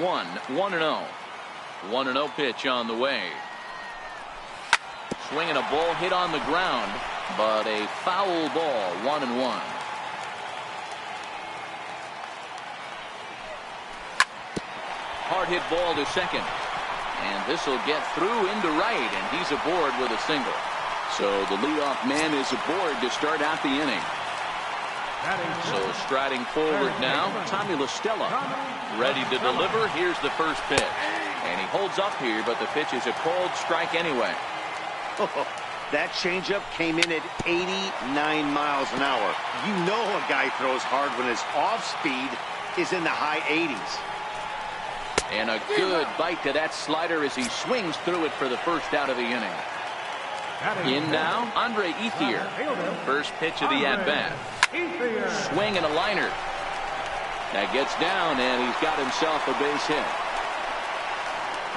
one. 1-0. 1-0 pitch on the way. Swinging a ball hit on the ground, but a foul ball. 1-1. Hard hit ball to second. And this will get through into right, and he's aboard with a single. So the leadoff man is aboard to start out the inning. So striding forward now, Tommy LaStella. Ready to deliver. Here's the first pitch. And he holds up here, but the pitch is a cold strike anyway. That changeup came in at 89 miles an hour. You know a guy throws hard when his off speed is in the high 80s. And a good bite to that slider as he swings through it for the first out of the inning. In now, Andre Ethier. First pitch of the at-bat. Swing and a liner. That gets down, and he's got himself a base hit.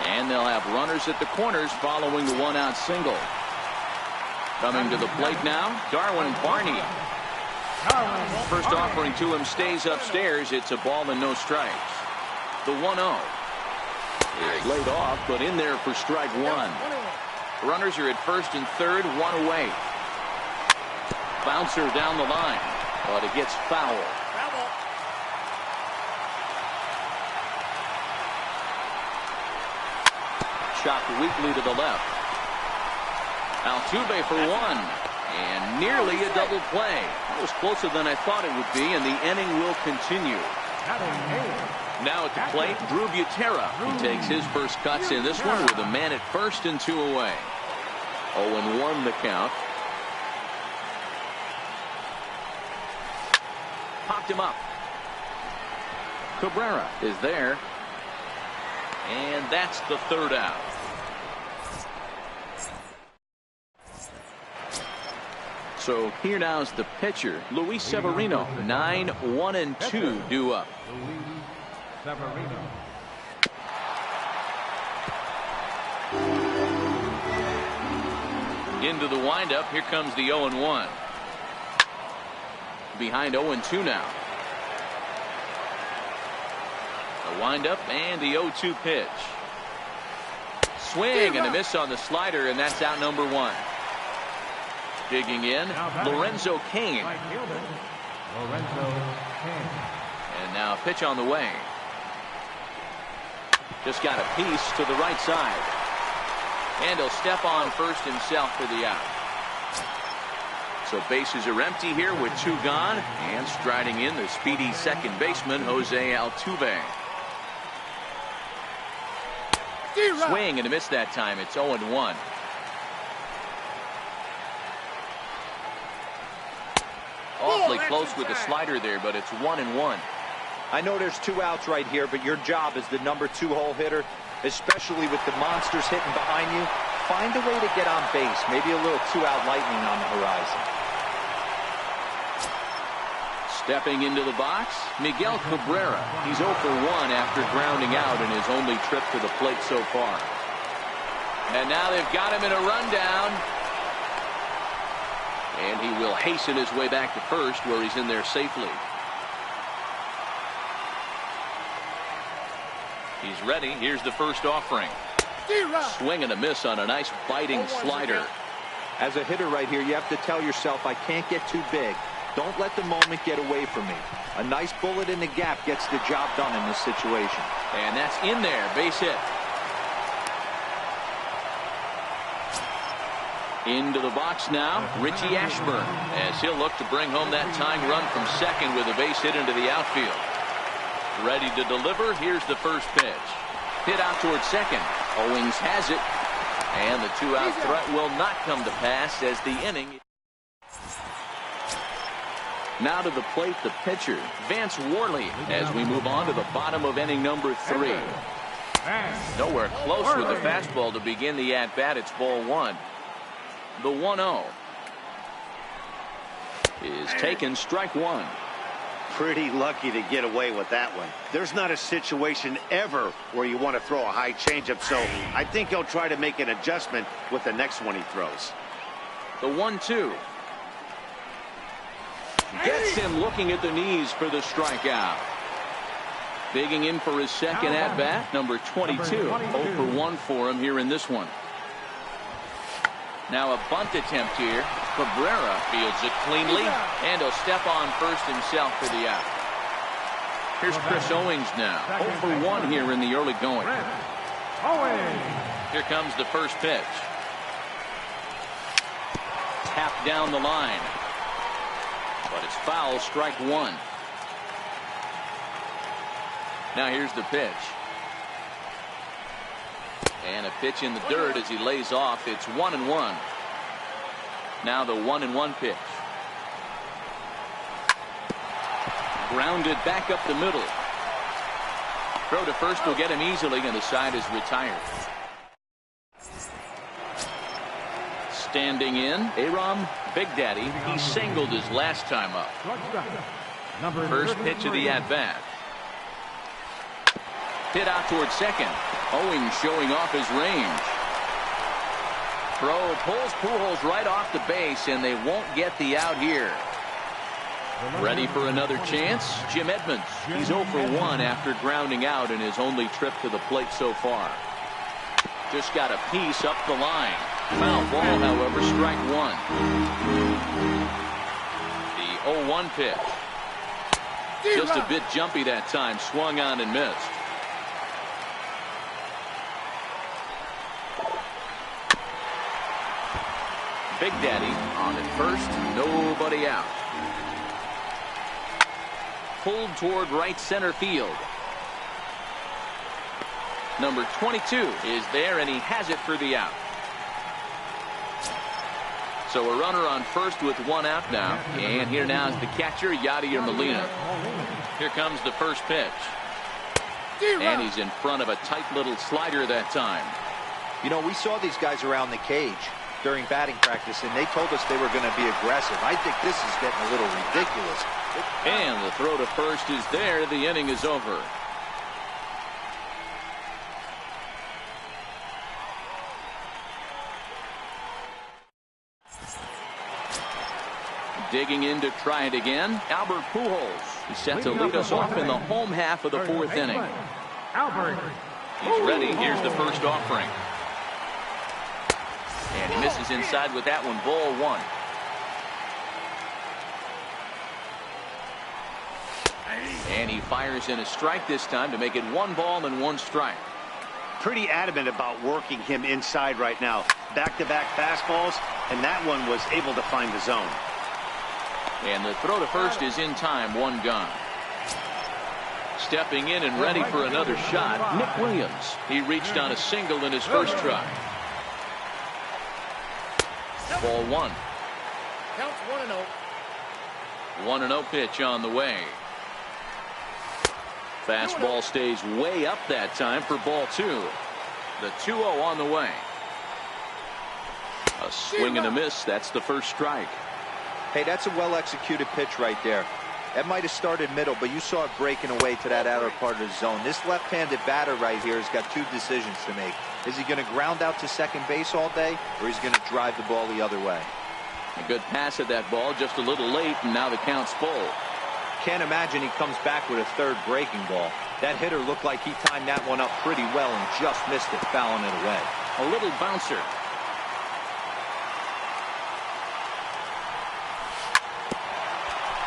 And they'll have runners at the corners following the one-out single. Coming to the plate now, Darwin Barney. First offering to him stays upstairs. It's a ball and no strikes. The 1-0 is laid off, but in there for strike one. Runners are at first and third, one away. Bouncer down the line, but it gets foul. Chopped weakly to the left. Altuve for one, and nearly a double play. That was closer than I thought it would be, and the inning will continue. Now at the plate, Drew Butera. He takes his first cuts in this one with a man at first and two away. 0-1 the count. Popped him up. Cabrera is there. And that's the third out. So here now is the pitcher, Luis Severino. 9-1-2 due up. Into the windup. Here comes the 0-1. Behind 0-2 now. The windup and the 0-2 pitch. Swing and a miss on the slider, and that's out number one. Digging in, Lorenzo Cain. And now a pitch on the way. Just got a piece to the right side. And he'll step on first himself for the out. So bases are empty here with two gone. And striding in, the speedy second baseman, Jose Altuve. Swing and a miss that time. It's 0-1. Awfully close with the slider there, but it's 1-1. I know there's two outs right here, but your job as the number 2 hole hitter, especially with the monsters hitting behind you, find a way to get on base. Maybe a little 2-out lightning on the horizon. Stepping into the box, Miguel Cabrera. He's 0 for 1 after grounding out in his only trip to the plate so far. And now they've got him in a rundown. And he will hasten his way back to first, where he's in there safely. He's ready. Here's the first offering. Swing and a miss on a nice biting slider. As a hitter right here, you have to tell yourself, I can't get too big. Don't let the moment get away from me. A nice bullet in the gap gets the job done in this situation. And that's in there. Base hit. Into the box now, Richie Ashburn, as he'll look to bring home that tying run from second with a base hit into the outfield. Ready to deliver. Here's the first pitch. Hit out towards second. Owings has it. And the 2-out threat will not come to pass as the inning. Now to the plate, the pitcher, Vance Worley, as we move on to the bottom of inning number 3. Nowhere close with the fastball to begin the at-bat. It's ball one. The 1-0 is taken, strike one. Pretty lucky to get away with that one. There's not a situation ever where you want to throw a high changeup, so I think he'll try to make an adjustment with the next one he throws. The 1-2 gets him looking at the knees for the strikeout. Bigging in for his second at-bat, number 22. 0 for 1 for him here in this one. Now a bunt attempt here. Cabrera fields it cleanly, and he'll step on first himself for the out. Here's Chris Owings now. 0 for 1 here in the early going. Here comes the first pitch. Tapped down the line. But it's foul, strike one. Now here's the pitch. And a pitch in the dirt as he lays off. It's 1-1. Now the 1-1 pitch. Grounded back up the middle. Throw to first will get him easily, and the side is retired. Standing in, Aram Big Daddy. He singled his last time up. First pitch of the at-bat. Hit out towards second. Owings showing off his range. Throw pulls Pujols right off the base, and they won't get the out here. Ready for another chance? Jim Edmonds. He's 0 for 1 after grounding out in his only trip to the plate so far. Just got a piece up the line. Foul ball, however, strike one. The 0-1 pitch. Just a bit jumpy that time. Swung on and missed. Big Daddy on at first. Nobody out. Pulled toward right center field. Number 22 is there, and he has it for the out. So a runner on first with one out now. And here now is the catcher, Yadier Molina. Here comes the first pitch. And he's in front of a tight little slider that time. You know, we saw these guys around the cage during batting practice, and they told us they were going to be aggressive. I think this is getting a little ridiculous. And the throw to first is there. The inning is over. Digging in to try it again, Albert Pujols. He's set to lead us off in the home half of the fourth inning. He's ready. Here's the first offering. And he misses inside with that one. Ball one. And he fires in a strike this time to make it 1 ball and 1 strike. Pretty adamant about working him inside right now. Back-to-back fastballs, and that one was able to find the zone. And the throw to first is in time. 1 gone. Stepping in and ready for another shot, Nick Williams. He reached on a single in his first try. Ball 1. Counts 1-0. 1-0 pitch on the way. Fastball stays way up that time for ball 2. The 2-0 on the way. A swing and a miss. That's the first strike. Hey, that's a well-executed pitch right there. That might have started middle, but you saw it breaking away to that outer part of the zone. This left-handed batter right here has got 2 decisions to make. Is he going to ground out to second base all day, or is he going to drive the ball the other way? A good pass at that ball, just a little late, and now the count's full. Can't imagine he comes back with a third breaking ball. That hitter looked like he timed that one up pretty well and just missed it, fouling it away. A little bouncer.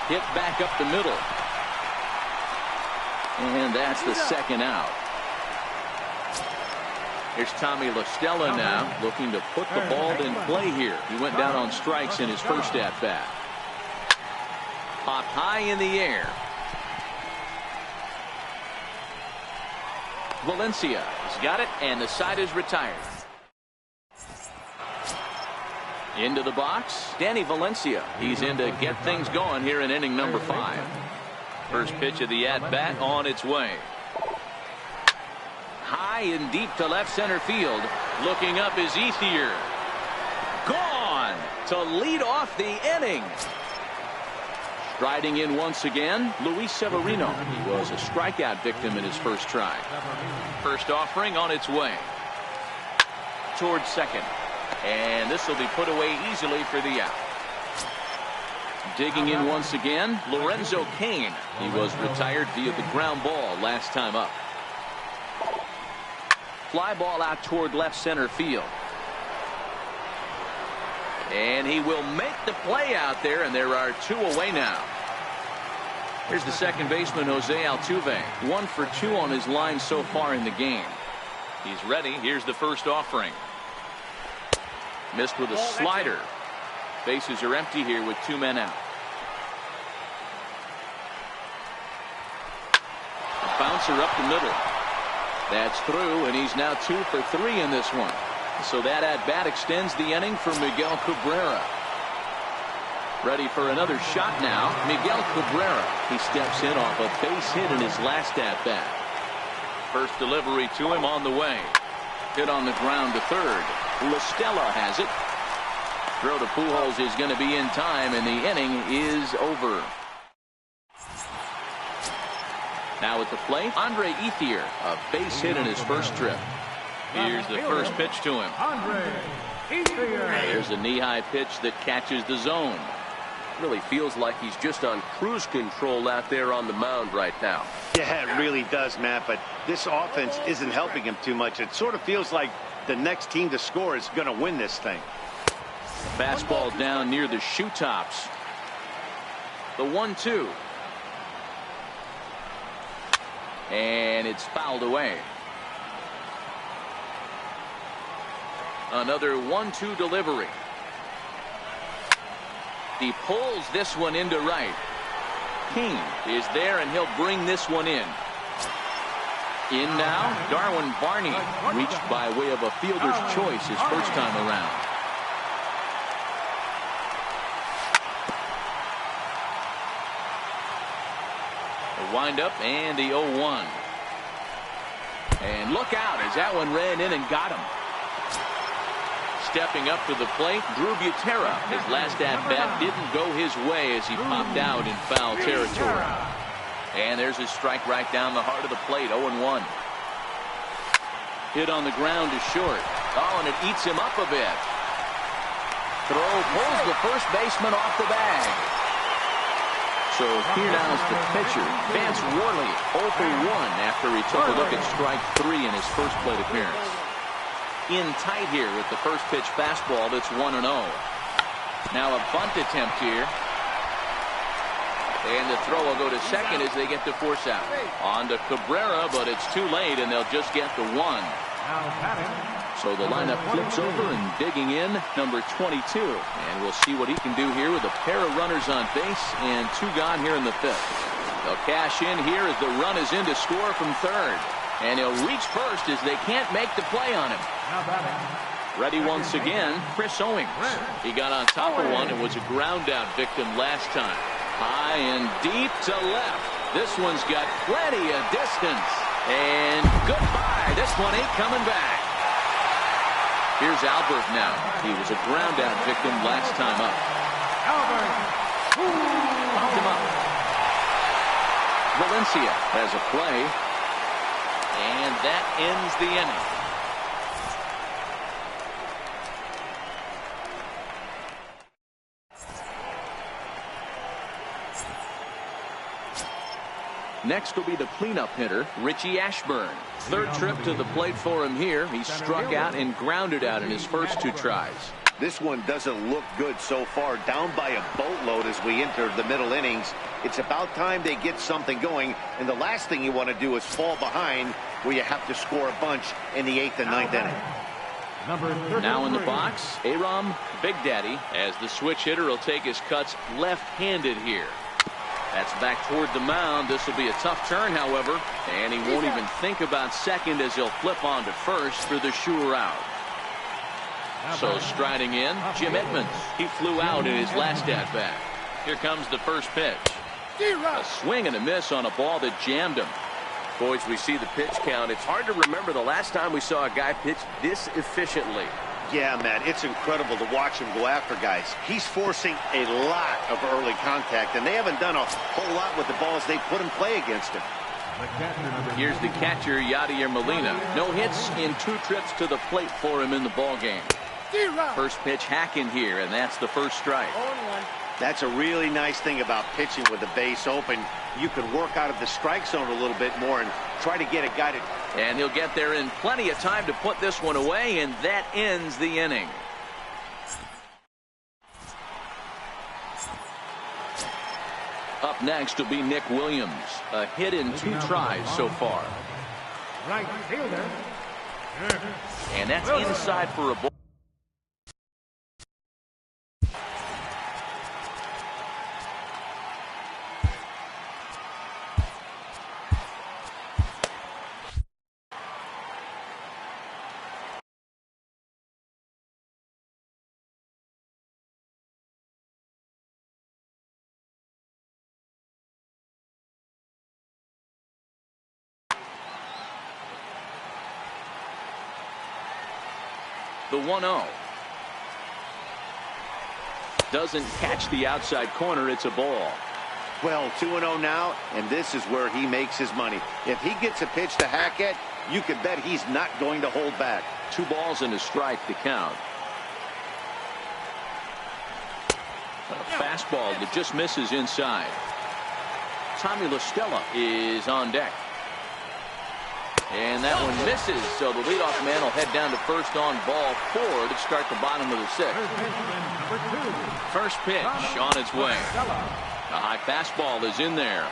Hit back up the middle. And that's the second out. Here's Tommy La Stella now, looking to put the ball in play here. He went down on strikes in his first at-bat. Popped high in the air. Valencia has got it, and the side is retired. Into the box, Danny Valencia. He's in to get things going here in inning number 5. First pitch of the at-bat on its way. High and deep to left center field. Looking up is Ethier. Gone to lead off the inning. Striding in once again, Luis Severino. He was a strikeout victim in his first try. First offering on its way. Towards second. And this will be put away easily for the out. Digging in once again, Lorenzo Cain. He was retired via the ground ball last time up. Fly ball out toward left center field. And he will make the play out there, and there are 2 away now. Here's the second baseman, Jose Altuve. 1 for 2 on his line so far in the game. He's ready. Here's the first offering. Missed with a slider. Bases are empty here with 2 men out. A bouncer up the middle. That's through, and he's now 2 for 3 in this one. So that at-bat extends the inning for Miguel Cabrera. Ready for another shot now. Miguel Cabrera. He steps in off a base hit in his last at-bat. First delivery to him on the way. Hit on the ground to third. LaStella has it. Throw to Pujols is going to be in time, and the inning is over. Now at the plate, Andre Ethier, a base hit in his first trip. Here's the first pitch to him. There's a knee-high pitch that catches the zone. Really feels like he's just on cruise control out there on the mound right now. Yeah, it really does, Matt, but this offense isn't helping him too much. It sort of feels like the next team to score is going to win this thing. Fastball down near the shoe tops. The 1-2. And it's fouled away. Another 1-2 delivery. He pulls this one into right. King is there, and he'll bring this one in. In now, Darwin Barney, reached by way of a fielder's choice his first time around. The windup and the 0-1. And look out as that one ran in and got him. Stepping up to the plate, Drew Butera. His last at-bat didn't go his way as he popped out in foul territory. And there's his strike right down the heart of the plate, 0-1. Hit on the ground to short. Oh, and it eats him up a bit. Throw pulls the first baseman off the bag. So here now is the pitcher, Vance Worley, 0 for 1 after he took a look at strike 3 in his first plate appearance. In tight here with the first pitch fastball that's 1-0. Now a bunt attempt here. And the throw will go to second as they get the force out. On to Cabrera, but it's too late, and they'll just get the 1. So the lineup flips over, and digging in, number 22. And we'll see what he can do here with a pair of runners on base and 2 gone here in the 5th. They'll cash in here as the run is in to score from third. And he'll reach first as they can't make the play on him. Ready once again, Chris Owings. He got on top of one and was a ground out victim last time. High and deep to left. This one's got plenty of distance. And goodbye. This one ain't coming back. Here's Albert now. He was a ground out victim last time up. Popped him up. Valencia has a play. And that ends the inning. Next will be the cleanup hitter, Richie Ashburn. Third trip to the plate for him here. He struck out and grounded out in his first 2 tries. This one doesn't look good so far. Down by a boatload as we enter the middle innings. It's about time they get something going. And the last thing you want to do is fall behind where you have to score a bunch in the 8th and 9th inning. Now in the box, Aram Big Daddy, as the switch hitter will take his cuts left-handed here. That's back toward the mound. This will be a tough turn, however. And he won't even think about second as he'll flip on to first for the sure out. So striding in, Jim Edmonds. He flew out in his last at-bat. Here comes the first pitch. A swing and a miss on a ball that jammed him. Boys, we see the pitch count. It's hard to remember the last time we saw a guy pitch this efficiently. Yeah, Matt, it's incredible to watch him go after guys. He's forcing a lot of early contact, and they haven't done a whole lot with the balls they put in play against him. Here's the catcher, Yadier Molina. No hits in 2 trips to the plate for him in the ball game. First pitch hacking here, and that's the first strike. That's a really nice thing about pitching with the base open. You can work out of the strike zone a little bit more and try to get a guy to... And he'll get there in plenty of time to put this one away, and that ends the inning. Up next will be Nick Williams. A hit in 2 tries so far. Right fielder. And that's inside for a ball. The 1-0. Doesn't catch the outside corner. It's a ball. Well, 2-0 now, and this is where he makes his money. If he gets a pitch to hack at, you can bet he's not going to hold back. 2 balls and a strike to count. A fastball that just misses inside. Tommy La Stella is on deck. And that one misses, so the leadoff man will head down to first on ball 4 to start the bottom of the 6th. First pitch on its way. A high fastball is in there.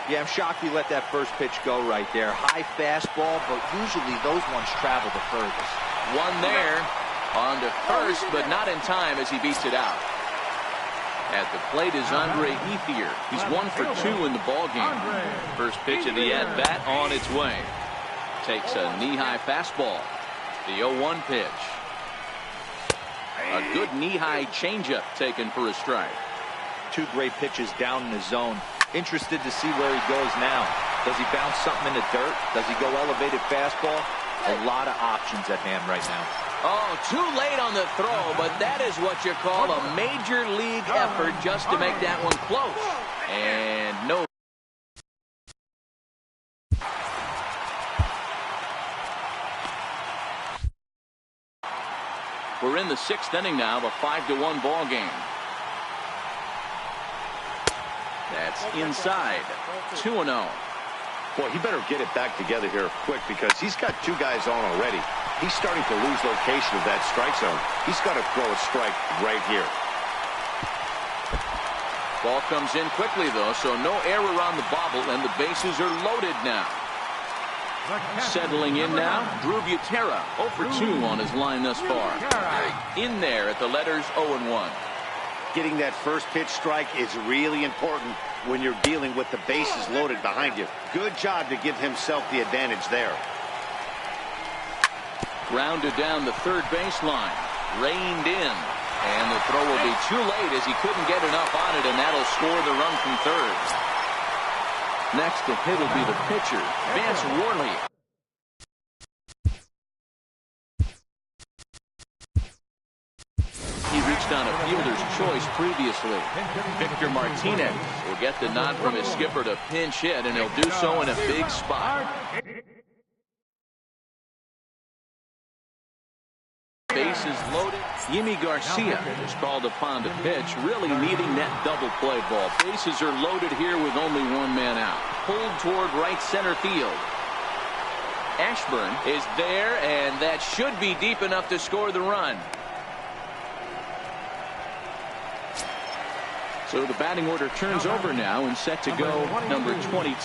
Yeah, I'm shocked he let that first pitch go right there. High fastball, but usually those ones travel the furthest. One there on to first, but not in time as he beats it out. At the plate is Andre Ethier. He's 1 for 2 in the ballgame. First pitch of the at-bat on its way. Takes a knee-high fastball. The 0-1 pitch. A good knee-high changeup taken for a strike. 2 great pitches down in the zone. Interested to see where he goes now. Does he bounce something in the dirt? Does he go elevated fastball? A lot of options at hand right now. Oh, too late on the throw, but that is what you call a major league effort just to make that one close. And no. We're in the 6th inning now, a 5-1 ball game. That's inside. 2-0. Boy, he better get it back together here quick because he's got 2 guys on already. He's starting to lose location of that strike zone. He's got to throw a strike right here. Ball comes in quickly, though, so no error on the bobble, and the bases are loaded now. Settling in now, Drew Butera, 0 for 2 on his line thus far. In there at the letters 0-1. Getting that first pitch strike is really important when you're dealing with the bases loaded behind you. Good job to give himself the advantage there. Grounded down the third baseline. Reined in. And the throw will be too late as he couldn't get enough on it, and that'll score the run from third. Next to hit will be the pitcher, Vance Worley. He reached on a fielder's choice previously. Victor Martinez will get the nod from his skipper to pinch hit, and he'll do so in a big spot. Bases loaded. Yimi Garcia is called upon to pitch, really needing that double play ball. Bases are loaded here with only 1 man out. Pulled toward right center field. Ashburn is there, and that should be deep enough to score the run. So the batting order turns over now and set to go number 22.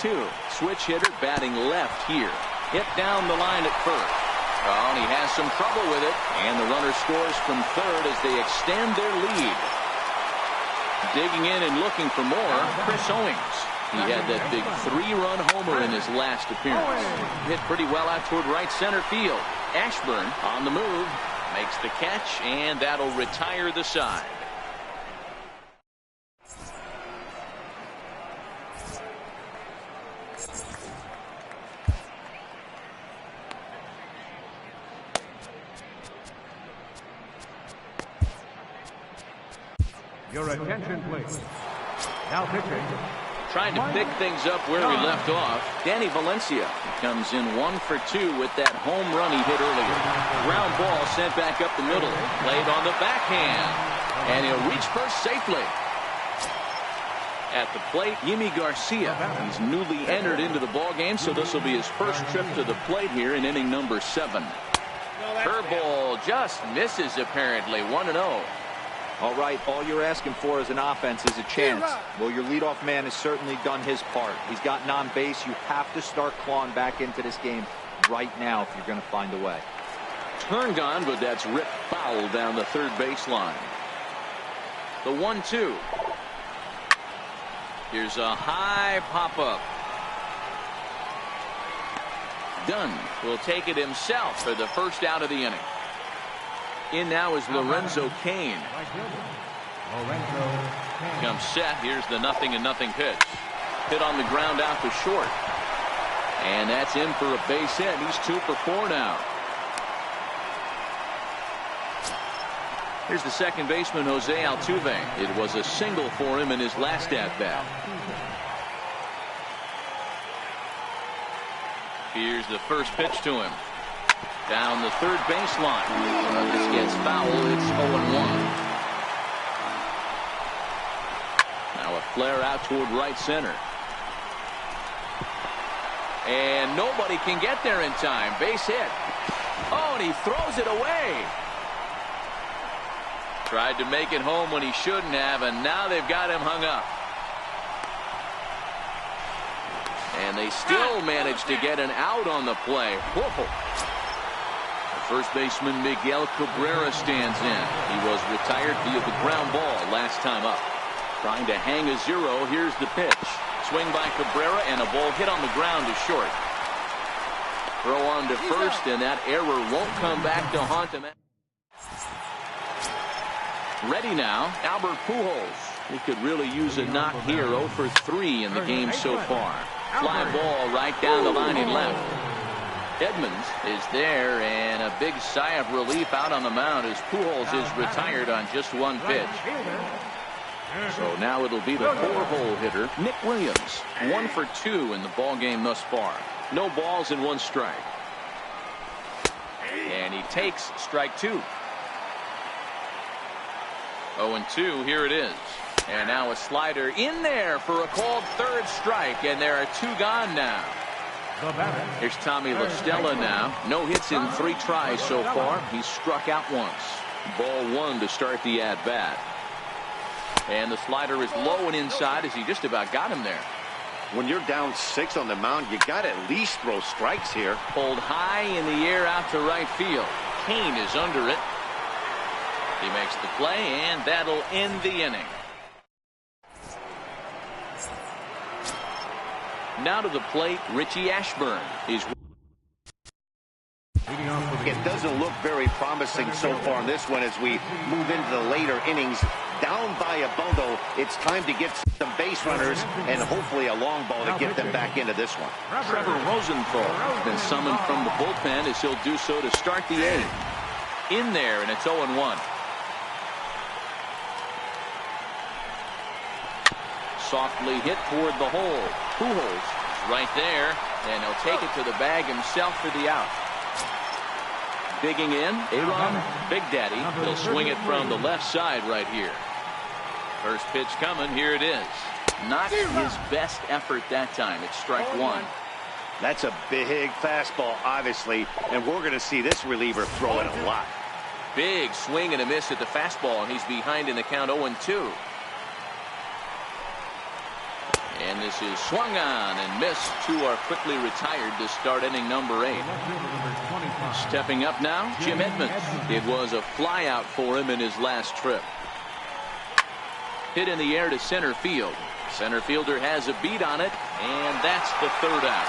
Switch hitter batting left here. Hit down the line at first. Oh, and he has some trouble with it, and the runner scores from third as they extend their lead. Digging in and looking for more, Chris Owings. He had that big 3-run homer in his last appearance. Hit pretty well out toward right center field. Ashburn on the move, makes the catch, and that'll retire the side. Your attention, please. Now pitching. Trying to pick things up where we left off. Danny Valencia comes in 1 for 2 with that home run he hit earlier. Ground ball sent back up the middle. Played on the backhand. And he'll reach first safely. At the plate, Yimi Garcia. He's newly entered into the ball game, so this will be his first trip to the plate here in inning number 7. Curveball just misses apparently. 1-0. All right, all you're asking for as an offense is a chance. Well, your leadoff man has certainly done his part. He's gotten on base. You have to start clawing back into this game right now if you're going to find a way. Turned on, but that's ripped foul down the third baseline. The 1-2. Here's a high pop-up. Dunn will take it himself for the first out of the inning. In now is Lorenzo Cain. Comes set. Here's the 0-0 pitch. Hit on the ground out to short. And that's in for a base hit. He's 2 for 4 now. Here's the second baseman, Jose Altuve. It was a single for him in his last at-bat. Here's the first pitch to him. Down the third baseline. This gets foul. It's 0-1. Now a flare out toward right center. And nobody can get there in time. Base hit. Oh, and he throws it away. Tried to make it home when he shouldn't have, and now they've got him hung up. And they still managed to get an out on the play. Whoa. The first baseman Miguel Cabrera stands in. He was retired via the ground ball last time up. Trying to hang a 0. Here's the pitch. Swing by Cabrera and a ball hit on the ground to short. Throw on to first, and that error won't come back to haunt him. Ready now, Albert Pujols. He could really use a knock here. 0 for 3 in the game so far. Fly ball right down the line in left. Edmonds is there, and a big sigh of relief out on the mound as Pujols is retired on just 1 pitch. So now it'll be the 4-hole hitter, Nick Williams. 1 for 2 in the ball game thus far. No balls and 1 strike. And he takes strike 2. 0-2, here it is. And now a slider in there for a called third strike, and there are 2 gone now. Here's Tommy La Stella now. No hits in 3 tries so far. He's struck out once. Ball 1 to start the at-bat. And the slider is low and inside as he just about got him there. When you're down 6 on the mound, you got to at least throw strikes here. Pulled high in the air out to right field. Cain is under it. He makes the play, and that'll end the inning. Now to the plate, Richie Ashburn. It doesn't look very promising so far in this one as we move into the later innings. Down by a bundle, it's time to get some base runners and hopefully a long ball to get them back into this one. Trevor Rosenthal has been summoned from the bullpen as he'll do so to start the 8th. In there, and it's 0-1. Softly hit toward the hole. Pujols right there, and he'll take it to the bag himself for the out. Digging in, Aaron Big Daddy. He'll swing it from the left side right here. First pitch coming. Here it is. Not his best effort that time. It's strike 1. That's a big fastball, obviously, and we're going to see this reliever throw it a lot. Big swing and a miss at the fastball, and he's behind in the count 0-2. And this is swung on and missed. 2 are quickly retired to start inning number 8. Stepping up now, Jim Edmonds. It was a fly out for him in his last trip. Hit in the air to center field. Center fielder has a beat on it, and that's the 3rd out.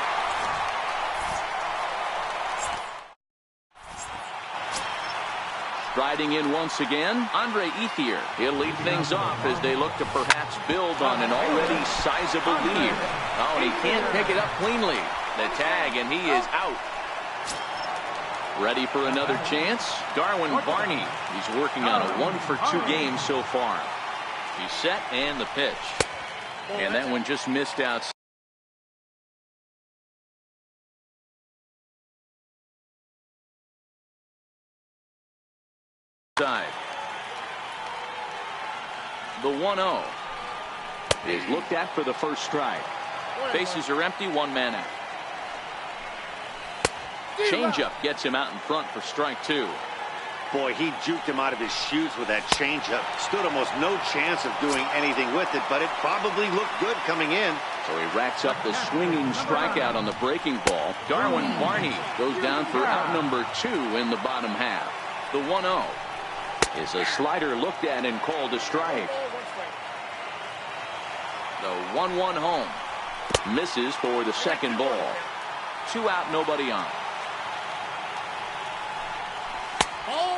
Riding in once again, Andre Ethier. He'll lead things off as they look to perhaps build on an already sizable lead. Oh, and he can't pick it up cleanly. The tag, and he is out. Ready for another chance? Darwin Barney. He's working on a 1 for 2 game so far. He's set, and the pitch. And that one just missed out. Side. The 1-0. is looked at for the first strike. Bases are empty, one man out. Changeup gets him out in front for strike two. Boy, he juked him out of his shoes with that changeup. Stood almost no chance of doing anything with it, but it probably looked good coming in. So he racks up the swinging strikeout on the breaking ball. Darwin Barney goes down for out number 2 in the bottom half. The 1-0 is a slider looked at and called a strike. The 1-1 home. Misses for the second ball. 2 out, nobody on.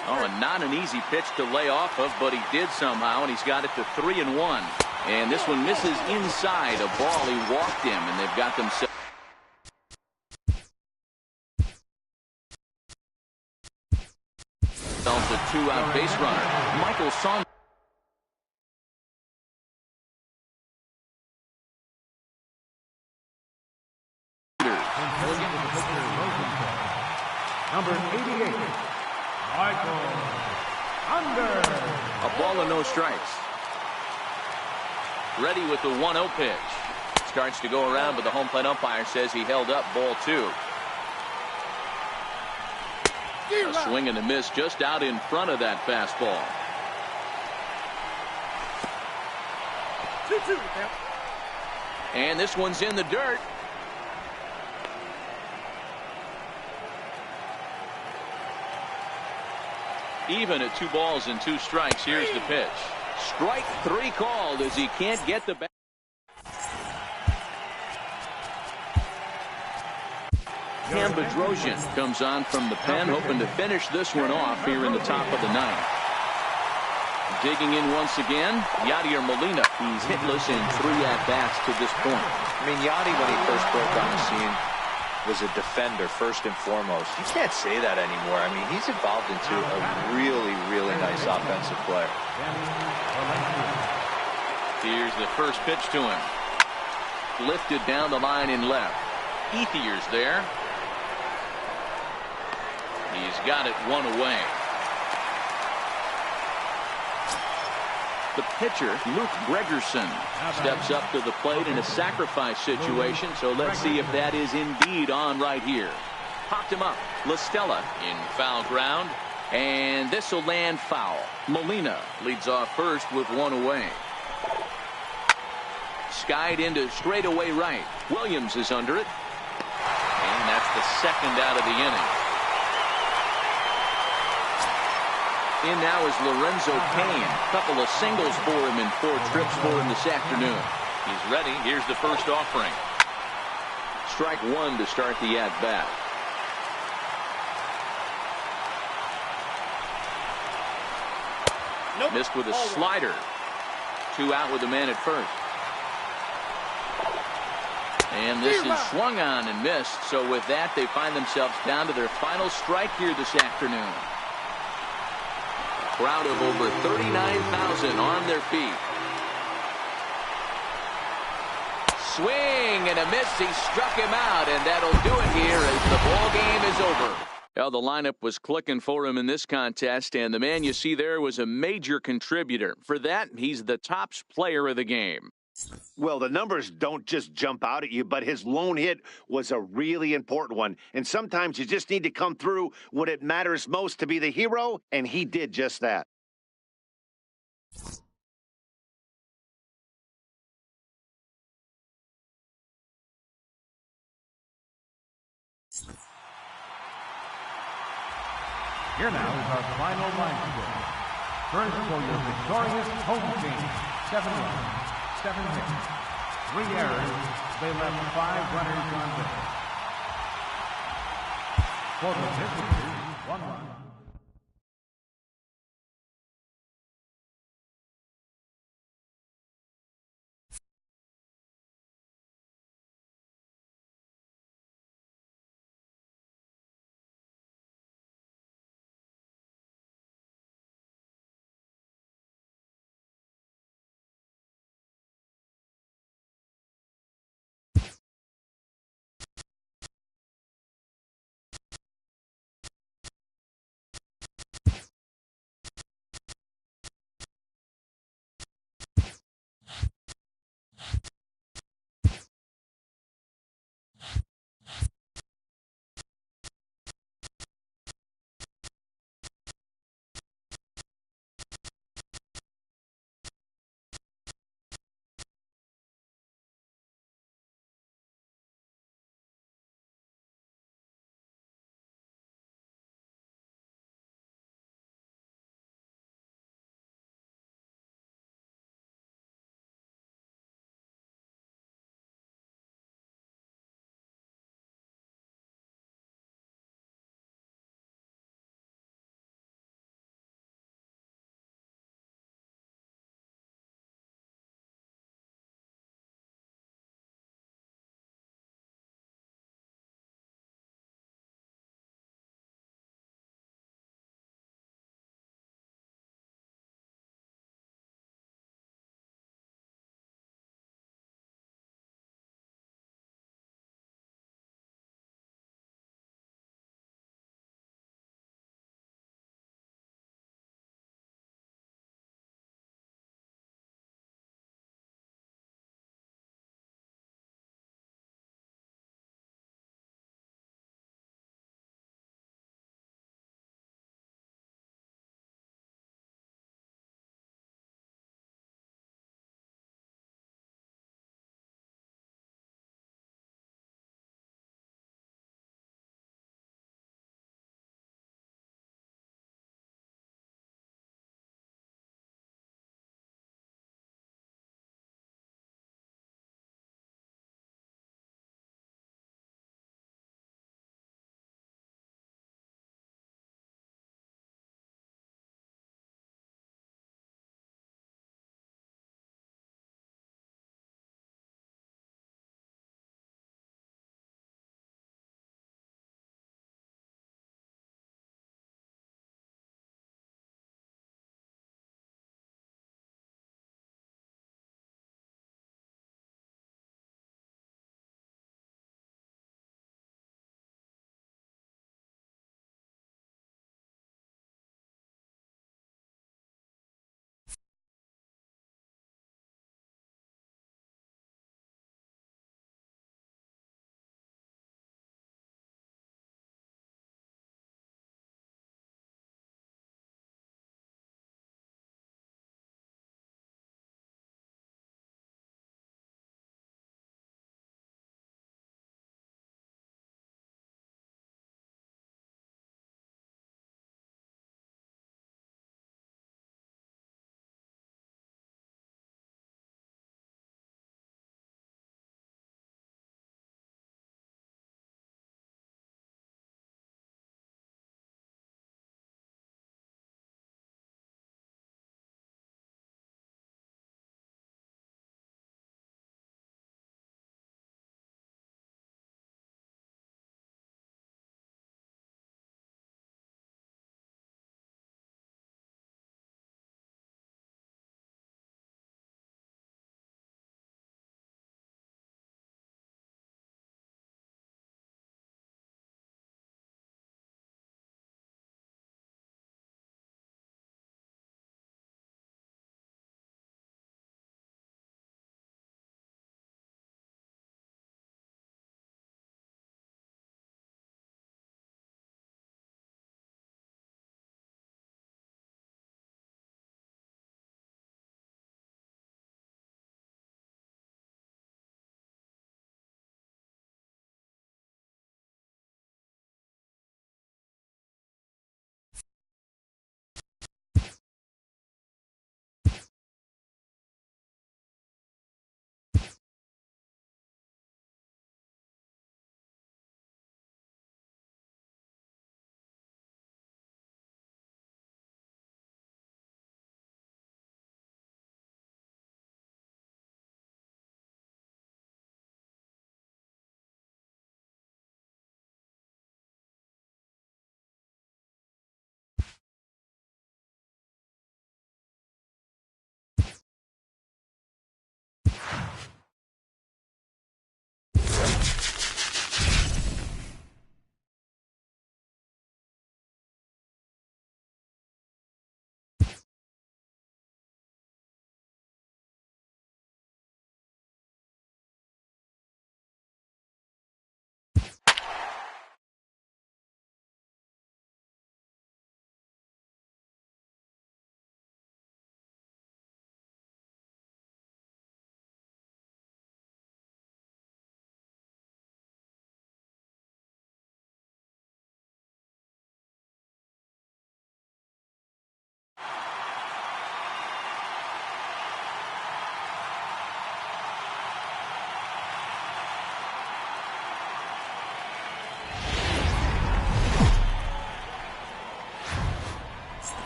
Oh, and not an easy pitch to lay off of, but he did somehow, and he's got it to 3-1. And this one misses inside a ball he walked him, and they've got themselves. A 2-out base runner. Michael Saunders. Number 88, Michael Saunders. A ball and no strikes. Ready with the 1-0 pitch. Starts to go around, but the home plate umpire says he held up ball 2. A swing and a miss just out in front of that fastball. 2-2. And this one's in the dirt. Even at 2 balls and 2 strikes. Here's the pitch. Strike 3 called as he can't get the bat. Cam Bedrosian comes on from the pen, hoping to finish this one off here in the top of the 9th. Digging in once again, Yadier Molina. He's hitless in 3 at-bats to this point. I mean, Yadi, when he first broke on the scene, was a defender first and foremost. You can't say that anymore. I mean, he's evolved into a really, really nice offensive player. Here's the first pitch to him. Lifted down the line in left. Ethier's there. He's got it 1 away. The pitcher, Luke Gregerson, steps up to the plate in a sacrifice situation, so let's see if that is indeed on right here. Popped him up. La Stella in foul ground, and this will land foul. Molina leads off first with 1 away. Skied into straightaway right. Williams is under it, and that's the second out of the inning. In now is Lorenzo Cain. Couple of singles for him and 4 trips for him this afternoon. He's ready. Here's the first offering. Strike 1 to start the at-bat. Nope. Missed with a slider. 2 out with a man at first. And this is swung on and missed. So with that, they find themselves down to their final strike here this afternoon. Crowd of over 39,000 on their feet. Swing and a miss. He struck him out, and that'll do it here as the ball game is over. Well, the lineup was clicking for him in this contest, and the man you see there was a major contributor. For that, he's the top player of the game. Well, the numbers don't just jump out at you, but his lone hit was a really important one. And sometimes you just need to come through when it matters most to be the hero, and he did just that. Here now is our final line score. First for your victorious home team, 7 runs. 7 hits, 3 errors. They left 5 runners on base. For the visitors, 1 run.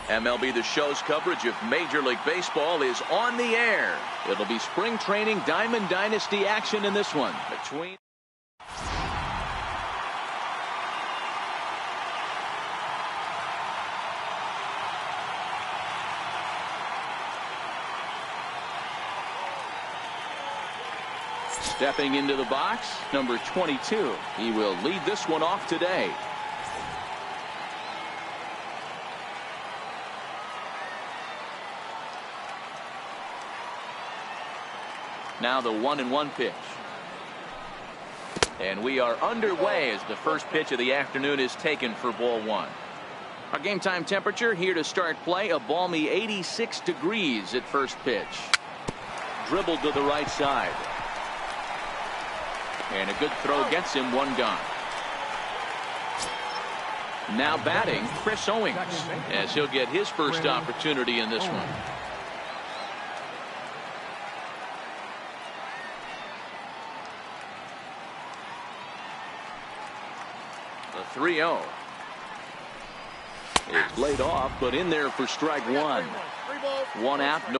MLB The Show's coverage of Major League Baseball is on the air. It'll be spring training Diamond Dynasty action in this one between. Stepping into the box, number 22. He will lead this one off today. Now the 1-1 pitch. And we are underway as the first pitch of the afternoon is taken for ball one. Our game time temperature here to start play, a balmy 86 degrees at first pitch. Dribbled to the right side. And a good throw gets him one gone. Now batting, Chris Owings, as he'll get his first opportunity in this one. The 3-0. It's laid off, but in there for strike one. One out. No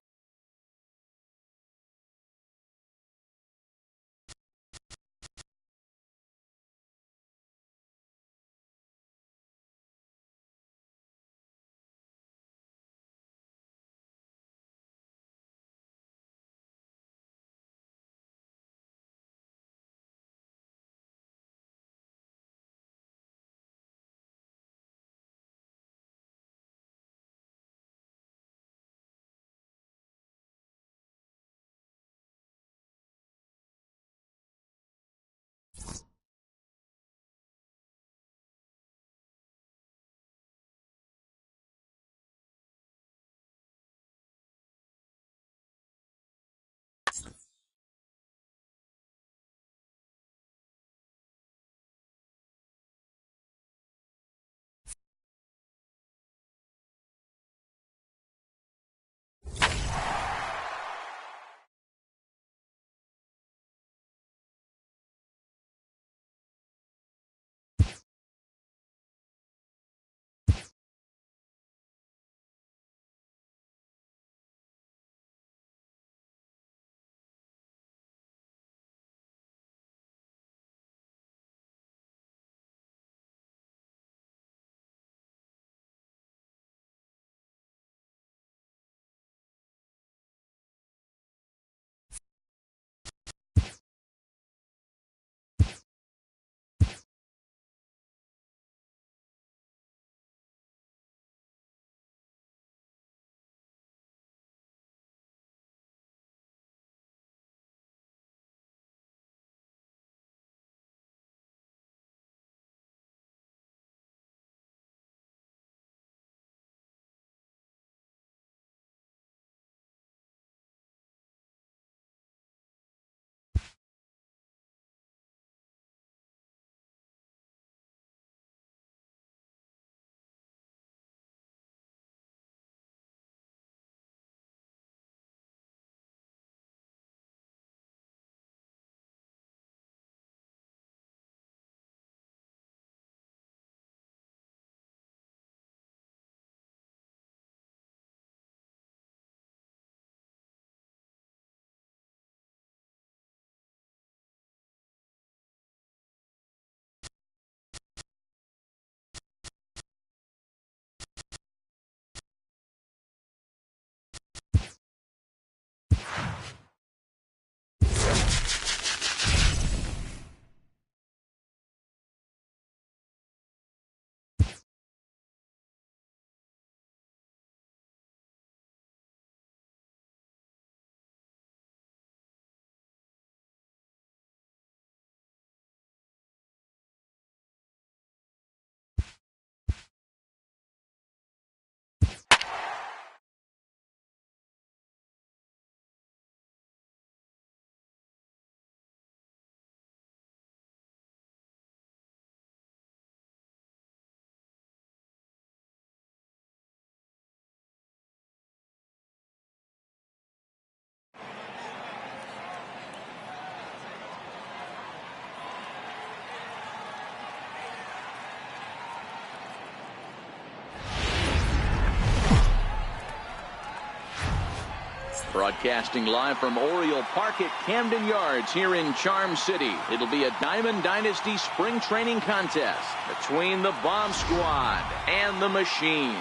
Broadcasting live from Oriole Park at Camden Yards here in Charm City. It'll be a Diamond Dynasty spring training contest between the Bomb Squad and the Machine.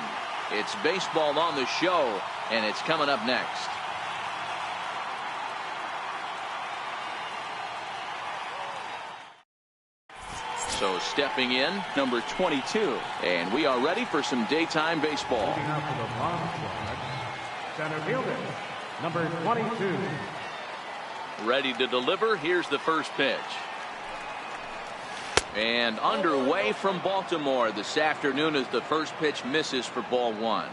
It's baseball on the show, and it's coming up next. So stepping in, number 22. And we are ready for some daytime baseball. Looking out for the Bomb Squad, center fielder, number 22. Ready to deliver. Here's the first pitch. And underway from Baltimore this afternoon as the first pitch misses for ball one.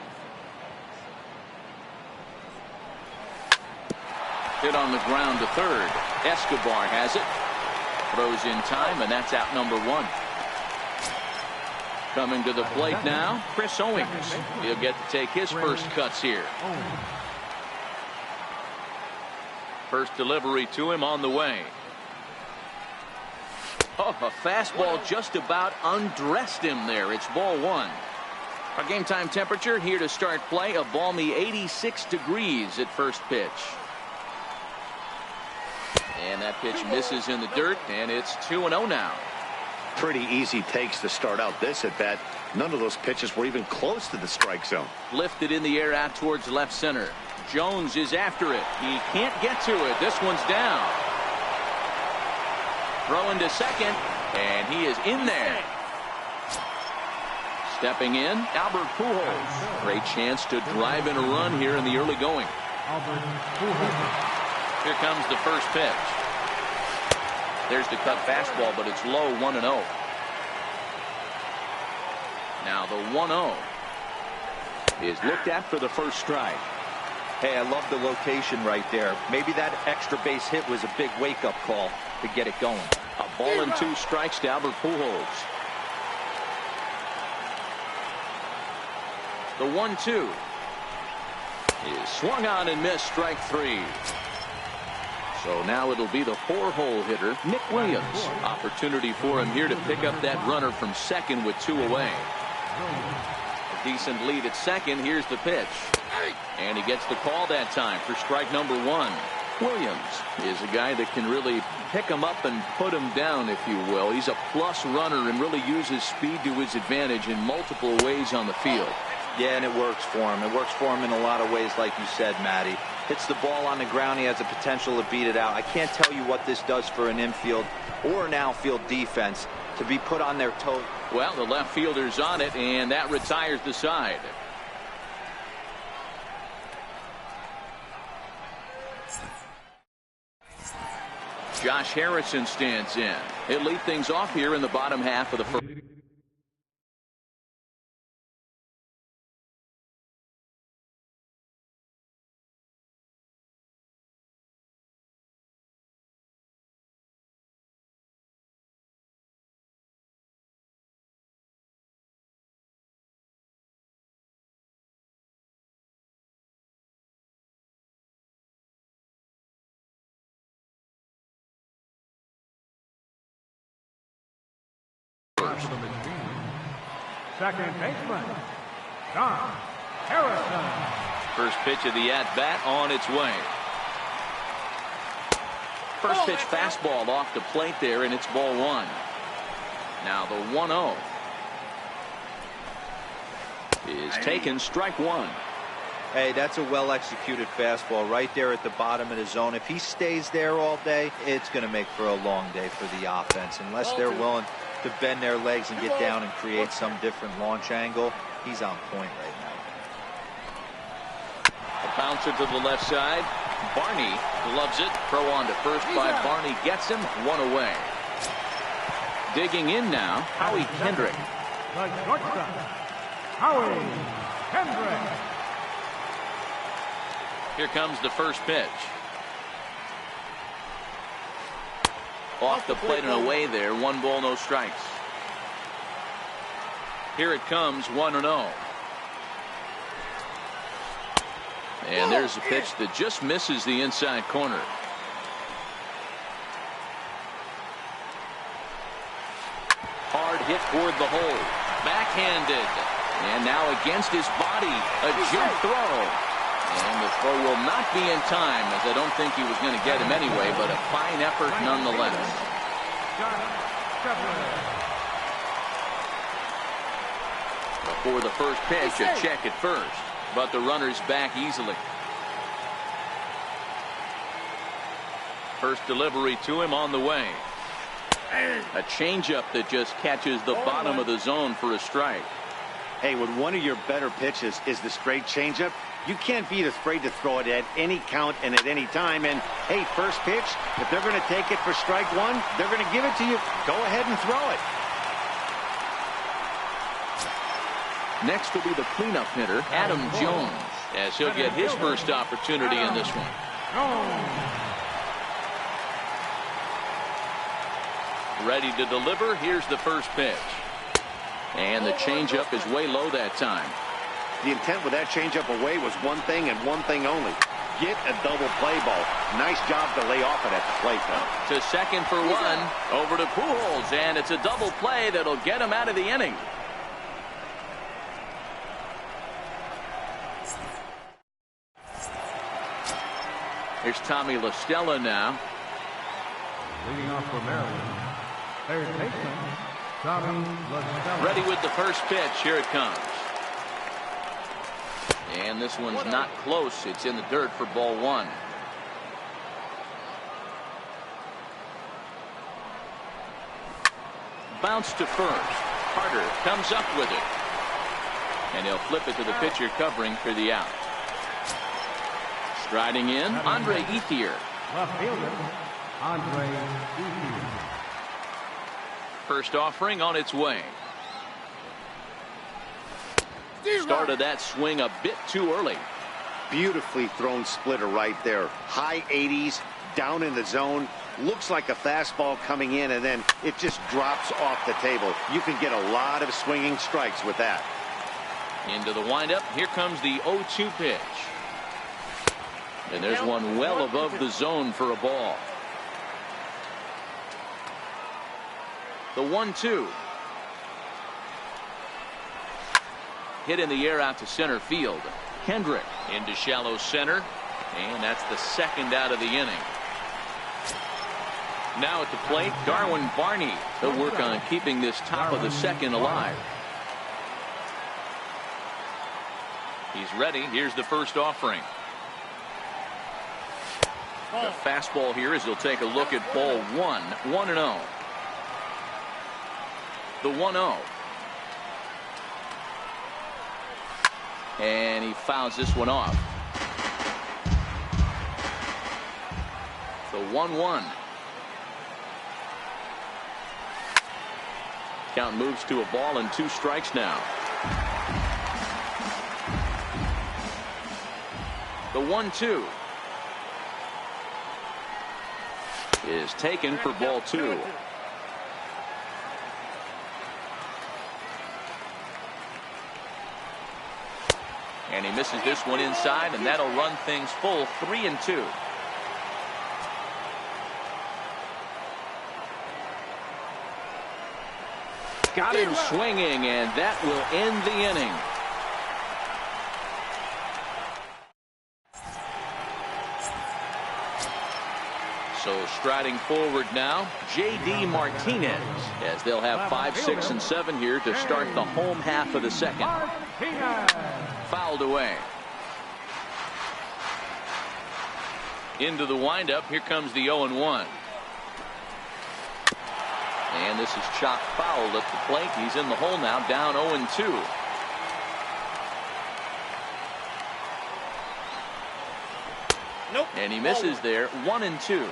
Hit on the ground to third. Escobar has it. Throws in time, and that's out number one. Coming to the plate now, Chris Owings. He'll get to take his first cuts here. First delivery to him on the way. Oh, a fastball just about undressed him there. It's ball one. Our game time temperature here to start play, a balmy 86 degrees at first pitch. And that pitch misses in the dirt, and it's 2-0 now. Pretty easy takes to start out this at bat. None of those pitches were even close to the strike zone. Lifted in the air out towards left center. Jones is after it. He can't get to it. This one's down. Throwing to second, and he is in there. Stepping in, Albert Pujols. Great chance to drive in a run here in the early going. Albert Pujols. Here comes the first pitch. There's the cut fastball, but it's low, 1-0. Now the 1-0 is looked at for the first strike. Hey, I love the location right there. Maybe that extra base hit was a big wake-up call to get it going. A ball and 2 strikes to Albert Pujols. The 1-2 is swung on and missed, strike 3. So now it'll be the 4-hole hitter, Nick Williams. Opportunity for him here to pick up that runner from second with 2 away. A decent lead at second. Here's the pitch. And he gets the call that time for strike number 1. Williams is a guy that can really pick him up and put him down, if you will. He's a plus runner and really uses speed to his advantage in multiple ways on the field. Yeah, and it works for him. It works for him in a lot of ways, like you said, Matty. Hits the ball on the ground. He has the potential to beat it out. I can't tell you what this does for an infield or an outfield defense to be put on their toes. Well, the left fielder's on it, and that retires the side. Josh Harrison stands in. He'll lead things off here in the bottom half of the first. Second baseman, John Harrison. First pitch of the at-bat on its way. First pitch fastball off the plate there, and it's ball 1. Now the 1-0 is taken, strike 1. Hey, that's a well-executed fastball right there at the bottom of the zone. If he stays there all day, it's going to make for a long day for the offense. Unless they're willing to bend their legs and get down and create some different launch angle, he's on point right now. A bouncer to the left side. Barney loves it. Throw on to first by Barney. Gets him 1 away. Digging in now, Howie Kendrick. The shortstop, Howie Kendrick. Here comes the first pitch. Off the plate and away there. 1 ball, no strikes. Here it comes, 1-0. And there's a pitch that just misses the inside corner. Hard hit toward the hole. Backhanded. And now against his body, a jump throw. And the throw will not be in time, as I don't think he was going to get him anyway, but a fine effort nonetheless. Before the first pitch, a check at first, but the runner's back easily. First delivery to him on the way. A changeup that just catches the bottom of the zone for a strike. Hey, when one of your better pitches is the straight changeup, you can't be afraid to throw it at any count and at any time. And, hey, first pitch, if they're going to take it for strike one, they're going to give it to you. Go ahead and throw it. Next will be the cleanup hitter, Adam Jones, as he'll get his first opportunity in this one. Ready to deliver. Here's the first pitch. And the changeup is way low that time. The intent with that changeup away was one thing and one thing only. Get a double play ball. Nice job to lay off it at the plate, though. To second for one. Over to Pujols, and it's a double play that'll get him out of the inning. Here's Tommy La Stella now. Leading off for Maryland, third baseman, Tommy La Stella. Ready with the first pitch. Here it comes. And this one's not close. It's in the dirt for ball one. Bounce to first. Carter comes up with it. And he'll flip it to the pitcher covering for the out. Striding in, Andre Ethier. Left fielder, Andre Ethier. First offering on its way. Started that swing a bit too early. Beautifully thrown splitter right there. High 80s, down in the zone. Looks like a fastball coming in, and then it just drops off the table. You can get a lot of swinging strikes with that. Into the windup. Here comes the 0-2 pitch. And there's one well above the zone for a ball. The 1-2. Hit in the air out to center field. Kendrick into shallow center. And that's the second out of the inning. Now at the plate, Darwin Barney. He'll work on keeping this top of the second alive. He's ready. Here's the first offering. The fastball here as he'll take a look at ball one. 1-0. The 1-0. And he fouls this one off. The 1-1. Count moves to a ball and 2 strikes now. The 1-2 is taken for ball 2. And he misses this one inside, and that'll run things full 3-2. Got him swinging, and that will end the inning. So striding forward now, J.D. Martinez, as they'll have 5, 6, and 7 here to start the home half of the second. Fouled away. Into the windup. Here comes the 0-1. And this is chopped foul at the plate. He's in the hole now, down 0-2. Nope. And he misses there, 1-2.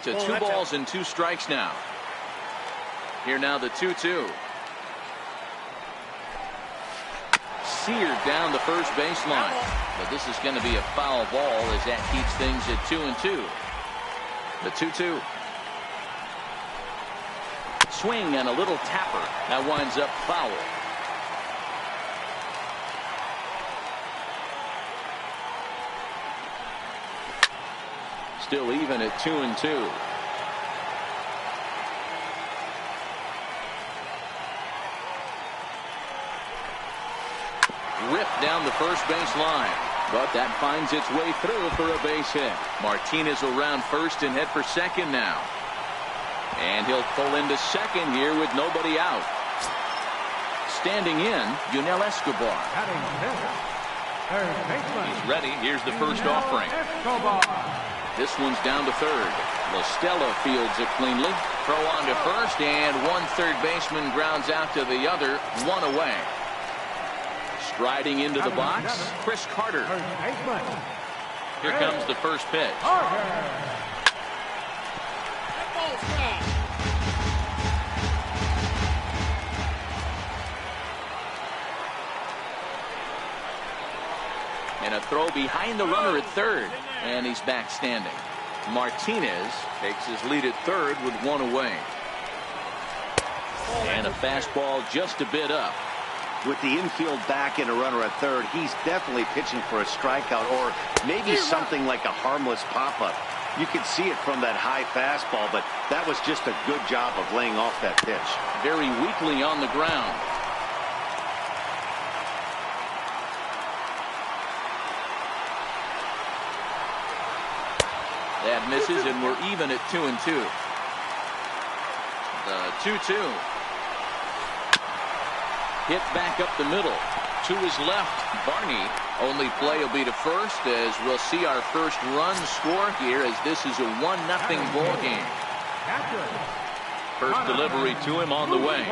To 2 balls and 2 strikes now. Here now the 2-2. Seared down the first baseline. But this is going to be a foul ball as that keeps things at 2-2. The 2-2. Swing and a little tapper. That winds up foul. Still even at 2-2. down the first base line. But that finds its way through for a base hit. Martinez will round first and head for second now. And he'll pull into second here with nobody out. Standing in, Yunel Escobar. He's ready. Here's the first offering. This one's down to third. Lostella fields it cleanly. Throw on to first, and one third baseman grounds out to the other, one away. Striding into the box, Chris Carter. Here comes the first pitch. And a throw behind the runner at third, and he's back standing. Martinez takes his lead at third with one away. And a fastball just a bit up. With the infield back and a runner at third, he's definitely pitching for a strikeout or maybe something like a harmless pop-up. You can see it from that high fastball, but that was just a good job of laying off that pitch. Very weakly on the ground. That misses, and we're even at 2-2. The 2-2. Hit back up the middle. To his left, Barney. Only play will be to first, as we'll see our first run score here, as this is a 1-0 ball game. First delivery to him on the way.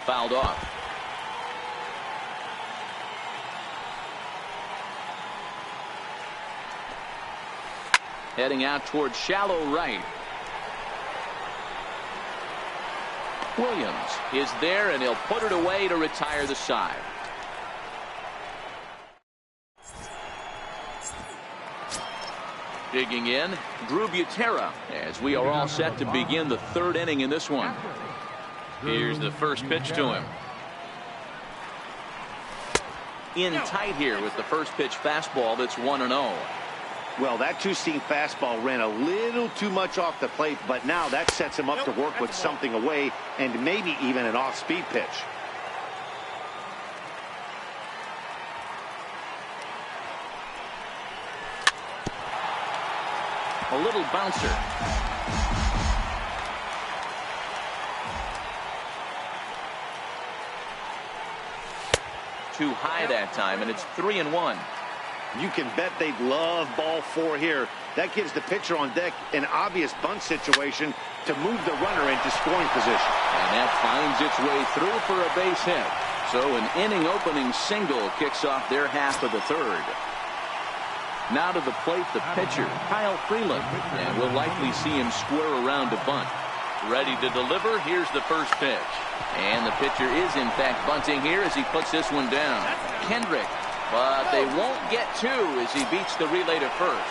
Fouled off. Heading out towards shallow right. Williams is there, and he'll put it away to retire the side. Digging in, Drew Butera, as we are all set to begin the third inning in this one. Here's the first pitch to him. In tight here with the first pitch fastball that's 1-0. Well, that two-seam fastball ran a little too much off the plate, but now that sets him up to work with something away and maybe even an off-speed pitch. A little bouncer. Too high that time, and it's 3-1. You can bet they'd love ball 4 here. That gives the pitcher on deck an obvious bunt situation to move the runner into scoring position. And that finds its way through for a base hit. So an inning-opening single kicks off their half of the third. Now to the plate, the pitcher, Kyle Freeland. And we'll likely see him square around to bunt. Ready to deliver, here's the first pitch. And the pitcher is, in fact, bunting here as he puts this one down. Kendrick. But they won't get two as he beats the relay to first.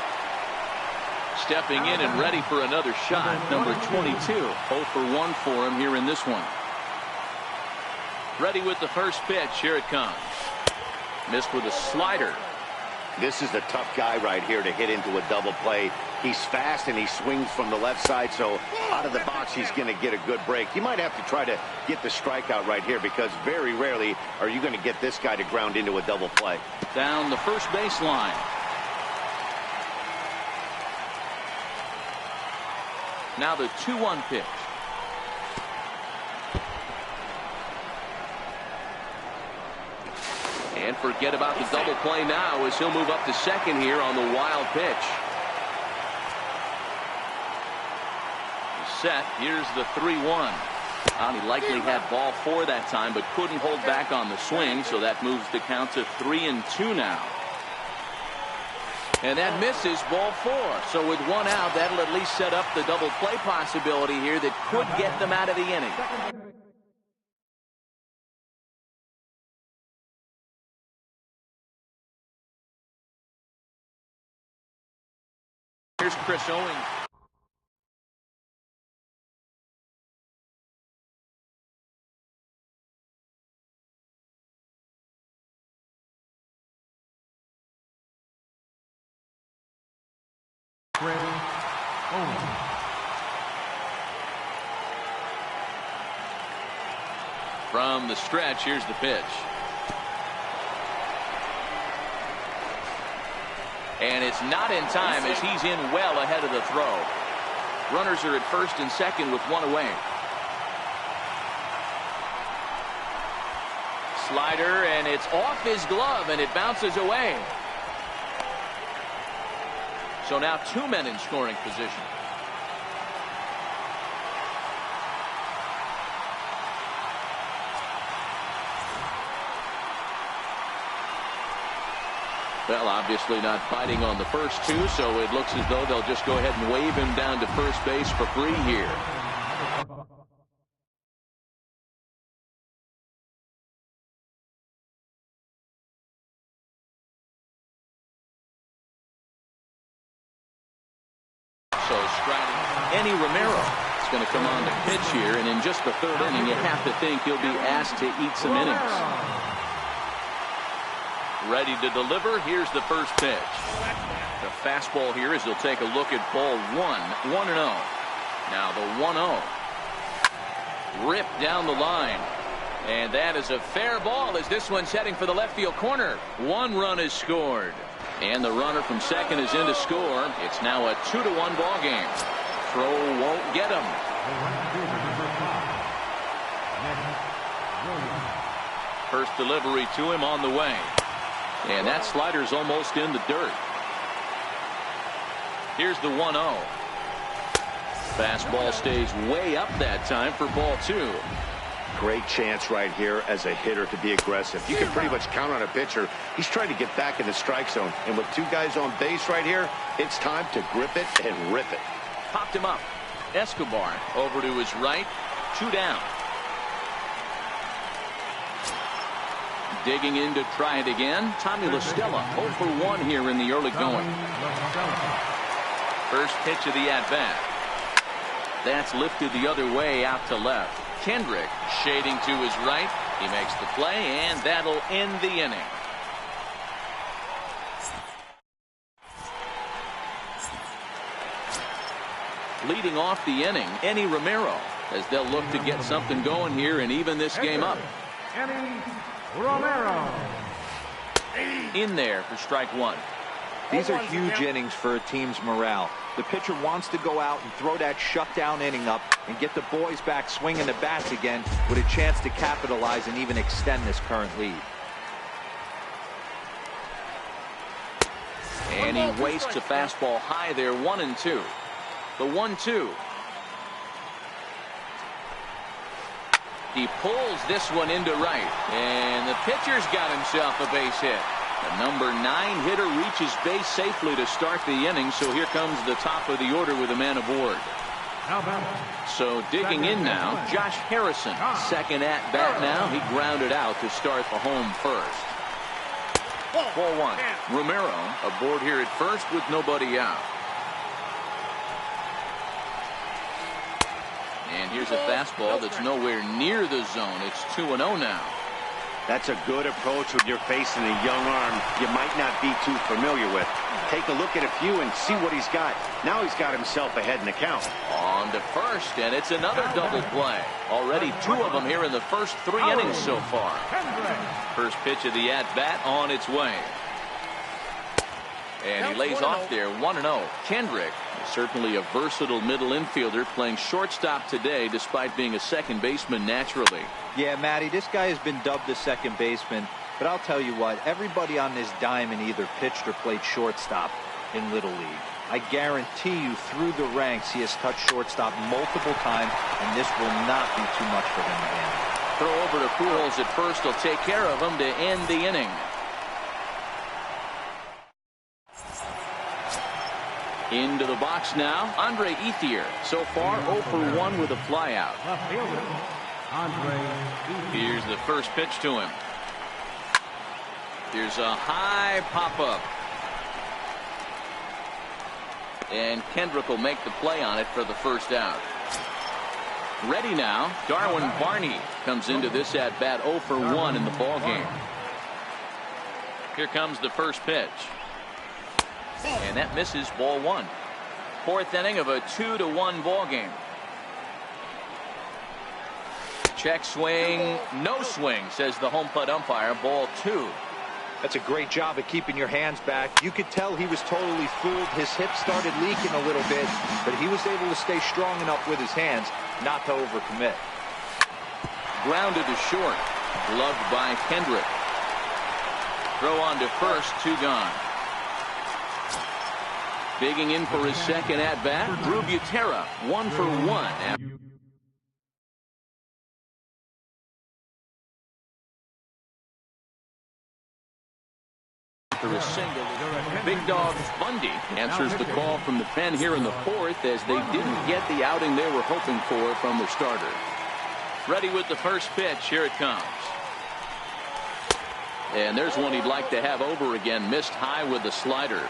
Stepping in and ready for another shot, number 22. 0 for 1 for him here in this one. Ready with the first pitch. Here it comes. Missed with a slider. This is a tough guy right here to hit into a double play. He's fast and he swings from the left side, so out of the box he's going to get a good break. You might have to try to get the strikeout right here because very rarely are you going to get this guy to ground into a double play. Down the first baseline. Now the 2-1 pitch. And forget about the double play now as he'll move up to second here on the wild pitch. Set. Here's the 3-1. He likely had ball 4 that time, but couldn't hold back on the swing, so that moves the count to 3-2 now. And that misses ball 4. So with 1 out, that'll at least set up the double play possibility here that could get them out of the inning. Here's Chris Owings. From the stretch, here's the pitch. And it's not in time as he's in well ahead of the throw. Runners are at first and second with one away. Slider, and it's off his glove, and it bounces away. So now two men in scoring position. Well, obviously not biting on the first two, so it looks as though they'll just go ahead and wave him down to first base for free here. So striding Enny Romero is going to come on to pitch here, and in just the third inning, you have to think he'll be asked to eat some innings. Ready to deliver. Here's the first pitch. The fastball here as he'll take a look at ball 1-0. Now the 1-0. Ripped down the line. And that is a fair ball as this one's heading for the left field corner. One run is scored. And the runner from second is in to score. It's now a 2-1 ball game. Throw won't get him. First delivery to him on the way. And that slider's almost in the dirt. Here's the 1-0. Fastball stays way up that time for ball 2. Great chance right here as a hitter to be aggressive. You can pretty much count on a pitcher. He's trying to get back in the strike zone. And with two guys on base right here, it's time to grip it and rip it. Popped him up. Escobar over to his right. 2 down. Digging in to try it again. Tommy La Stella 0 for 1 here in the early going. First pitch of the at-bat. That's lifted the other way out to left. Kendrick shading to his right. He makes the play, and that'll end the inning. Leading off the inning, Enny Romero, as they'll look to get something going here and even this game up. Enny Romero. In there for strike 1. These are huge innings for a team's morale. The pitcher wants to go out and throw that shutdown inning up and get the boys back swinging the bats again with a chance to capitalize and even extend this current lead. And he wastes a fastball high there, 1-2. The 1-2. He pulls this one into right, and the pitcher's got himself a base hit. The number 9 hitter reaches base safely to start the inning, so here comes the top of the order with a man aboard. So digging in now, Josh Harrison. Second at bat now. He grounded out to start the home first. Ball 1. Romero aboard here at first with nobody out. And here's a fastball that's nowhere near the zone. It's 2-0 now. That's a good approach when you're facing a young arm you might not be too familiar with. Take a look at a few and see what he's got. Now he's got himself ahead in the count. On to first, and it's another double play. Already 2 of them here in the first 3 innings so far. First pitch of the at-bat on its way. And he lays off there, 1-0. Kendrick is certainly a versatile middle infielder, playing shortstop today despite being a second baseman naturally. Yeah, Matty, this guy has been dubbed a second baseman, but I'll tell you what, everybody on this diamond either pitched or played shortstop in Little League. I guarantee you through the ranks he has touched shortstop multiple times, and this will not be too much for him to handle. Throw over to Pujols at first will take care of him to end the inning. Into the box now, Andre Ethier. So far 0 for 1 with a flyout. Here's the first pitch to him. Here's a high pop-up. And Kendrick will make the play on it for the first out. Ready now, Darwin Barney comes into this at-bat 0 for 1 in the ballgame. Here comes the first pitch. And that misses, ball 1. 4th inning of a 2-1 ball game. Check swing, no swing, says the home plate umpire, ball 2. That's a great job of keeping your hands back. You could tell he was totally fooled. His hip started leaking a little bit, but he was able to stay strong enough with his hands not to overcommit. Grounded to short. Gloved by Kendrick. Throw on to first, 2 gone. Digging in for his second at-bat, Drew Butera, 1 for 1. After a single, Big Dog Bundy answers the call from the pen here in the 4th as they didn't get the outing they were hoping for from their starter. Ready with the first pitch. Here it comes. And there's one he'd like to have over again. Missed high with the slider.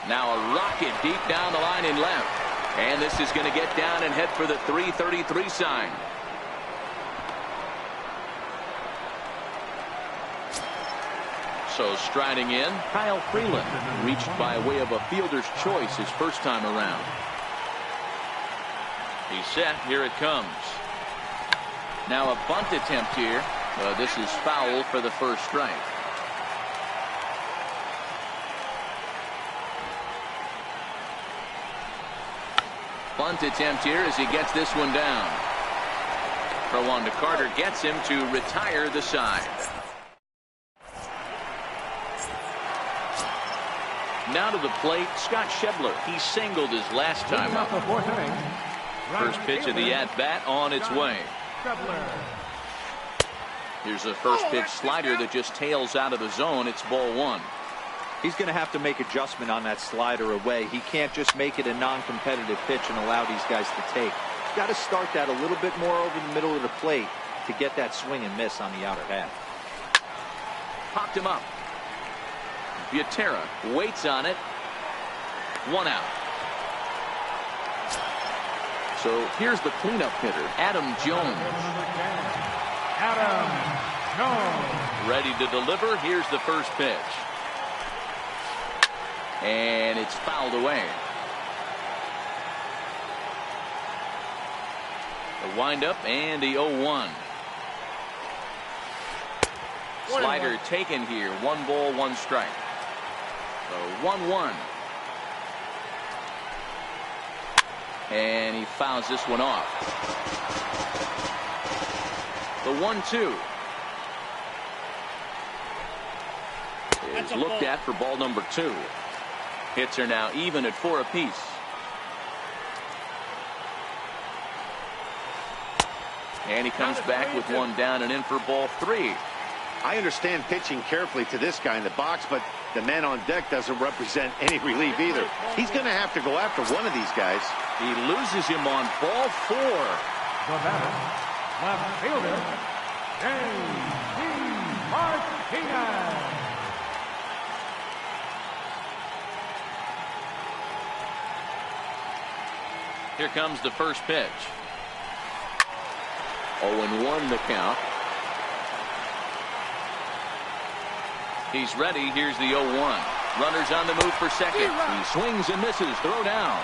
Now a rocket deep down the line in left. And this is going to get down and head for the 333 sign. So striding in, Kyle Freeland, reached by way of a fielder's choice his first time around. He's set. Here it comes. Now a bunt attempt here. This is foul for the first strike. Bunt attempt here as he gets this one down. Throw on to Carter gets him to retire the side. Now to the plate, Scott Schebler. He singled his last time up. First pitch of the at-bat on its way. Here's a first pitch slider that just tails out of the zone. It's ball 1. He's going to have to make adjustment on that slider away. He can't just make it a non-competitive pitch and allow these guys to take. He's got to start that a little bit more over the middle of the plate to get that swing and miss on the outer half. Popped him up. Butera waits on it. 1 out. So here's the cleanup hitter, Adam Jones. Adam Jones. Ready to deliver. Here's the first pitch. And it's fouled away. The windup and the 0-1. Slider taken here. 1 ball, 1 strike. So 1-1. And he fouls this one off. The 1-2. Is looked at for ball number 2. Hits are now even at 4 apiece. And he comes back with 1 down and in for ball 3. I understand pitching carefully to this guy in the box, but the man on deck doesn't represent any relief either. He's going to have to go after one of these guys. He loses him on ball 4. The batter, left fielder, J.D. Martinez. Here comes the first pitch. 0-1 the count. He's ready. Here's the 0-1. Runners on the move for second. He swings and misses. Throw down.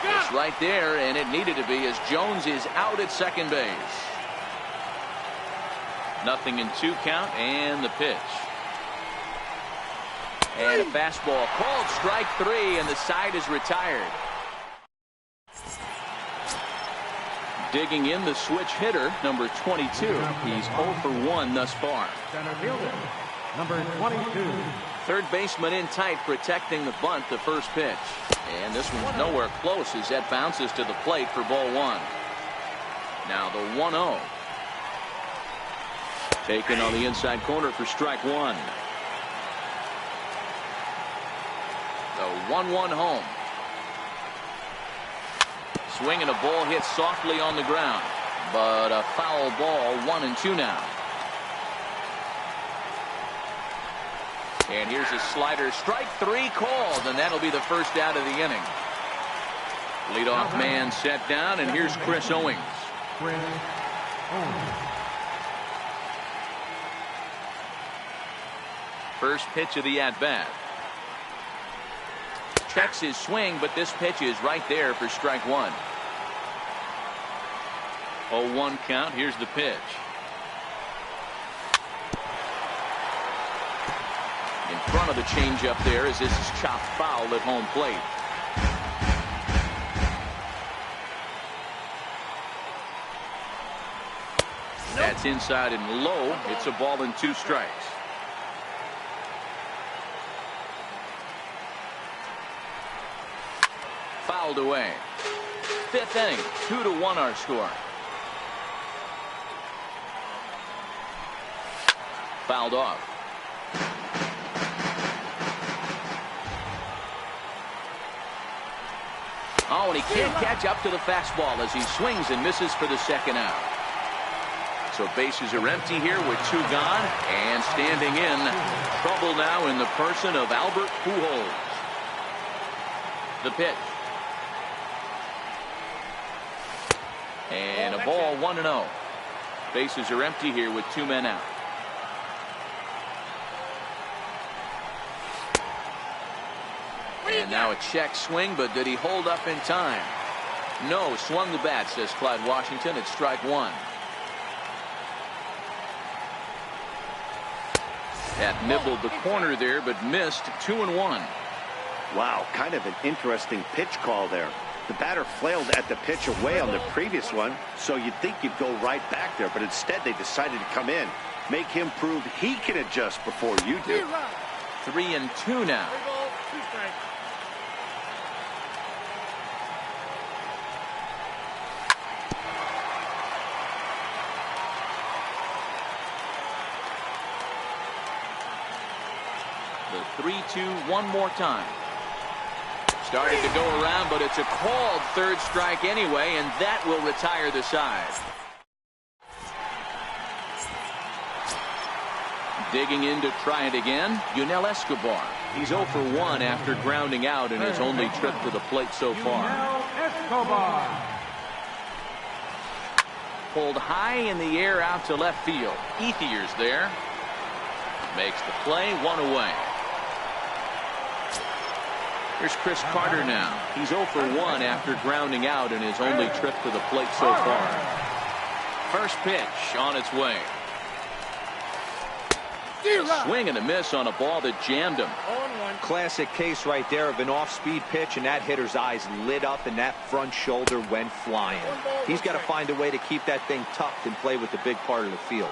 It's right there, and it needed to be as Jones is out at second base. 0-2 count and the pitch. And a fastball called strike 3, and the side is retired. Digging in the switch hitter, number 22. He's 0 for 1 thus far. Center fielder, number 22. Third baseman in tight, protecting the bunt, the first pitch. And this one's nowhere close as that bounces to the plate for ball 1. Now the 1-0. Taken on the inside corner for strike 1. The 1-1 home. Swing and a ball hit softly on the ground, but a foul ball. 1-2 now. And here's a slider. Strike 3 called, and that'll be the first out of the inning. Leadoff man set down, and here's Chris Owings. First pitch of the at-bat. Checks his swing, but this pitch is right there for strike 1. 0-1 count. Here's the pitch. In front of the changeup there as this is chopped foul at home plate. That's inside and low. It's a ball and 2 strikes. Fouled away. 5th inning, 2-1 our score. Fouled off. Oh, and he can't catch up to the fastball as he swings and misses for the 2nd out. So bases are empty here with 2 gone, and standing in trouble now in the person of Albert Pujols. The pitch. And a ball 1-0. Bases are empty here with 2 men out. And now a check swing, but did he hold up in time? No, swung the bat, says Clyde Washington. It's strike 1. That nibbled the corner there, but missed. 2-1. Wow, kind of an interesting pitch call there. The batter flailed at the pitch away on the previous one, so you'd think you'd go right back there, but instead they decided to come in. Make him prove he can adjust before you do. 3-2 now. The 3-2 one more time. Started to go around, but it's a called 3rd strike anyway, and that will retire the side. Digging in to try it again, Yunel Escobar. He's 0 for 1 after grounding out in his only trip to the plate so far. Pulled high in the air out to left field. Ethier's there. Makes the play, 1 away. Here's Chris Carter now. He's 0 for 1 after grounding out in his only trip to the plate so far. First pitch on its way. A swing and a miss on a ball that jammed him. Classic case right there of an off-speed pitch, and that hitter's eyes lit up and that front shoulder went flying. He's got to find a way to keep that thing tucked and play with the big part of the field.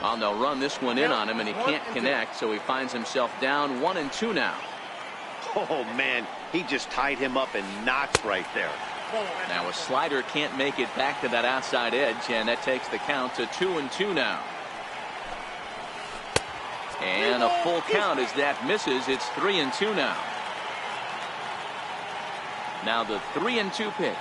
Well, they'll run this one in on him, and he can't connect, so he finds himself down 1-2 now. Oh, man, he just tied him up in knots right there. Now a slider can't make it back to that outside edge, and that takes the count to 2-2 now. And a full count as that misses. It's 3-2 now. Now the 3-2 pitch.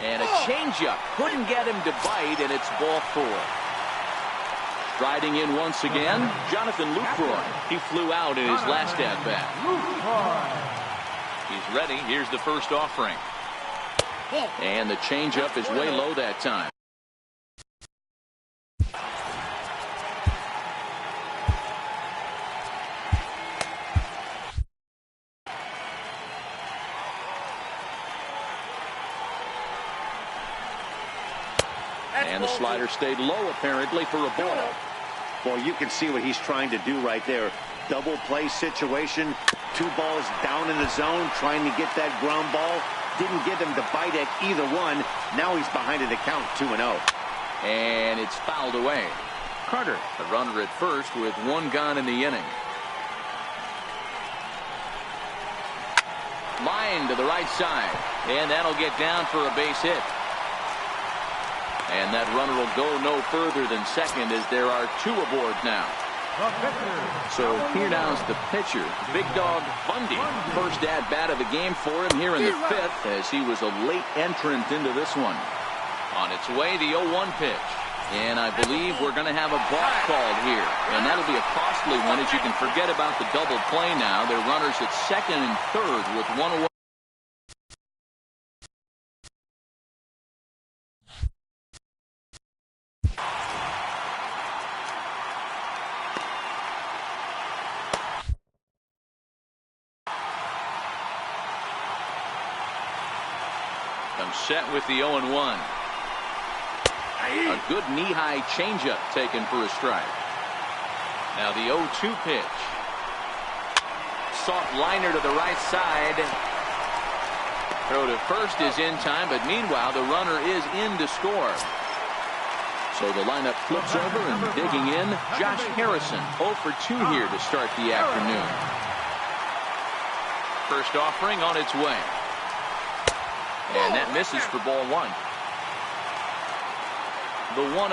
And a changeup. Couldn't get him to bite, and it's ball 4. Riding in once again, Jonathan Lucroy. He flew out in his last at-bat. He's ready. Here's the first offering. And the changeup is way low that time. And the slider stayed low, apparently, for a ball. Well, you can see what he's trying to do right there. Double play situation. 2 balls down in the zone, trying to get that ground ball. Didn't get him to bite at either one. Now he's behind in the count, 2-0. And it's fouled away. Carter, the runner at first with 1 gone in the inning. Line to the right side. And that'll get down for a base hit. And that runner will go no further than second as there are 2 aboard now. So here now is the pitcher, Big Dog Bundy. First at-bat of the game for him here in the 5th as he was a late entrant into this one. On its way, the 0-1 pitch. And I believe we're going to have a balk called here. And that'll be a costly one as you can forget about the double play now. They're runners at second and third with 1 away. Set with the 0-1. A good knee-high changeup taken for a strike. Now the 0-2 pitch. Soft liner to the right side. Throw to first is in time, but meanwhile the runner is in to score. So the lineup flips over, and digging in, Josh Harrison, 0 for 2 here to start the afternoon. First offering on its way. And that misses for ball 1. The 1-0.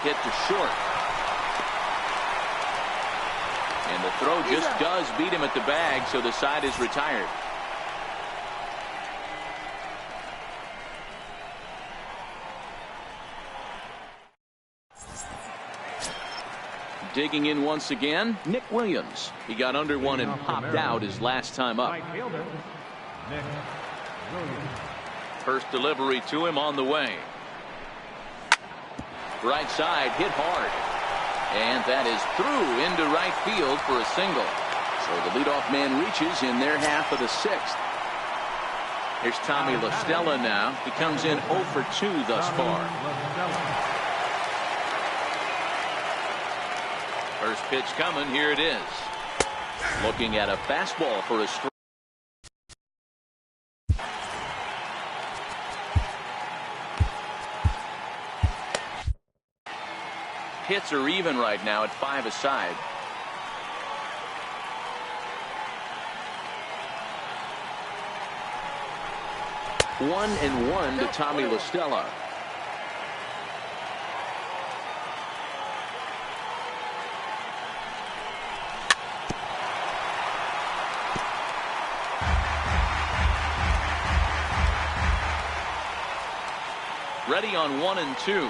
Hit to short. And the throw just does beat him at the bag, so the side is retired. Digging in once again, Nick Williams. He got under one and popped out his last time up. First delivery to him on the way. Right side hit hard. And that is through into right field for a single. So the leadoff man reaches in their half of the 6th. Here's Tommy La Stella now. He comes in 0 for 2 thus far. First pitch coming. Here it is. Looking at a fastball for a strike. Hits are even right now at 5 aside. One and one to Tommy La Stella. Ready on 1 and 2.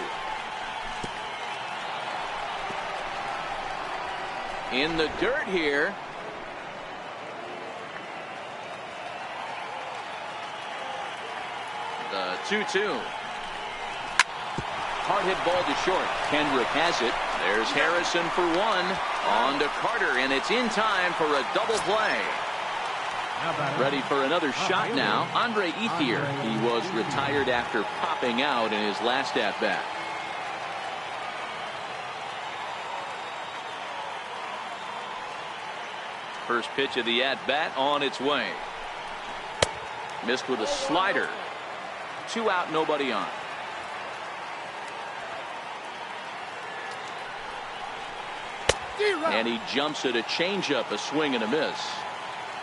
In the dirt here. The 2-2. Hard hit ball to short. Kendrick has it. There's Harrison for 1. On to Carter, and it's in time for a double play. Ready for another shot now. Andre Ethier. He was retired after popping out in his last at-bat. First pitch of the at-bat on its way. Missed with a slider. 2 out, nobody on. And he jumps at a changeup, a swing and a miss.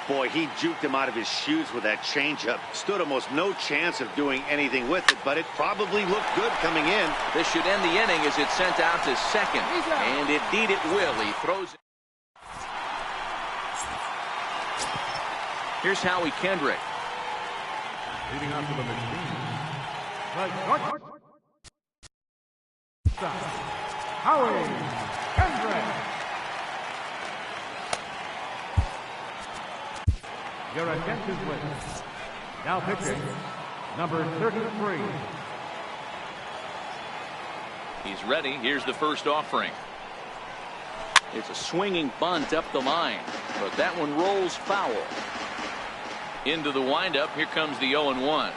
Boy, he juked him out of his shoes with that changeup. Stood almost no chance of doing anything with it, but it probably looked good coming in. This should end the inning as it's sent out to second. And indeed it will. He throws it. Here's Howie Kendrick. Leading up to the machine. Howie Kendrick. Your attention, please. Now pitching, number 33. He's ready. Here's the first offering. It's a swinging bunt up the line, but that one rolls foul. Into the windup. Here comes the 0-1.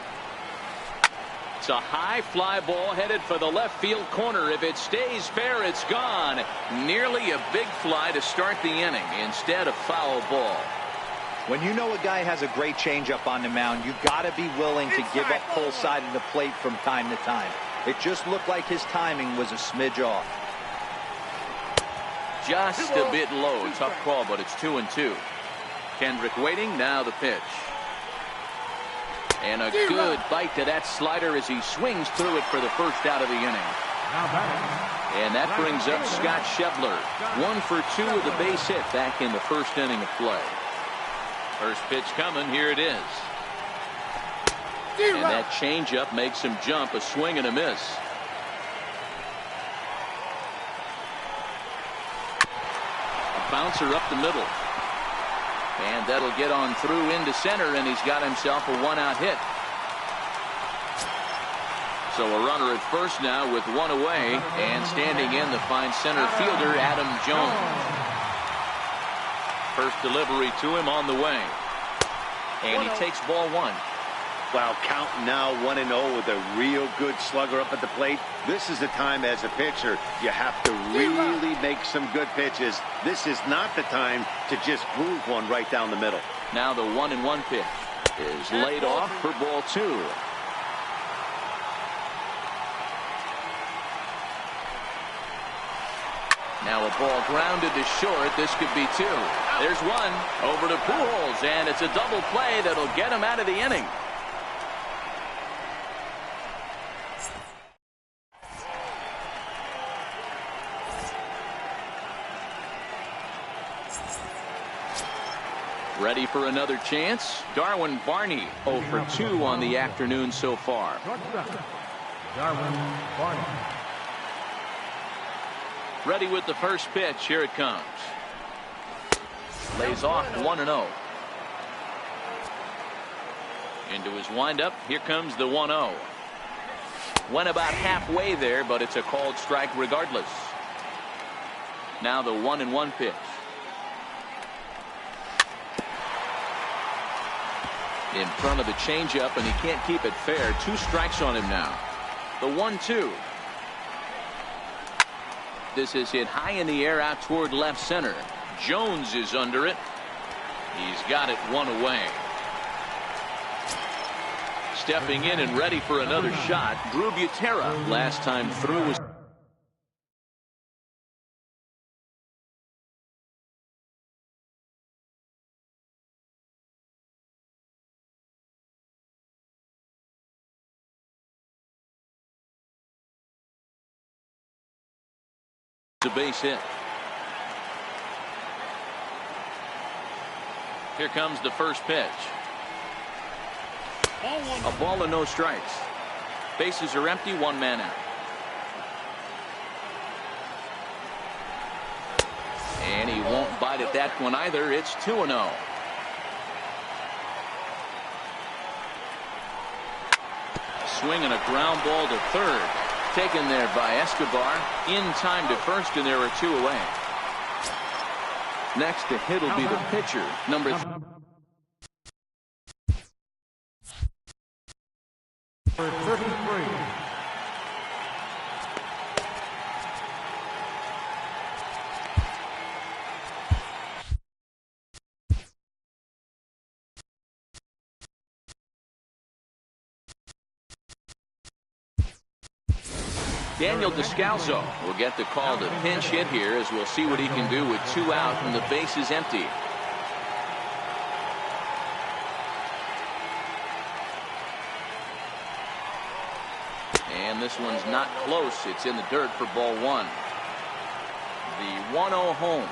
It's a high fly ball headed for the left field corner. If it stays fair, it's gone. Nearly a big fly to start the inning. Instead, a foul ball. When you know a guy has a great changeup on the mound, you got to be willing to give up pull side of the plate from time to time. It just looked like his timing was a smidge off. Just a bit low. Tough call, but it's 2-2. Kendrick waiting. Now the pitch. And a good bite to that slider as he swings through it for the first out of the inning. And that brings up Scott Schebler. 1 for 2 with a base hit back in the first inning of play. First pitch coming. Here it is. And that changeup makes him jump. A swing and a miss. A bouncer up the middle. And that'll get on through into center, and he's got himself a 1-out hit. So a runner at first now with 1 away, and standing in the fine center fielder Adam Jones. First delivery to him on the way. And he takes ball 1. Well, counting now 1-0 with a real good slugger up at the plate. This is the time as a pitcher you have to really make some good pitches. This is not the time to just groove one right down the middle. Now the 1-1 pitch is laid off for ball 2. Now a ball grounded to short. This could be 2. There's one over to Pujols, and it's a double play that'll get him out of the inning. Ready for another chance? Darwin Barney 0 for 2 on the afternoon so far. Darwin Barney. Ready with the first pitch. Here it comes. Lays off 1-0. Into his windup. Here comes the 1-0. Went about halfway there, but it's a called strike regardless. Now the 1-1 pitch. In front of the changeup, and he can't keep it fair. 2 strikes on him now. The 1-2. This is hit high in the air out toward left center. Jones is under it. He's got it 1 away. Stepping in and ready for another shot, Drew Butera. Last time through was a base hit. Here comes the first pitch. A ball and no strikes. Bases are empty, 1 man out. And he won't bite at that one either. It's 2-0. Swing and a ground ball to third. Taken there by Escobar. In time to first, and there are 2 away. Next to hit will be the pitcher, number 33. Daniel Descalso will get the call to pinch hit here, as we'll see what he can do with 2 out and the base is empty. And this one's not close. It's in the dirt for ball 1. The 1-0 home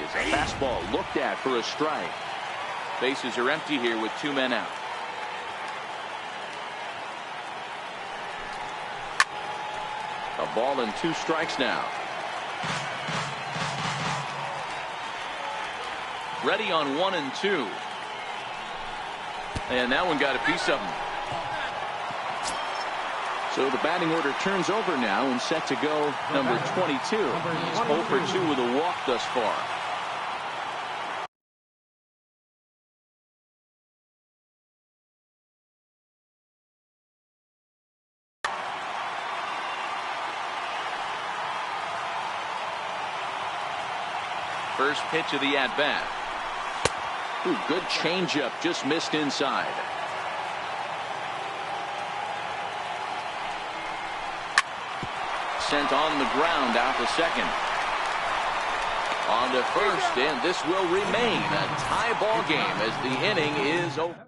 is a fastball looked at for a strike. Bases are empty here with 2 men out. A ball and 2 strikes now. Ready on 1 and 2. And that one got a piece of him. So the batting order turns over now and set to go number 22. He's 0 for 2 with a walk thus far. First pitch of the at-bat. Good changeup, just missed inside. Sent on the ground out to second. On to first, and this will remain a tie ball game as the inning is over.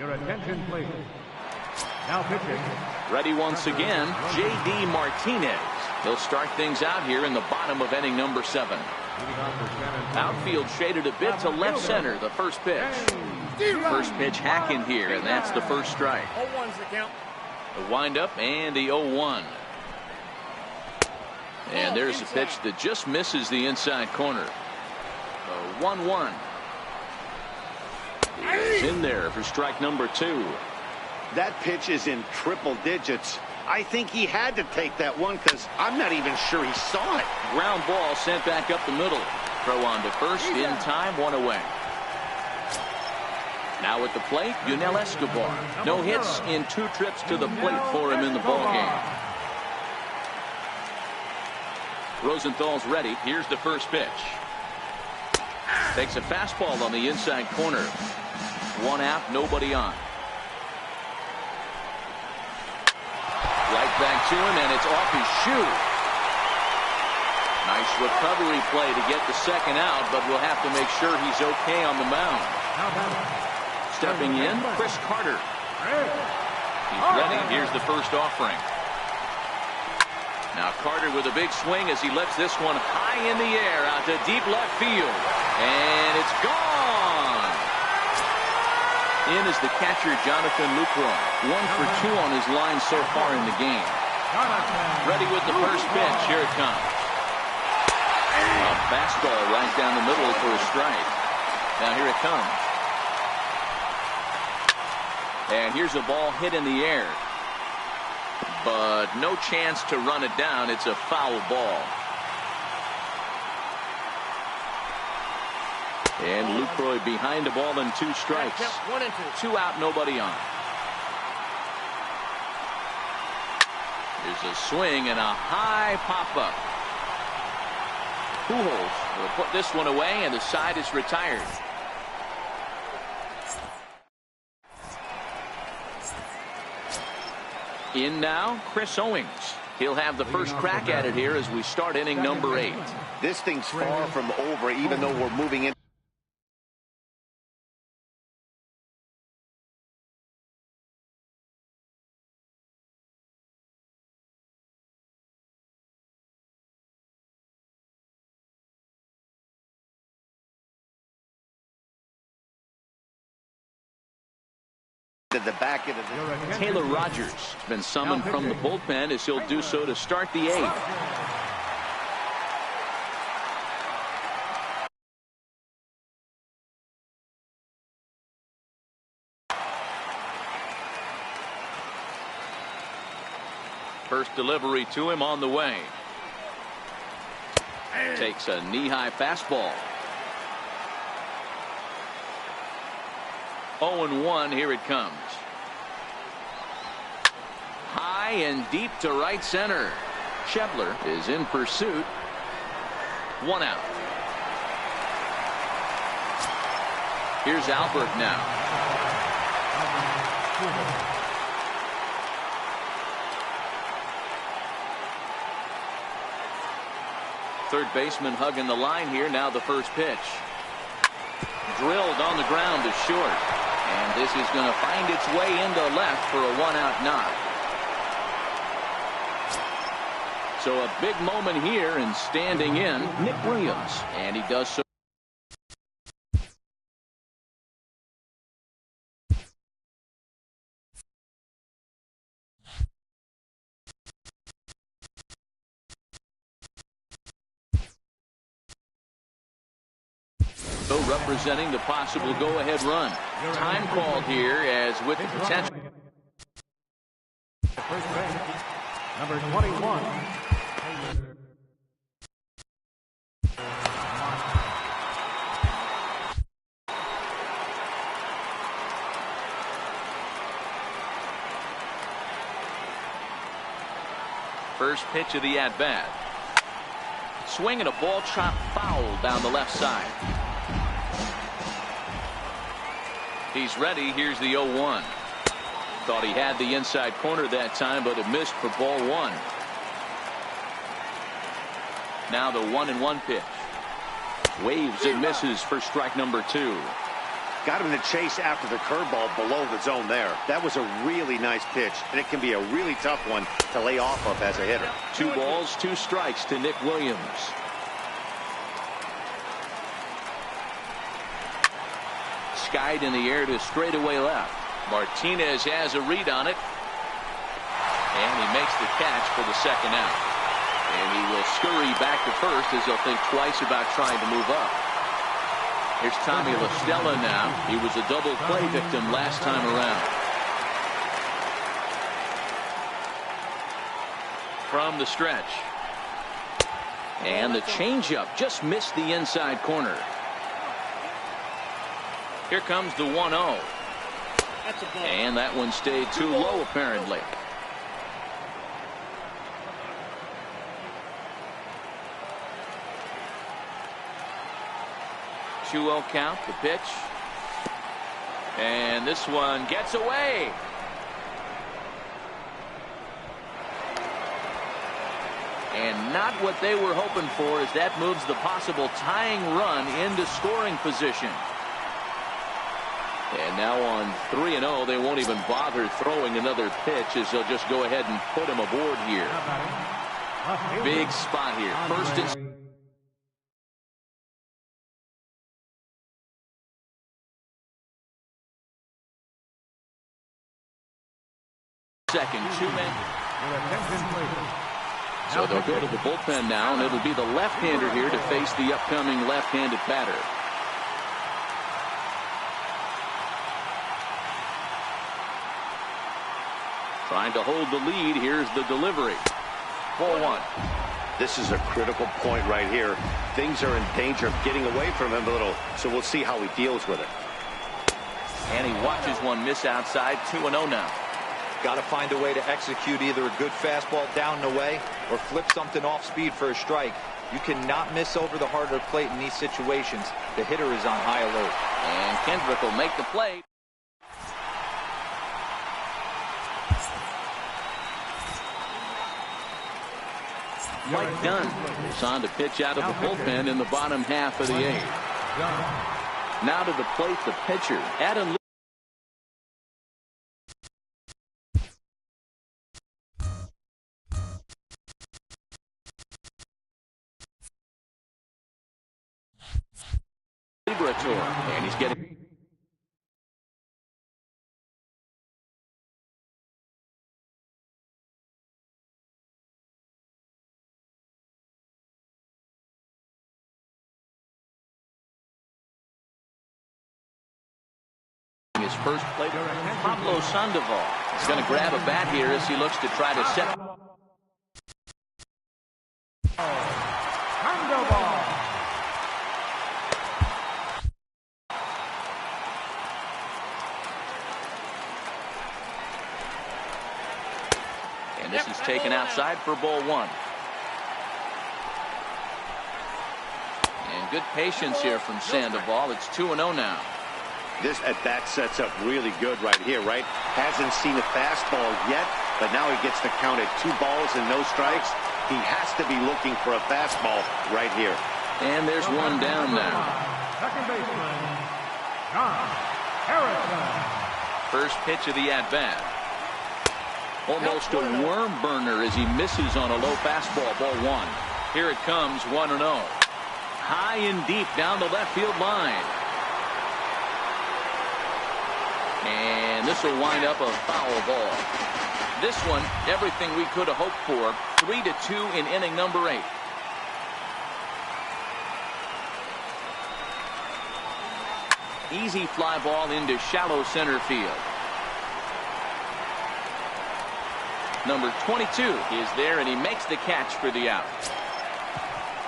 Your attention, please. Now pitching. Ready once again, J.D. Martinez. He'll start things out here in the bottom of inning number 7. Outfield shaded a bit to left center, the first pitch. First pitch hacking here, and that's the first strike. 0-1's the count. The windup and the 0-1. And there's a pitch that just misses the inside corner. The 1-1. It's in there for strike number 2. That pitch is in triple digits. I think he had to take that one because I'm not even sure he saw it. Ground ball sent back up the middle. Throw on to first in time, 1 away. Now at the plate, Yunel Escobar. No hits in 2 trips to the plate for him in the ballgame. Rosenthal's ready. Here's the first pitch. Takes a fastball on the inside corner. 1 out, nobody on. Right back to him, and it's off his shoe. Nice recovery play to get the second out, but we'll have to make sure he's okay on the mound. Stepping in, Chris Carter. He's ready. Here's the first offering. Now Carter with a big swing as he lets this one high in the air out to deep left field. And it's gone. In is the catcher, Jonathan Lucroy. 1 for 2 on his line so far in the game. Ready with the first pitch. Here it comes. A fastball right down the middle for a strike. Now here it comes. And here's a ball hit in the air. But no chance to run it down. It's a foul ball. And Lucroy behind the ball and 2 strikes. 1 and 2. 2 out, nobody on. Here's a swing and a high pop-up. Pujols will put this one away, and the side is retired. In now, Chris Owings. He'll have the first crack at it here as we start inning number 8. This thing's far from over, even though we're moving in. To the back of the Taylor Rogers has been summoned from the bullpen as he'll do so to start the 8th. First delivery to him on the way. Takes a knee-high fastball. 0-1, here it comes. High and deep to right center. Schebler is in pursuit. 1 out. Here's Albert now. Third baseman hugging the line here. Now the first pitch. Drilled on the ground to short. And this is going to find its way into left for a 1-out knock. So a big moment here, and standing in, Nick Williams. And he does so. Representing the possible go-ahead run. Time called here as with the potential. First base, number 21. First pitch of the at-bat. Swing and a ball chopped foul down the left side. He's ready. Here's the 0-1. Thought he had the inside corner that time, but it missed for ball 1. Now the 1-1 pitch. Waves and misses for strike number 2. Got him to chase after the curveball below the zone there. That was a really nice pitch, and it can be a really tough one to lay off of as a hitter. 2 balls, 2 strikes to Nick Williams. Skied in the air to straightaway left. Martinez has a read on it. And he makes the catch for the second out. And he will scurry back to first as he'll think twice about trying to move up. Here's Tommy La Stella now. He was a double play victim last time around. From the stretch. And the changeup just missed the inside corner. Here comes the 1-0. And that one stayed too low apparently. 2-0 count, the pitch. And this one gets away. And not what they were hoping for, as that moves the possible tying run into scoring position. And now on 3-0, they won't even bother throwing another pitch, as they'll just go ahead and put him aboard here. Big spot here. First and second, 2 men. So they'll go to the bullpen now, and it'll be the left-hander here to face the upcoming left-handed batter. Trying to hold the lead. Here's the delivery. 4-1. This is a critical point right here. Things are in danger of getting away from him a little, so we'll see how he deals with it. And he watches one miss outside. 2-0 now. Got to find a way to execute either a good fastball down and away or flip something off speed for a strike. You cannot miss over the heart of the plate in these situations. The hitter is on high alert. And Kendrick will make the play. Mike Dunn is on to pitch out of the bullpen in the bottom half of the 8th. Now to the plate, the pitcher, Adam. And he's getting his first plate. Pablo Sandoval is going to grab a bat here as he looks to try to set. Sandoval. And this is taken outside for ball 1. And good patience here from Sandoval. It's 2-0 now. This at-bat sets up really good right here, right? Hasn't seen a fastball yet, but now he gets the count at 2 balls and no strikes. He has to be looking for a fastball right here. And there's one down now. Second baseman, John Harrison. First pitch of the at-bat. Almost a worm burner as he misses on a low fastball, ball 1. Here it comes, 1-0. High and deep down the left field line. And this will wind up a foul ball. This one, everything we could have hoped for. 3-2 in inning number 8. Easy fly ball into shallow center field. Number 22 is there, and he makes the catch for the out.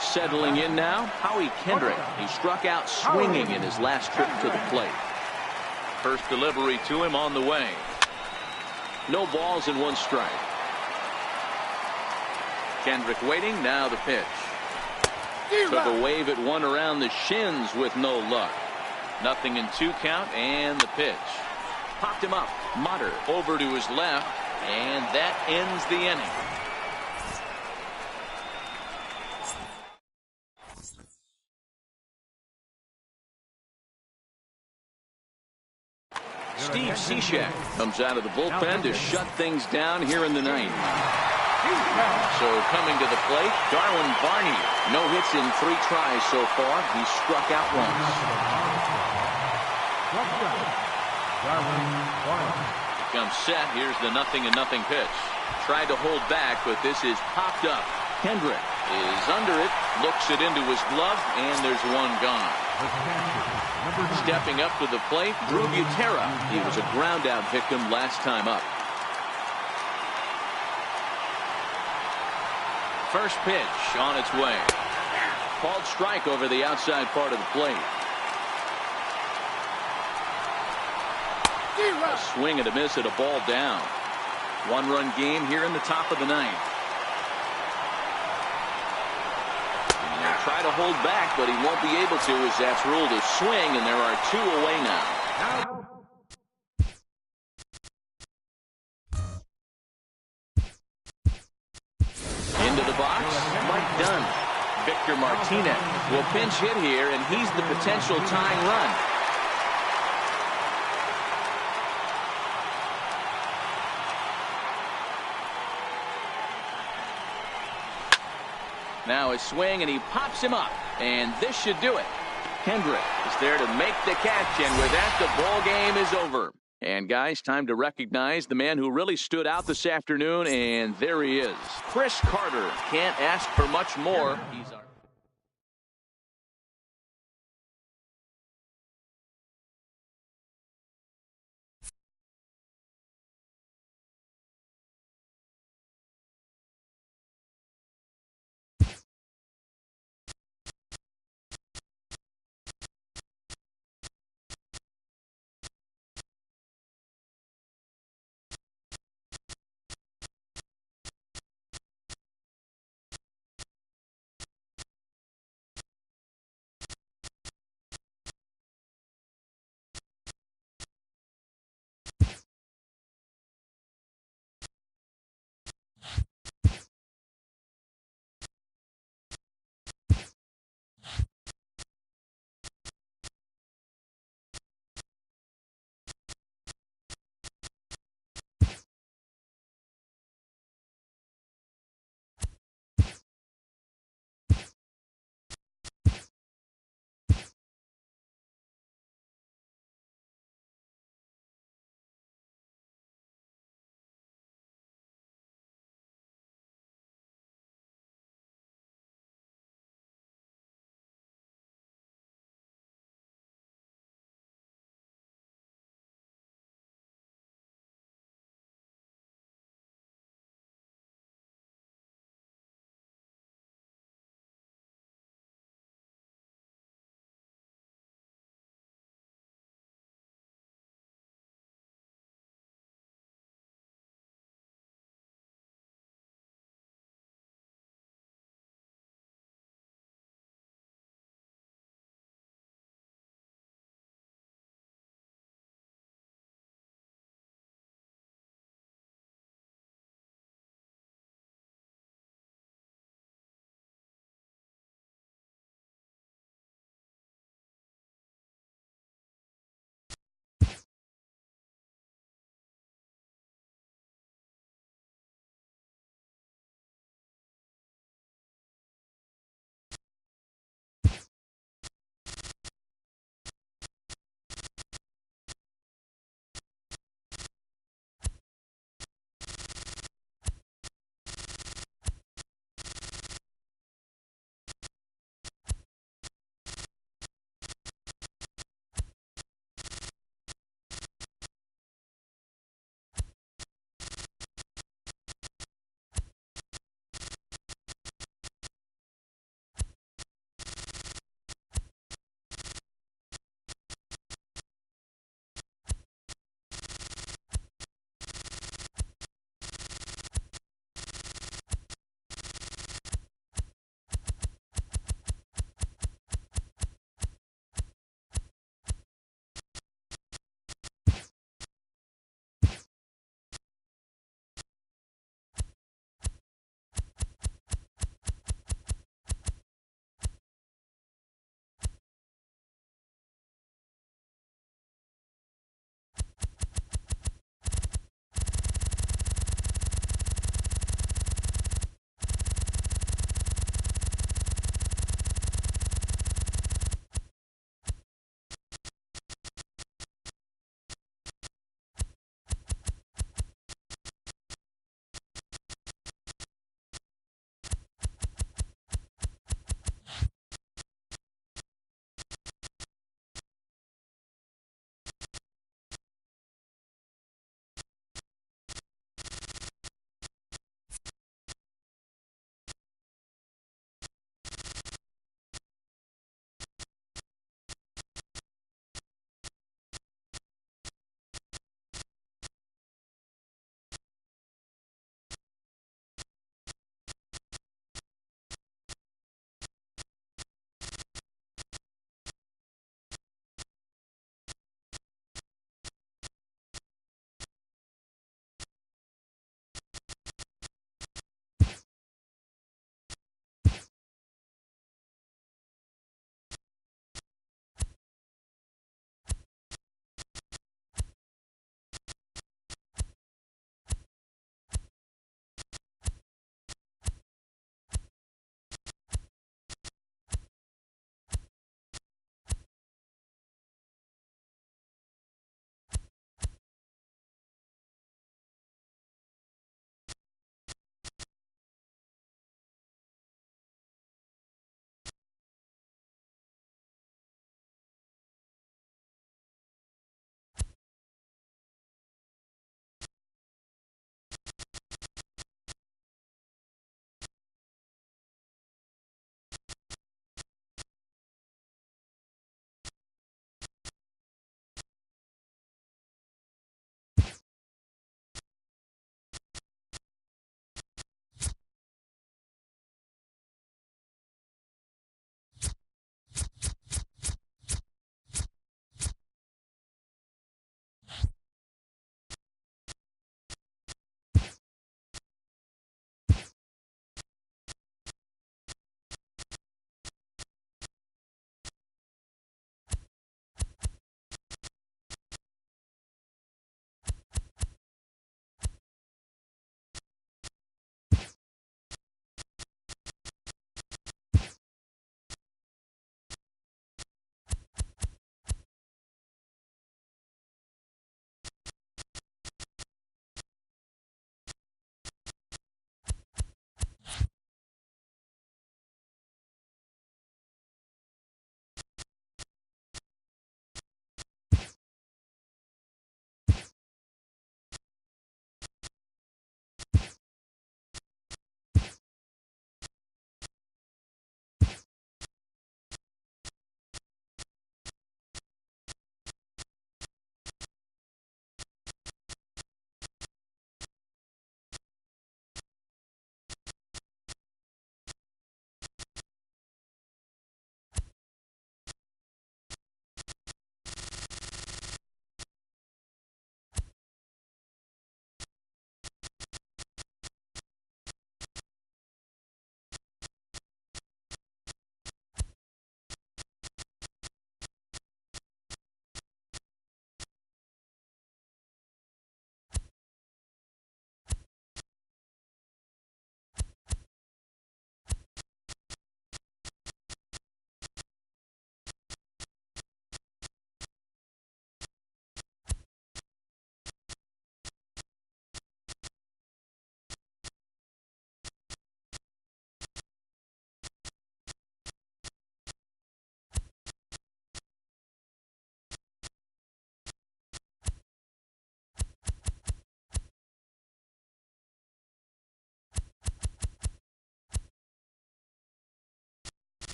Settling in now, Howie Kendrick. He struck out swinging in his last trip to the plate. First delivery to him on the way. No balls and 1 strike. Kendrick waiting, now the pitch. Took a wave at 1 around the shins with no luck. 0-2 count, and the pitch. Popped him up. Motter over to his left, and that ends the inning. Steve Cishek comes out of the bullpen to shut things down here in the ninth. So coming to the plate, Darwin Barney. No hits in 3 tries so far. He struck out once. Comes set. Here's the 0-0 pitch. Tried to hold back, but this is popped up. Kendrick is under it, looks it into his glove, and there's one gone. Stepping up to the plate, Drew Butera. He was a ground-out victim last time up. First pitch on its way. Called strike over the outside part of the plate. A swing and a miss at a ball down. 1-run game here in the top of the ninth. Try to hold back, but he won't be able to as that's ruled a swing, and there are 2 away now. Into the box, Mike Dunn. Victor Martinez will pinch hit here, and he's the potential tying run. Now a swing, and he pops him up, and this should do it. Kendrick is there to make the catch, and with that, the ball game is over. And guys, time to recognize the man who really stood out this afternoon, and there he is. Chris Carter. Can't ask for much more. He's our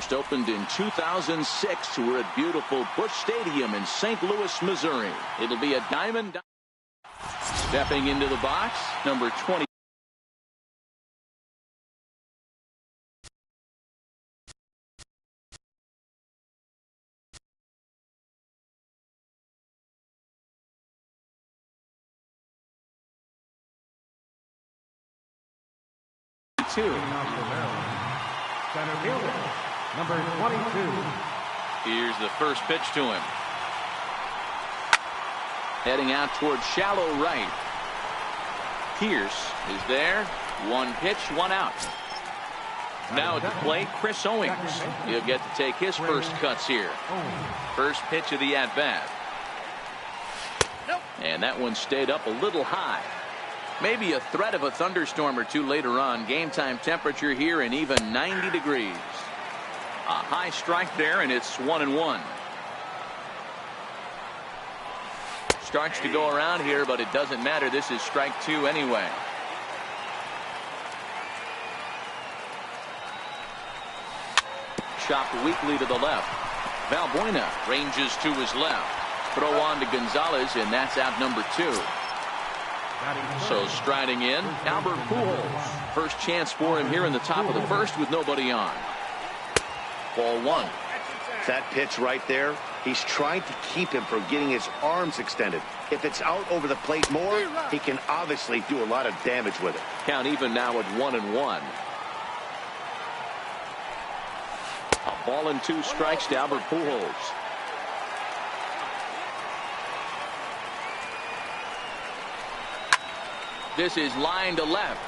First opened in 2006. We're at beautiful Busch Stadium in St. Louis, Missouri. It'll be a diamond. Stepping into the box, number 20. Center fielder, number 22. Here's the first pitch to him. Heading out towards shallow right. Pierce is there. One pitch, one out. Now at the plate, Chris Owings. He'll get to take his first cuts here. First pitch of the at-bat. And that one stayed up a little high. Maybe a threat of a thunderstorm or two later on. Game time temperature here in even 90 degrees. A high strike there, and it's 1-1. Starts to go around here, but it doesn't matter. This is strike two anyway. Chopped weakly to the left. Valbuena ranges to his left. Throw on to Gonzalez, and that's out number 2. So striding in, Albert Pujols. First chance for him here in the top of the first with nobody on. Ball 1. That pitch right there, he's trying to keep him from getting his arms extended. If it's out over the plate more, he can obviously do a lot of damage with it. Count even now at 1-1. A ball and 2 strikes to Albert Pujols. This is line to left.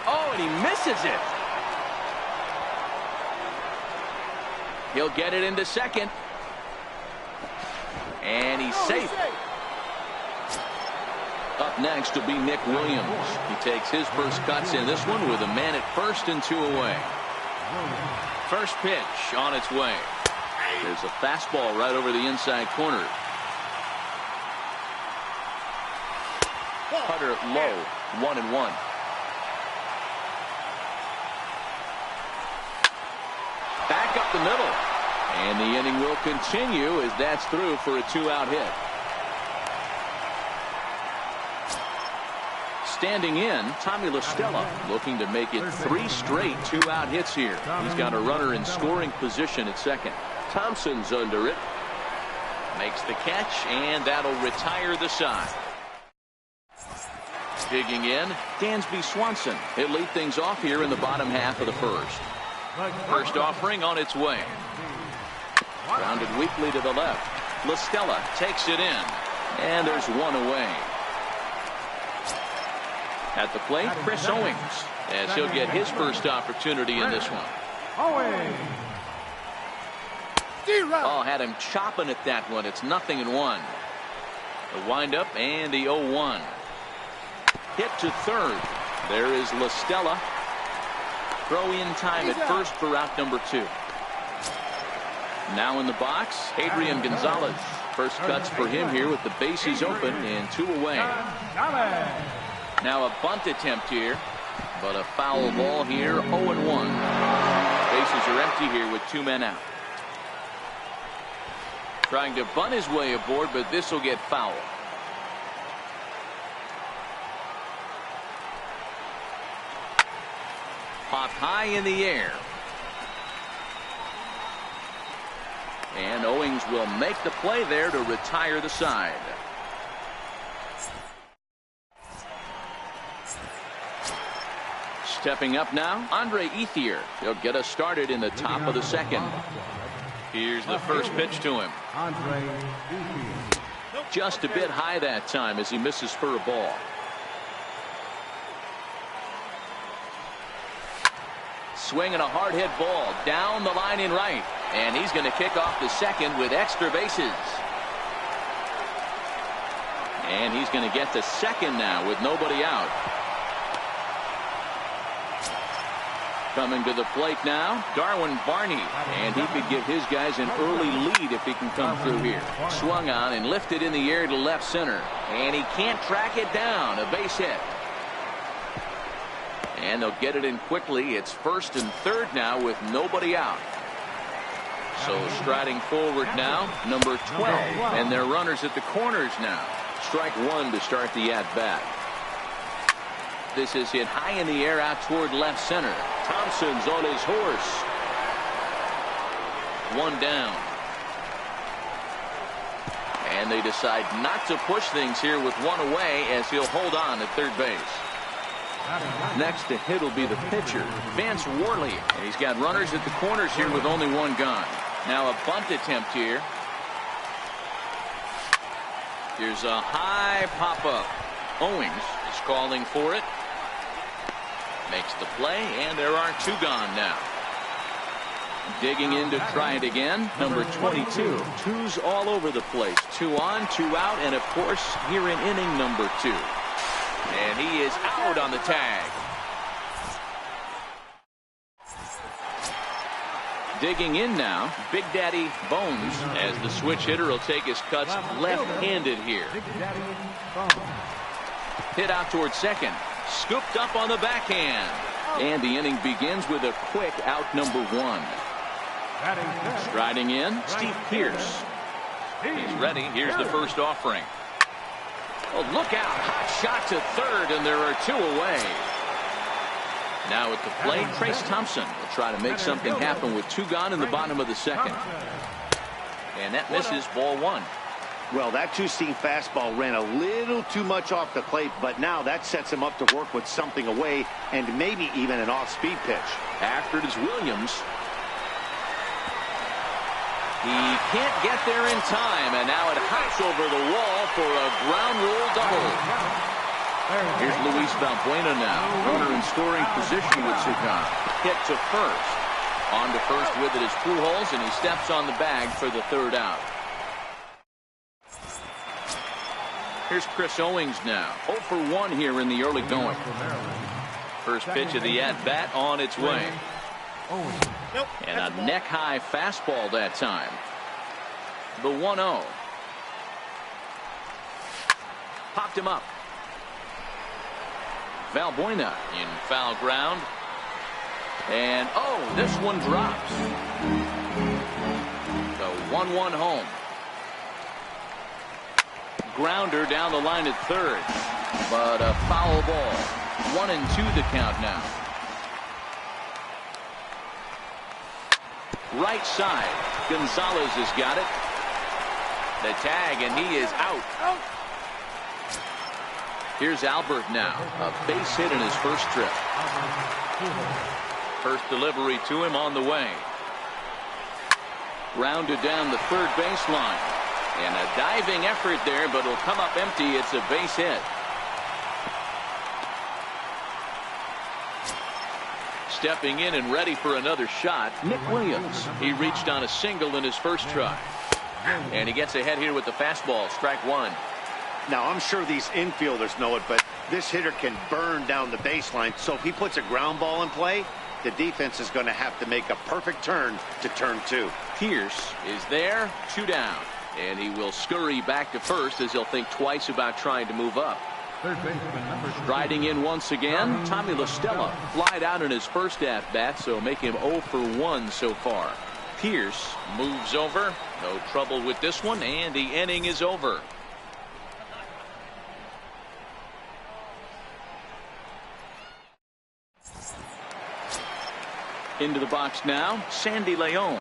Oh, and he misses it. He'll get it into second. And he's safe. Up next will be Nick Williams. He takes his first cuts in this one with a man at first and 2 away. First pitch on its way. There's a fastball right over the inside corner. Cutter low, 1-1. Back up the middle. And the inning will continue as that's through for a 2-out hit. Standing in, Tommy La Stella looking to make it 3 straight 2-out hits here. He's got a runner in scoring position at second. Thompson's under it. Makes the catch, and that'll retire the side. Digging in, Dansby Swanson. He'll lead things off here in the bottom half of the first. First offering on its way. Grounded weakly to the left. La Stella takes it in. And there's one away. At the plate, Chris Owings, as he'll get his first opportunity in this one. Oh, had him chopping at that one. It's 0-1. The windup and the 0-1. Hit to third. There is La Stella. Throw in time at first for out number 2. Now in the box, Adrian Gonzalez. First cuts for him here with the bases open and 2 away. Now a bunt attempt here, but a foul ball here, 0-1. Bases are empty here with 2 men out. Trying to bunt his way aboard, but this will get foul. Popped high in the air. And Owings will make the play there to retire the side. Stepping up now, Andre Ethier. He'll get us started in the top of the second. Here's the first pitch to him. Just a bit high that time as he misses for a ball. Swinging a hard hit ball down the line in right. And he's going to kick off the second with extra bases. And he's going to get to second now with nobody out. Coming to the plate now, Darwin Barney. And he could give his guys an early lead if he can come through here. Swung on and lifted in the air to left center. And he can't track it down. A base hit. And they'll get it in quickly. It's first and third now with nobody out. So striding forward now, number 12. And they're runners at the corners now. Strike one to start the at-bat. This is hit high in the air out toward left center. Thompson's on his horse. One down. And they decide not to push things here with one away as he'll hold on at third base. Next to hit will be the pitcher, Vance Worley. And he's got runners at the corners here with only one gone. Now a bunt attempt here. Here's a high pop-up. Owings is calling for it. Makes the play, and there are two gone now. Digging in to try it again, number 22. Twos all over the place. 2 on, 2 out, and of course, here in inning number 2. And he is out on the tag. Digging in now, Big Daddy Bones, as the switch hitter will take his cuts left-handed here. Hit out towards second. Scooped up on the backhand. And the inning begins with a quick out number 1. Striding in, Steve Pierce. He's ready. Here's the first offering. Oh, look out. Hot shot to third, and there are 2 away. Now at the plate, Trace Thompson will try to make something happen with 2 gone in the bottom of the second. And that misses, ball 1. Well, that two-seam fastball ran a little too much off the plate, but now that sets him up to work with something away and maybe even an off-speed pitch. After it is Williams. He can't get there in time, and now it hops over the wall for a ground rule double. Here's Luis Valbuena now. Runner in scoring position with Sagan. Hit to first. On to first with it is Pujols, and he steps on the bag for the third out. Here's Chris Owings now. 0 for 1 here in the early going. First pitch of the at-bat on its way. And a neck-high fastball that time. The 1-0. Popped him up. Valbuena in foul ground. And, oh, this one drops. The 1-1 home. Grounder down the line at third. But a foul ball. 1-2 the count now. Right side. Gonzalez has got it. The tag, and he is out. Here's Albert now. A base hit in his first trip. First delivery to him on the way. Rounded down the third baseline. And a diving effort there, but it'll come up empty. It's a base hit. Stepping in and ready for another shot, Nick Williams. He reached on a single in his first try. And he gets ahead here with the fastball. Strike 1. Now, I'm sure these infielders know it, but this hitter can burn down the baseline. So if he puts a ground ball in play, the defense is going to have to make a perfect turn to turn 2. Pierce is there, 2 down. And he will scurry back to first as he'll think twice about trying to move up. Striding in once again, Tommy La Stella flied out in his first at-bat, so make him 0 for 1 so far. Pierce moves over. No trouble with this one, and the inning is over. Into the box now, Sandy Leon.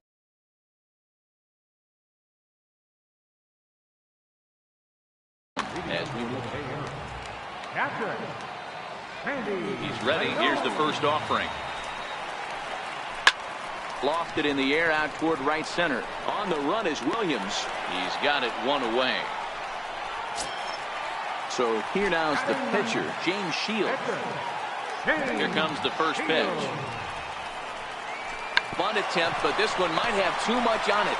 As we look he's ready. Here's the first offering. Lofted in the air out toward right center. On the run is Williams. He's got it 1 away. So here now is the pitcher, James Shields. Here comes the first pitch. Bunt attempt, but this one might have too much on it.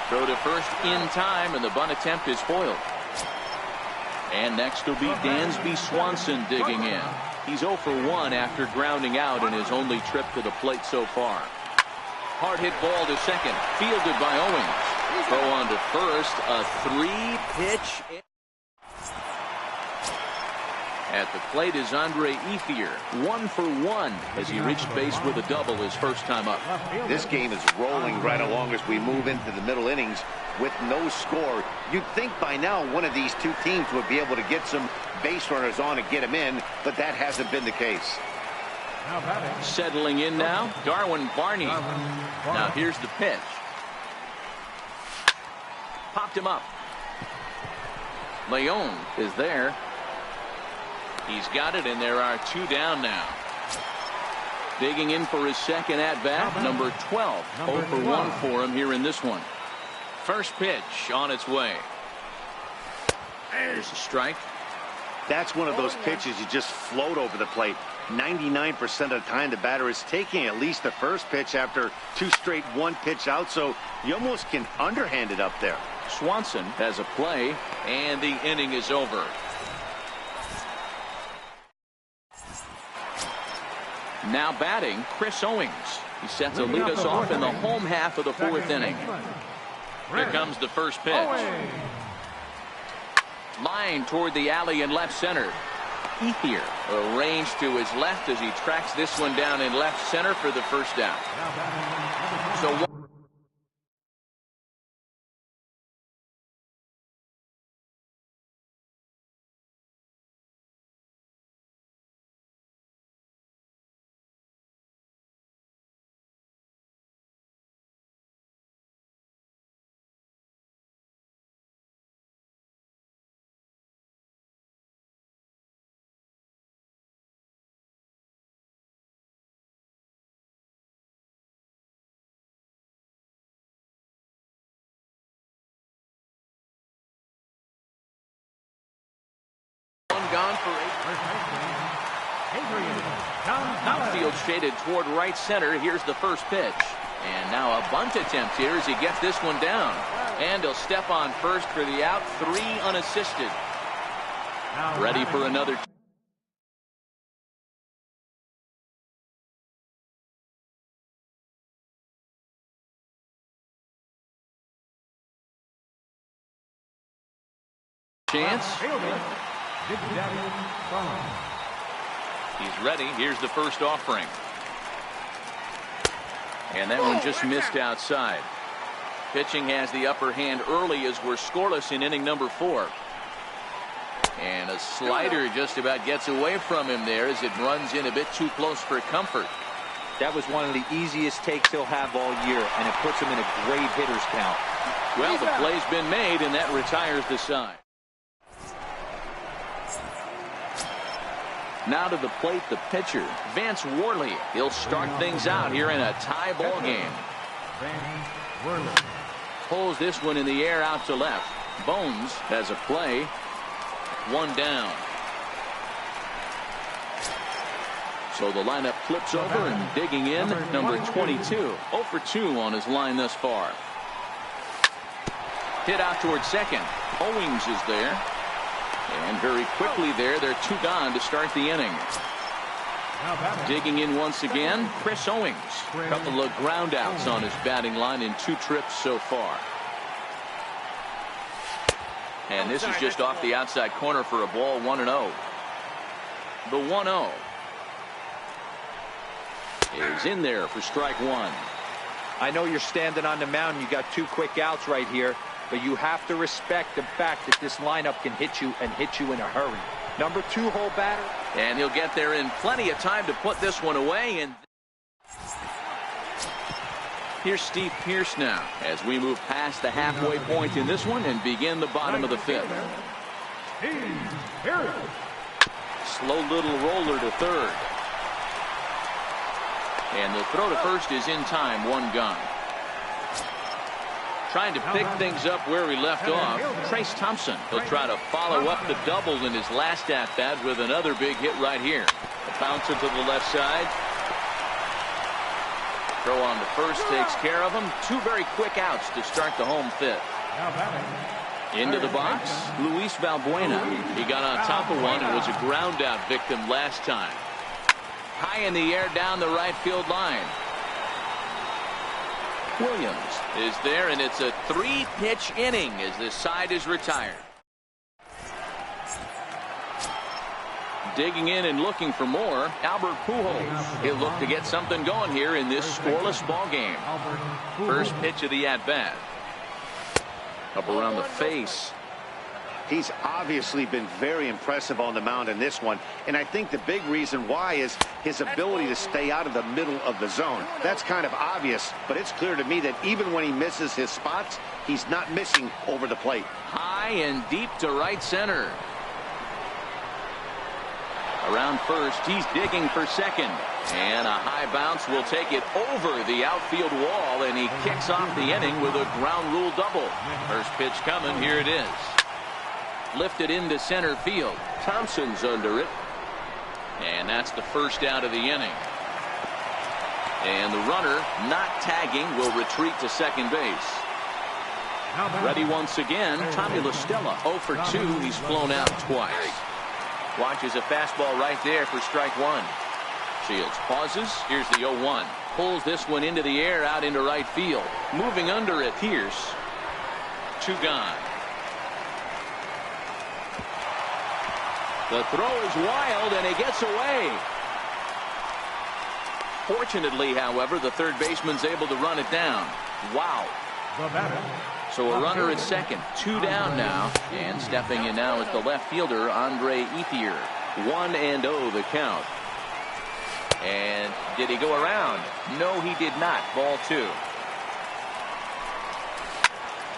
Throw to first in time, and the bunt attempt is foiled. And next will be Dansby Swanson digging in. He's 0 for 1 after grounding out in his only trip to the plate so far. Hard hit ball to second, fielded by Owings. Throw on to first, a 3-pitch. At the plate is Andre Ethier, 1 for 1 as he reached base with a double his first time up. This game is rolling right along as we move into the middle innings with no score. You'd think by now one of these two teams would be able to get some base runners on and get them in, but that hasn't been the case. Settling in now, Darwin Barney. Now here's the pitch. Popped him up. Leon is there. He's got it, and there are 2 down now. Digging in for his second at-bat, number 12. 0 for 1 for him here in this one. First pitch on its way. There's a strike. That's one of those pitches you just float over the plate. 99% of the time the batter is taking at least the first pitch after 2 straight one-pitch out, so you almost can underhand it up there. Swanson has a play, and the inning is over. Now batting, Chris Owings. He's set to lead us off in the home half of the 4th inning. Here comes the first pitch. Line toward the alley in left center. Ethier arranged to his left as he tracks this one down in left center for the first down. So gone for 8. Outfield shaded toward right center. Here's the first pitch. And now a bunt attempt here as he gets this one down. And he'll step on first for the out. 3 unassisted. Ready for another. Chance. He's ready. Here's the first offering. And that one just missed outside. Pitching has the upper hand early as we're scoreless in inning number 4. And a slider just about gets away from him there as it runs in a bit too close for comfort. That was one of the easiest takes he'll have all year, and it puts him in a great hitter's count. Well, the play's been made, and that retires the side. Now to the plate, the pitcher, Vance Worley. He'll start things out here in a tie ball game. Pulls this one in the air out to left. Bones has a play. 1 down. So the lineup flips over and digging in, number 22. 0 for 2 on his line thus far. Hit out towards second. Owings is there. And very quickly there, they're 2 gone to start the inning. Digging in once again, Chris Owings. A couple of ground outs on his batting line in 2 trips so far. And this is just off the outside corner for a ball, 1-0. The 1-0 is in there for strike 1. I know you're standing on the mound. You got 2 quick outs right here. But you have to respect the fact that this lineup can hit you and hit you in a hurry. Number 2 hole batter. And he'll get there in plenty of time to put this one away. And here's Steve Pearce now as we move past the halfway point in this one and begin the bottom of the 5th. Slow little roller to third. And the throw to first is in time. 1 gone. Trying to pick things up where he left off. Trace Thompson. He'll try to follow up the double in his last at-bat with another big hit right here. A bouncer to the left side. Throw on to first takes care of him. 2 very quick outs to start the home 5th. Into the box, Luis Valbuena. He got on top of one and was a ground out victim last time. High in the air down the right field line. Williams is there, and it's a 3-pitch inning as this side is retired. Digging in and looking for more, Albert Pujols. He'll look to get something going here in this scoreless ball game. First pitch of the at-bat. Up around the face. He's obviously been very impressive on the mound in this one, and I think the big reason why is his ability to stay out of the middle of the zone. That's kind of obvious, but it's clear to me that even when he misses his spots, he's not missing over the plate. High and deep to right center. Around first, he's digging for second. And a high bounce will take it over the outfield wall, and he kicks off the inning with a ground rule double. First pitch coming, here it is. Lifted into center field. Thompson's under it. And that's the first out of the inning. And the runner, not tagging, will retreat to second base. Ready once again, Tommy La Stella. 0 for 2, he's flown out twice. Watches a fastball right there for strike one. Shields pauses. Here's the 0-1. Pulls this one into the air out into right field. Moving under it, Pierce. 2 gone. The throw is wild, and he gets away. Fortunately, however, the third baseman's able to run it down. Wow. So a runner at second. 2 down now. And stepping in now is the left fielder, Andre Ethier. 1-0 the count. And did he go around? No, he did not. Ball 2.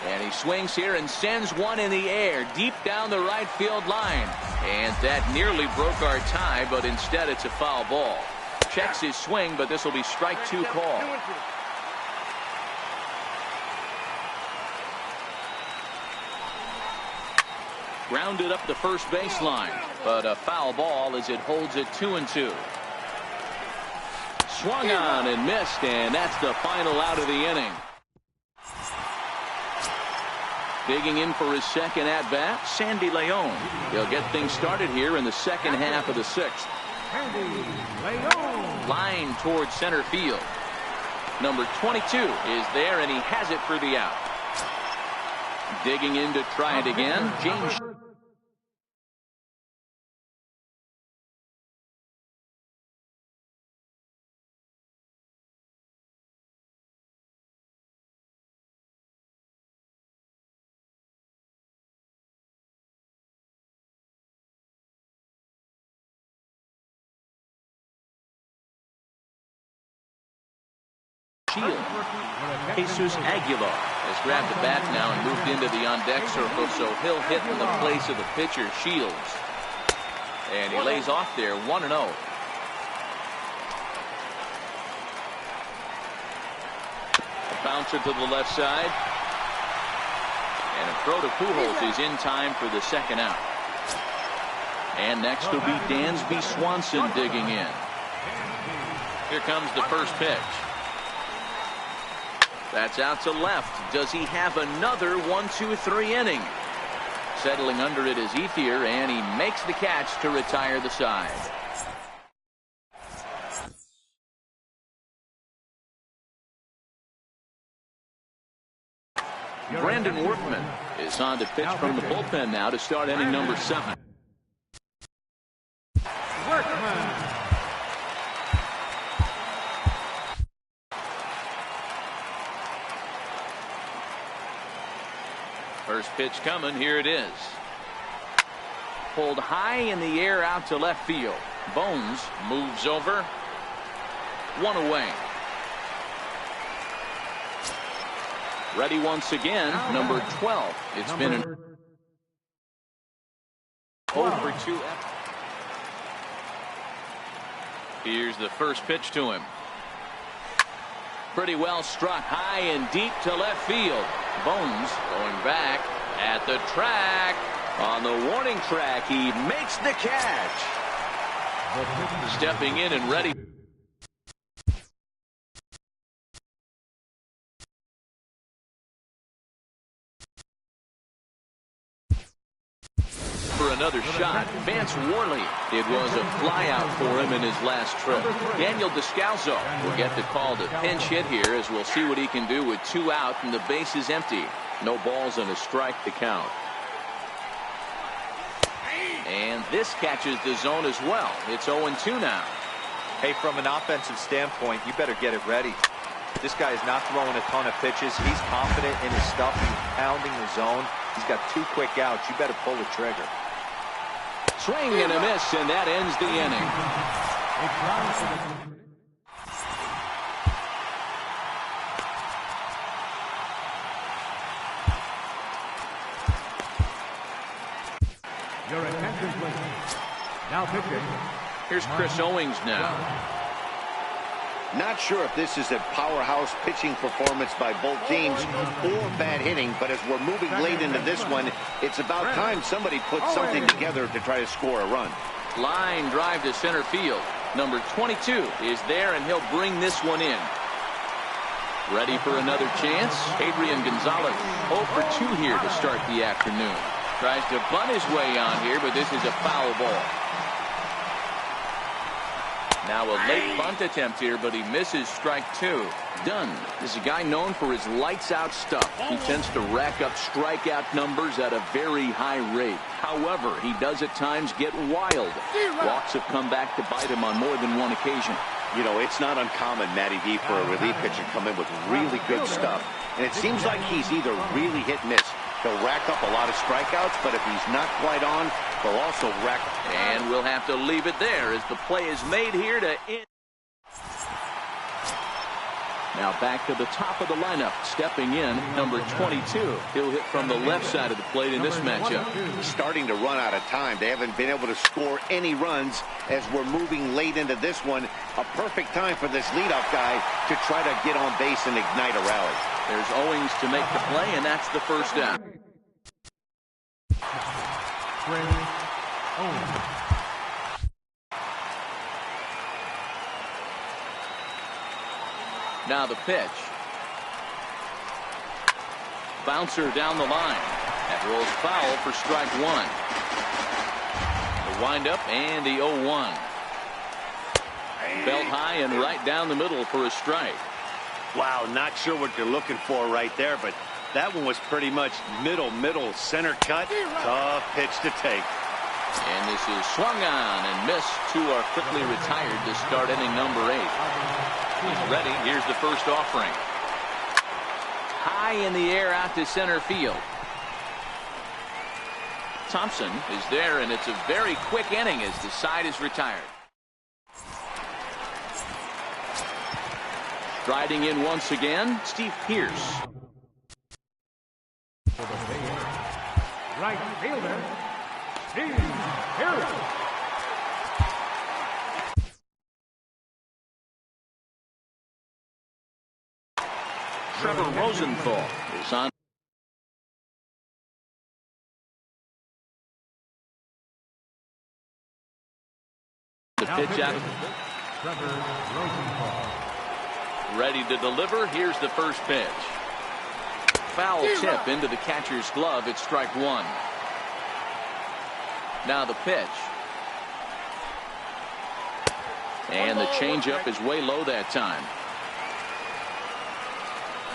And he swings here and sends one in the air deep down the right field line. And that nearly broke our tie, but instead it's a foul ball. Checks his swing, but this will be strike 2 call. Grounded up the first baseline, but a foul ball as it holds it 2-2. Swung on and missed, and that's the final out of the inning. Digging in for his second at-bat, Sandy Leon. He'll get things started here in the second half of the 6th. Line towards center field. Number 22 is there, and he has it for the out. Digging in to try it again, James. Jesus Aguilar has grabbed the bat now and moved into the on-deck circle, so he'll hit in the place of the pitcher, Shields. And he lays off there, 1-0. A bouncer to the left side. And a throw to Pujols is in time for the second out. And next will be Dansby Swanson digging in. Here comes the first pitch. That's out to left. Does he have another 1-2-3 inning? Settling under it is Ethier, and he makes the catch to retire the side. Brandon Workman is on to pitch from the bullpen now to start inning number 7. Workman. First pitch coming, here it is. Pulled high in the air out to left field. Bones moves over. 1 away. Ready once again, number 12. It's been an 0 for 2. Here's the first pitch to him. Pretty well struck high and deep to left field. Bones going back at the track. On the warning track, he makes the catch. Stepping in and ready. For another shot, Vance Worley. It was a flyout for him in his last trip. Daniel Descalzo will get the call to pinch hit here, as we'll see what he can do with 2 out and the base is empty. No balls and a strike to count. And this catches the zone as well. It's 0-2 now. Hey, from an offensive standpoint, you better get it ready. This guy is not throwing a ton of pitches. He's confident in his stuff. He's pounding the zone. He's got 2 quick outs. You better pull the trigger. Swing and a miss, and that ends the inning. Your attention, please. Now pitching. Here's Chris Owings now. Not sure if this is a powerhouse pitching performance by both teams or bad hitting, but as we're moving late into this one, it's about time somebody puts something together to try to score a run. Line drive to center field. Number 22 is there, and he'll bring this one in. Ready for another chance? Adrian Gonzalez 0 for 2 here to start the afternoon. Tries to bunt his way on here, but this is a foul ball. Now a late bunt attempt here, but he misses strike 2. Dunn is a guy known for his lights-out stuff. He tends to rack up strikeout numbers at a very high rate. However, he does at times get wild. Walks have come back to bite him on more than one occasion. You know, it's not uncommon, Matty V, for a relief pitcher to come in with really good stuff. And it seems like he's either really hit and miss. He'll rack up a lot of strikeouts, but if he's not quite on, he'll also rack up. And we'll have to leave it there as the play is made here to end. Now back to the top of the lineup. Stepping in, number 22. He'll hit from the left side of the plate in this matchup. Starting to run out of time. They haven't been able to score any runs as we're moving late into this one. A perfect time for this leadoff guy to try to get on base and ignite a rally. There's Owings to make the play, and that's the first down. Now the pitch. Bouncer down the line. That rolls foul for strike 1. The windup and the 0-1. Belt high and right down the middle for a strike. Wow, not sure what you're looking for right there, but that one was pretty much middle, center cut. Tough pitch to take. And this is swung on and missed. 2 are quickly retired to start inning number 8. He's ready. Here's the first offering. High in the air out to center field. Thompson is there, and it's a very quick inning as the side is retired. Striding in once again, Steve Pearce. Right fielder, Steve Pearce. Trevor Rosenthal is on. The pitch out. Trevor Rosenthal. Ready to deliver. Here's the first pitch. Foul tip into the catcher's glove. It's strike 1. Now the pitch. And the changeup is way low that time.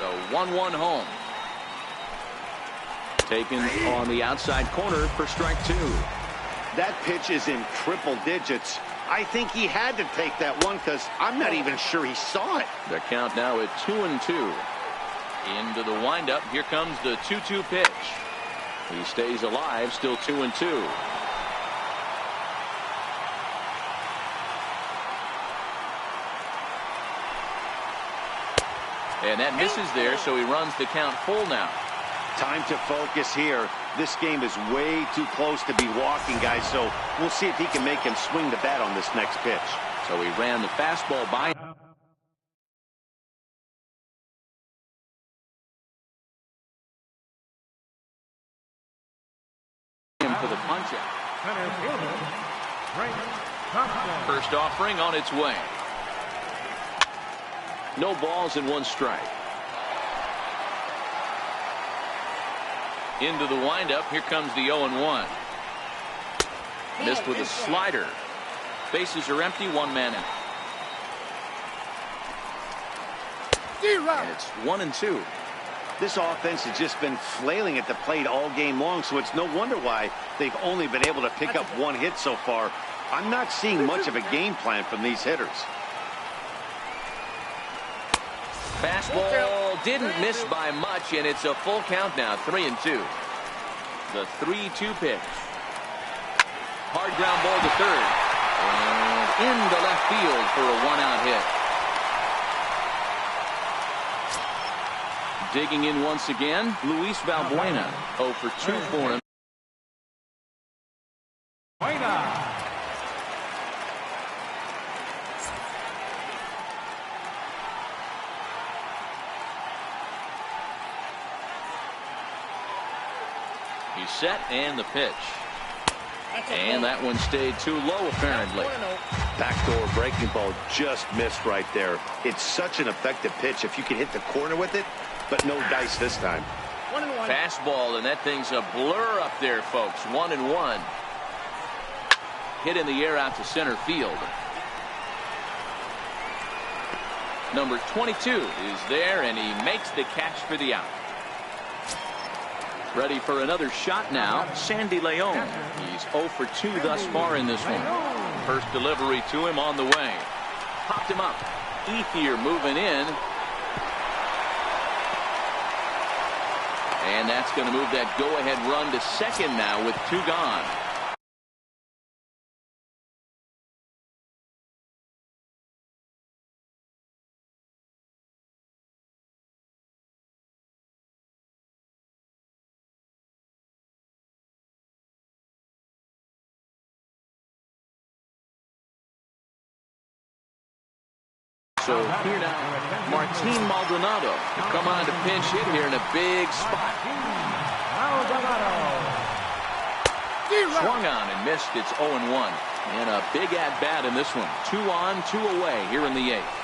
So 1-1 home. Taken on the outside corner for strike 2. That pitch is in triple digits. I think he had to take that one because I'm not even sure he saw it. The count now at 2-2. Into the windup. Here comes the 2-2 pitch. He stays alive, still 2-2. And that misses there, so he runs the count full now. Time to focus here. This game is way too close to be walking, guys, so we'll see if he can make him swing the bat on this next pitch. So he ran the fastball by him for the punch-out. Center fielder, Frank Thompson. First offering on its way. No balls and 1 strike. Into the windup. Here comes the 0-1. Missed with a slider. Bases are empty. 1 man out. And it's 1-2. This offense has just been flailing at the plate all game long, so it's no wonder why they've only been able to pick up one hit so far. I'm not seeing much of a game plan from these hitters. Fastball didn't miss by much, and it's a full count now, 3-2. The 3-2 pitch. Hard ground ball to third. And into left field for a one-out hit. Digging in once again, Luis Valbuena. 0 for 2 for him. He's set, and the pitch. And that one stayed too low, apparently. Backdoor breaking ball just missed right there. It's such an effective pitch if you can hit the corner with it, but no dice this time. Fastball, and that thing's a blur up there, folks. 1-1. Hit in the air out to center field. Number 22 is there, and he makes the catch for the out. Ready for another shot now, Sandy Leon. He's 0 for 2 thus far in this one. First delivery to him on the way. Popped him up. Ethier moving in. And that's going to move that go-ahead run to second now with 2 gone. So here now, Martin Maldonado to come on to pinch hit here in a big spot. Swung on and missed. It's 0-1. And a big at-bat in this one. 2 on, 2 away here in the 8th.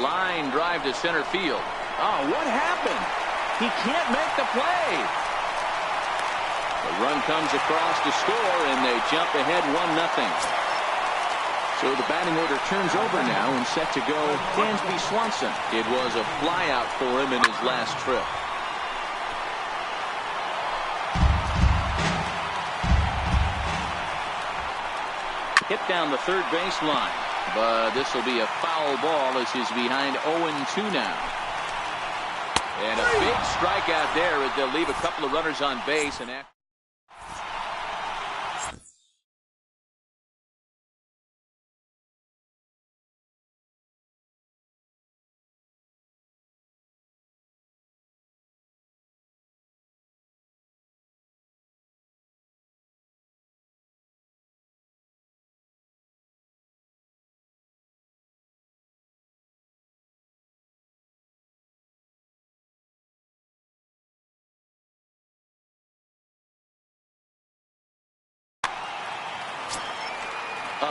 Line drive to center field. Oh, what happened? He can't make the play. The run comes across to score, and they jump ahead 1-0. So the batting order turns over now and set to go Dansby Swanson. It was a flyout for him in his last trip. Hit down the third baseline, but this will be a foul ball as he's behind 0-2 now. And a big strikeout there as they'll leave a couple of runners on base. And up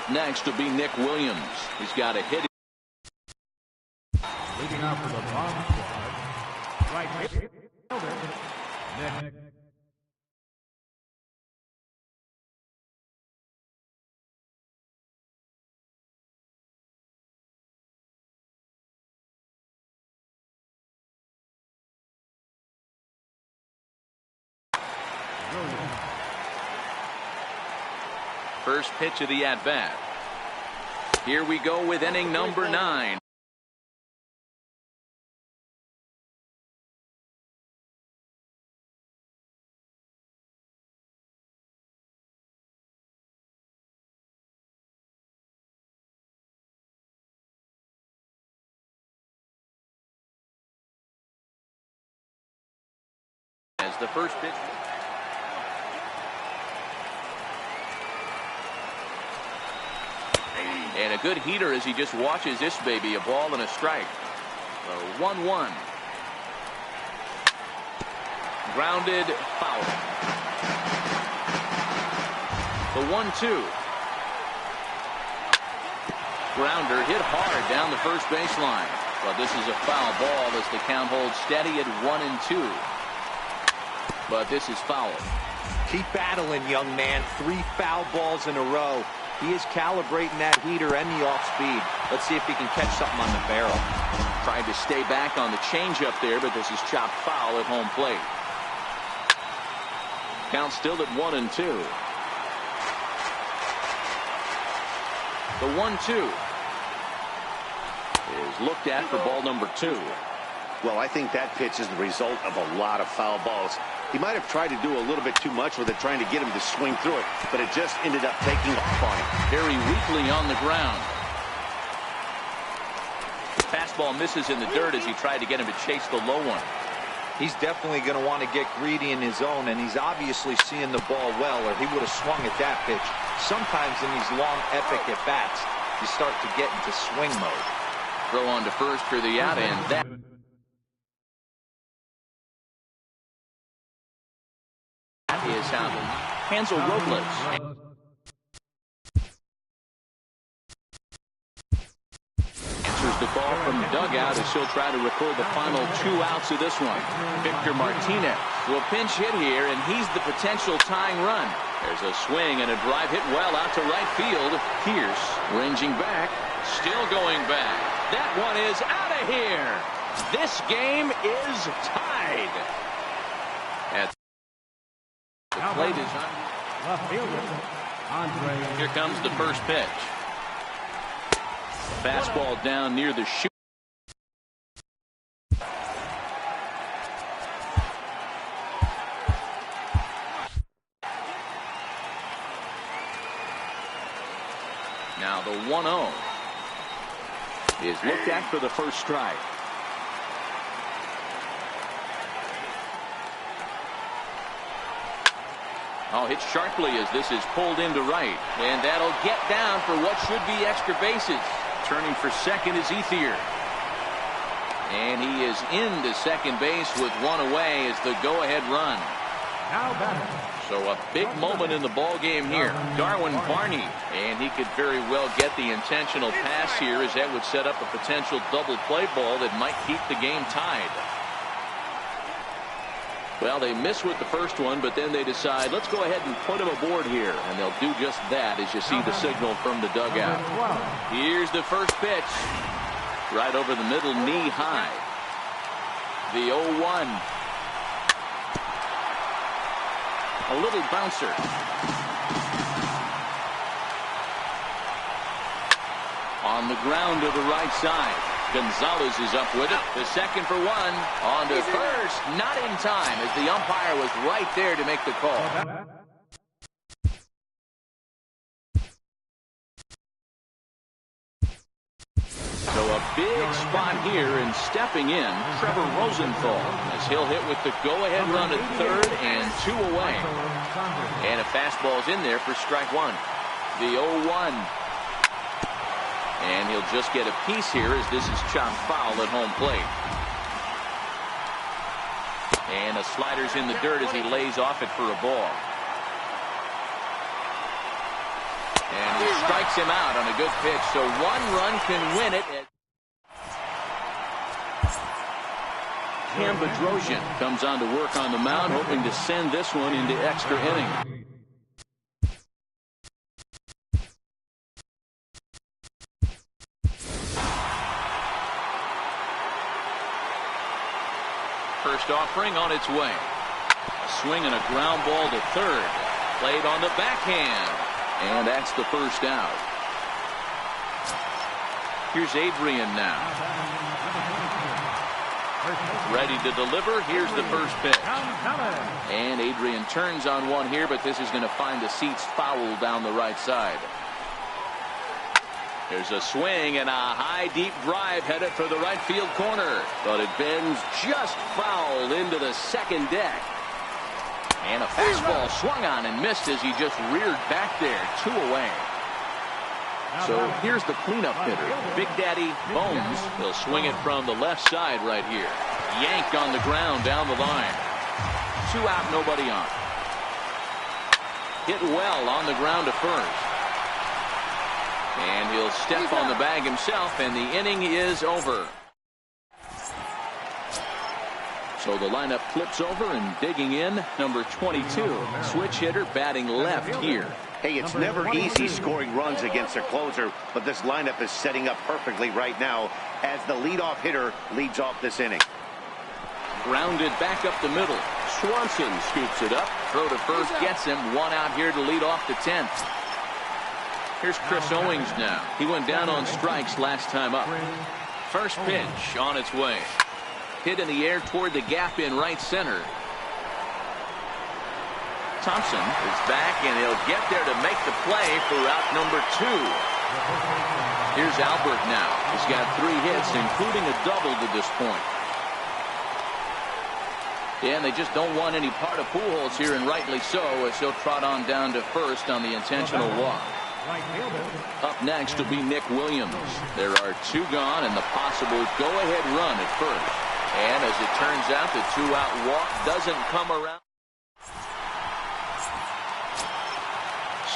next will be Nick Williams. He's got a hit. Leading off for the bomb squad, right fielder, Nick. First pitch of the at-bat. Here we go with inning number 9. As the first pitch. And a good heater as he just watches this baby, a ball and a strike. 1-1. Grounded, foul. The 1-2. Grounder hit hard down the first baseline. But this is a foul ball as the count holds steady at 1-2. But this is foul. Keep battling, young man. 3 foul balls in a row. He is calibrating that heater and the off speed. Let's see if he can catch something on the barrel. Tried to stay back on the changeup there, but this is chopped foul at home plate. Count still at 1-2. The 1-2 is looked at for ball number 2. Well, I think that pitch is the result of a lot of foul balls. He might have tried to do a little bit too much with it, trying to get him to swing through it, but it just ended up taking off on him. Very weakly on the ground. His fastball misses in the dirt as he tried to get him to chase the low one. He's definitely going to want to get greedy in his zone, and he's obviously seeing the ball well, or he would have swung at that pitch. Sometimes in these long, epic at-bats, you start to get into swing mode. Throw on to first for the out, and that is handled. Hansel Robles. Answers the call from the dugout as he'll try to record the final 2 outs of this one. Victor Martinez will pinch hit here, and he's the potential tying run. There's a swing and a drive hit well out to right field. Pierce ranging back, still going back. That one is out of here. This game is tied. At the plate is on. Left fielder, Andre. Here comes the first pitch. Fastball down near the chute. Now the 1-0 is looked at for the first strike. Oh, hit sharply as this is pulled into right. And that'll get down for what should be extra bases. Turning for second is Ethier. And he is into second base with one away as the go-ahead run. Now batting. So a big moment in the ball game here. Darwin Barney. And he could very well get the intentional pass here as that would set up a potential double play ball that might keep the game tied. Well, they miss with the first one, but then they decide, let's go ahead and put him aboard here. And they'll do just that as you see the signal from the dugout. Here's the first pitch. Right over the middle, knee high. The 0-1. A little bouncer. On the ground to the right side. Gonzalez is up with it. The second for one. On to first. Not in time as the umpire was right there to make the call. So a big spot here, and stepping in, Trevor Rosenthal, as he'll hit with the go-ahead run at third and 2 away. And a fastball's in there for strike 1. The 0-1. And he'll just get a piece here as this is chopped foul at home plate. And a slider's in the dirt as he lays off it for a ball. And he strikes him out on a good pitch, so 1 run can win it. Cam Bedrosian comes on to work on the mound, hoping to send this one into extra innings. First offering on its way. A swing and a ground ball to third. Played on the backhand. And that's the first out. Here's Adrian now. Ready to deliver. Here's the first pitch. And Adrian turns on one here, but this is going to find the seats foul down the right side. There's a swing and a high deep drive headed for the right field corner, but it bends just foul into the second deck. And a fastball swung on and missed as he just reared back there, 2 away. So here's the cleanup hitter, Big Daddy Bones. He'll swing it from the left side right here. Yanked on the ground down the line. 2 out, nobody on. Hit well on the ground to first. And he'll step on the bag himself, and the inning is over. So the lineup flips over, and digging in, number 22, switch hitter batting left here. Hey, it's never easy scoring runs against a closer, but this lineup is setting up perfectly right now as the leadoff hitter leads off this inning. Grounded back up the middle. Swanson scoops it up. Throw to first gets him. One out here to lead off the 10th. Here's Chris Owings now. He went down on strikes last time up. First pitch on its way. Hit in the air toward the gap in right center. Thompson is back, and he'll get there to make the play for out number 2. Here's Albert now. He's got 3 hits, including a double to this point. Yeah, and they just don't want any part of Pujols here, and rightly so, as he'll trot on down to first on the intentional walk. Up next will be Nick Williams. There are 2 gone and the possible go-ahead run at first. And as it turns out, the 2-out walk doesn't come around.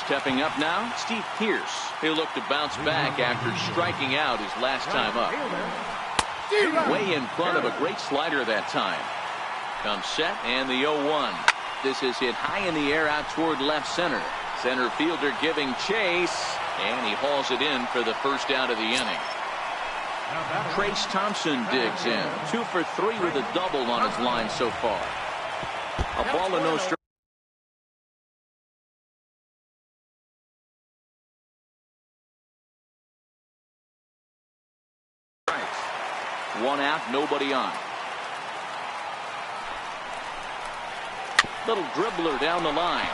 Stepping up now, Steve Pearce. He'll look to bounce back after striking out his last time up. Way in front of a great slider that time. Comes set and the 0-1. This is hit high in the air out toward left center. Center fielder giving chase, and he hauls it in for the first out of the inning. Trace Thompson digs in. 2 for 3 with a double on his line so far. A ball and no strike. One out, nobody on. Little dribbler down the line.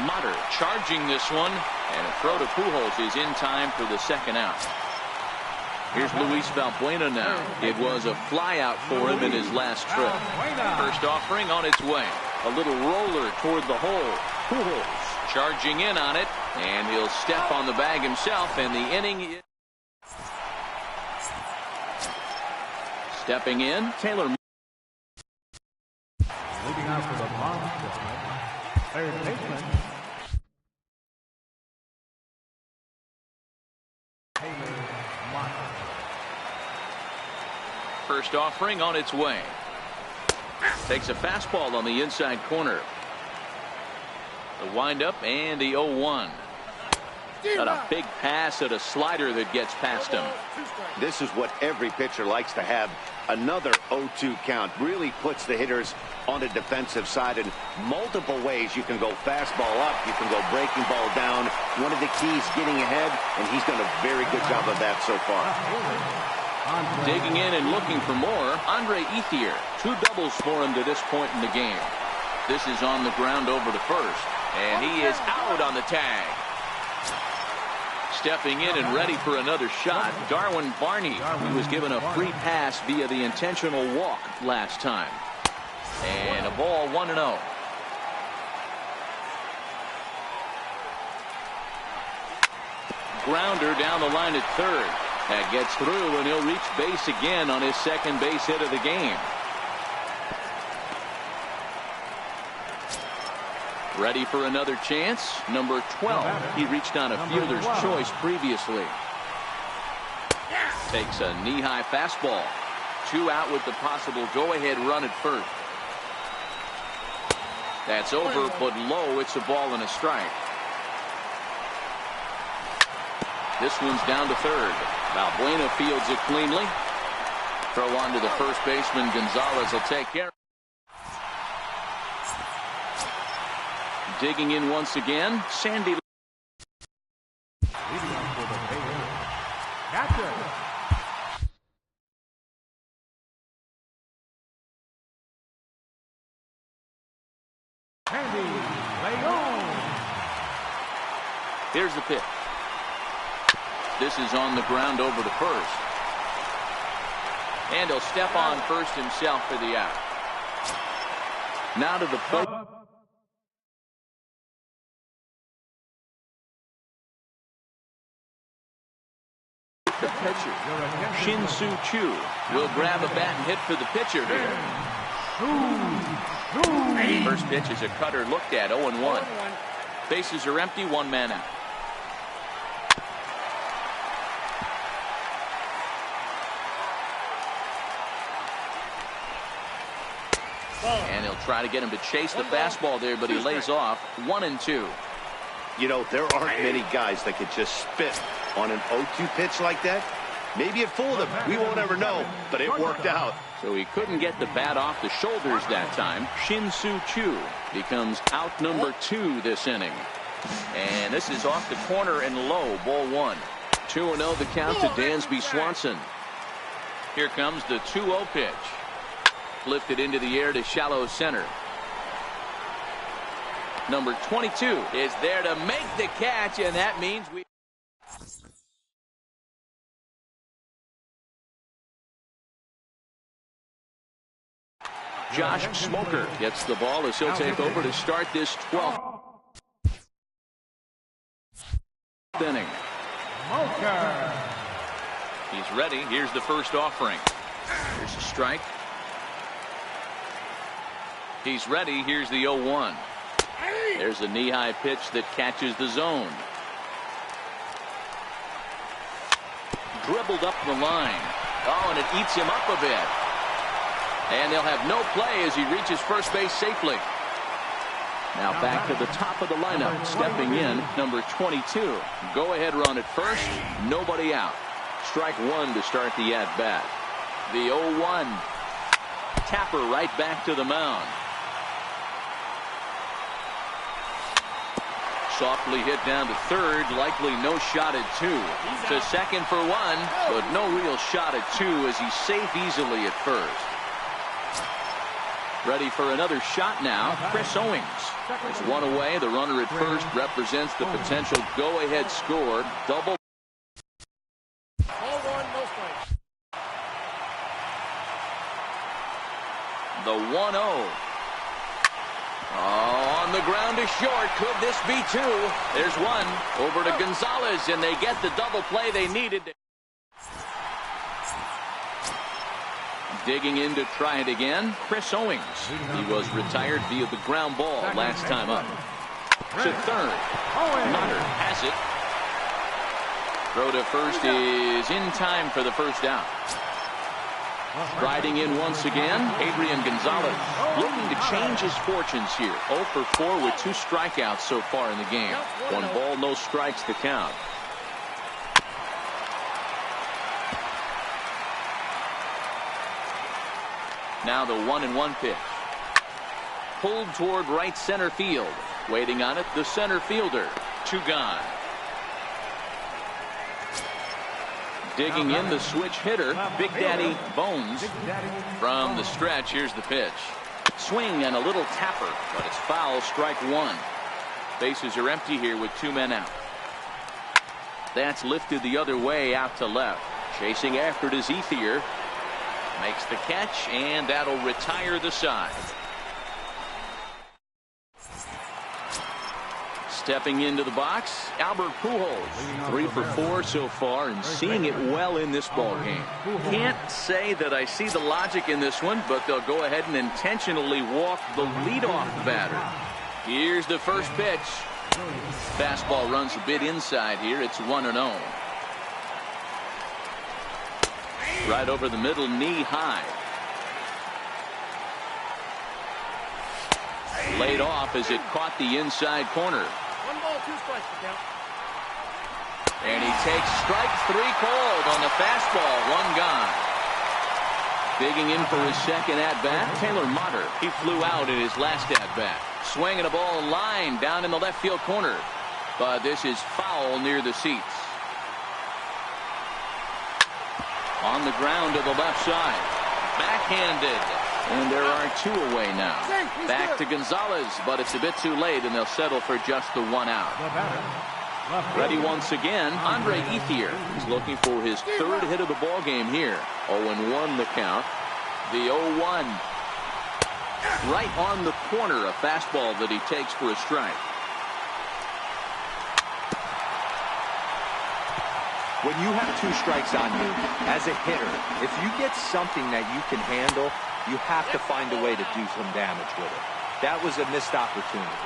Motter charging this one, and a throw to Pujols is in time for the second out. Here's Luis Valbuena now. It was a fly out for him in his last trip. First offering on its way. A little roller toward the hole. Pujols charging in on it, and he'll step on the bag himself, and the inning is... Stepping in, Taylor. Leading out for the Monsters, third baseman, Taylor Motter. First offering on its way. Takes a fastball on the inside corner. The windup and the 0-1. Got a big pass at a slider that gets past him. This is what every pitcher likes to have. Another 0-2 count really puts the hitters on the defensive side in multiple ways. You can go fastball up, you can go breaking ball down. One of the keys, getting ahead, and he's done a very good job of that so far. Digging in and looking for more, Andre Ethier. 2 doubles for him to this point in the game. This is on the ground over to first, and he is out on the tag. Stepping in and ready for another shot, Darwin Barney. He was given a free pass via the intentional walk last time. And a ball 1-0. Grounder down the line at third. That gets through, and he'll reach base again on his second base hit of the game. Ready for another chance. Number 12. He reached on a fielder's choice previously. Takes a knee-high fastball. 2 out with the possible go-ahead run at first. That's over, but low. It's a ball and a strike. This one's down to third. Valbuena fields it cleanly. Throw on to the first baseman. Gonzalez will take care. Digging in once again, Sandy. Leading up for the Payers, catcher. Sandy Leon. Here's the pitch. This is on the ground over to first. And he'll step on first himself for the out. Now to the plate. The pitcher, Shin-Soo Choo, will grab a bat and hit for the pitcher here. First pitch is a cutter looked at, 0-1. Bases are empty, 1 man out. And he'll try to get him to chase the fastball there, but he lays off. 1-2. You know, there aren't many guys that could just spit on an 0-2 pitch like that. Maybe it fooled him. We won't ever know, but it worked out. So he couldn't get the bat off the shoulders that time. Shin-Soo Choo becomes out number 2 this inning. And this is off the corner and low, ball 1. 2-0 the count to Dansby Swanson. Here comes the 2-0 pitch. Lifted into the air to shallow center. Number 22 is there to make the catch, and that means we... Josh Smoker gets the ball as he'll take over to start this 12th inning. He's ready. Here's the first offering. Here's a strike. He's ready. Here's the 0-1. There's a knee-high pitch that catches the zone. Dribbled up the line. Oh, and it eats him up a bit. And they'll have no play as he reaches first base safely. Now back to the top of the lineup. Stepping in, number 22. Go-ahead run at first. Nobody out. Strike 1 to start the at-bat. The 0-1. Tapper right back to the mound. Softly hit down to third. Likely no shot at 2. To second for 1, but no real shot at 2 as he's safe easily at first. Ready for another shot now. Chris Owings. There's one away. The runner at first represents the potential go-ahead score. Double. The 1-0. Oh, on the ground to short. Could this be 2? There's 1. Over to Gonzalez, and they get the double play they needed. Digging in to try it again, Chris Owings. He was retired via the ground ball last time up. To third. Nutter has it. Throw to first is in time for the first out. Riding in once again, Adrian Gonzalez looking to change his fortunes here. 0 for 4 with 2 strikeouts so far in the game. 1 ball, no strikes to count. Now the 1-1 pitch. Pulled toward right center field. Waiting on it, the center fielder. 2 gone. Digging in the switch hitter, Big Daddy Bones. From the stretch, here's the pitch. Swing and a little tapper, but it's foul, strike 1. Bases are empty here with 2 men out. That's lifted the other way out to left. Chasing after it is Ethier. Makes the catch, and that'll retire the side. Stepping into the box, Albert Pujols. 3 for 4 so far and seeing it well in this ball game. Can't say that I see the logic in this one, but they'll go ahead and intentionally walk the leadoff batter. Here's the first pitch. Fastball runs a bit inside here. It's 1-0. Right over the middle, knee high. Laid off as it caught the inside corner. 1 ball, 2 strikes to count. And he takes strike 3 cold on the fastball. 1 gone. Digging in for his second at-bat, Taylor Motter. He flew out in his last at-bat. Swinging a ball line down in the left field corner. But this is foul near the seats. On the ground to the left side. Backhanded. And there are 2 away now. Back to Gonzalez, but it's a bit too late, and they'll settle for just the 1 out. Ready once again, Andre Ethier is looking for his 3rd hit of the ball game here. 0-1 the count. The 0-1. Right on the corner, a fastball that he takes for a strike. When you have 2 strikes on you, as a hitter, if you get something that you can handle, you have to find a way to do some damage with it. That was a missed opportunity.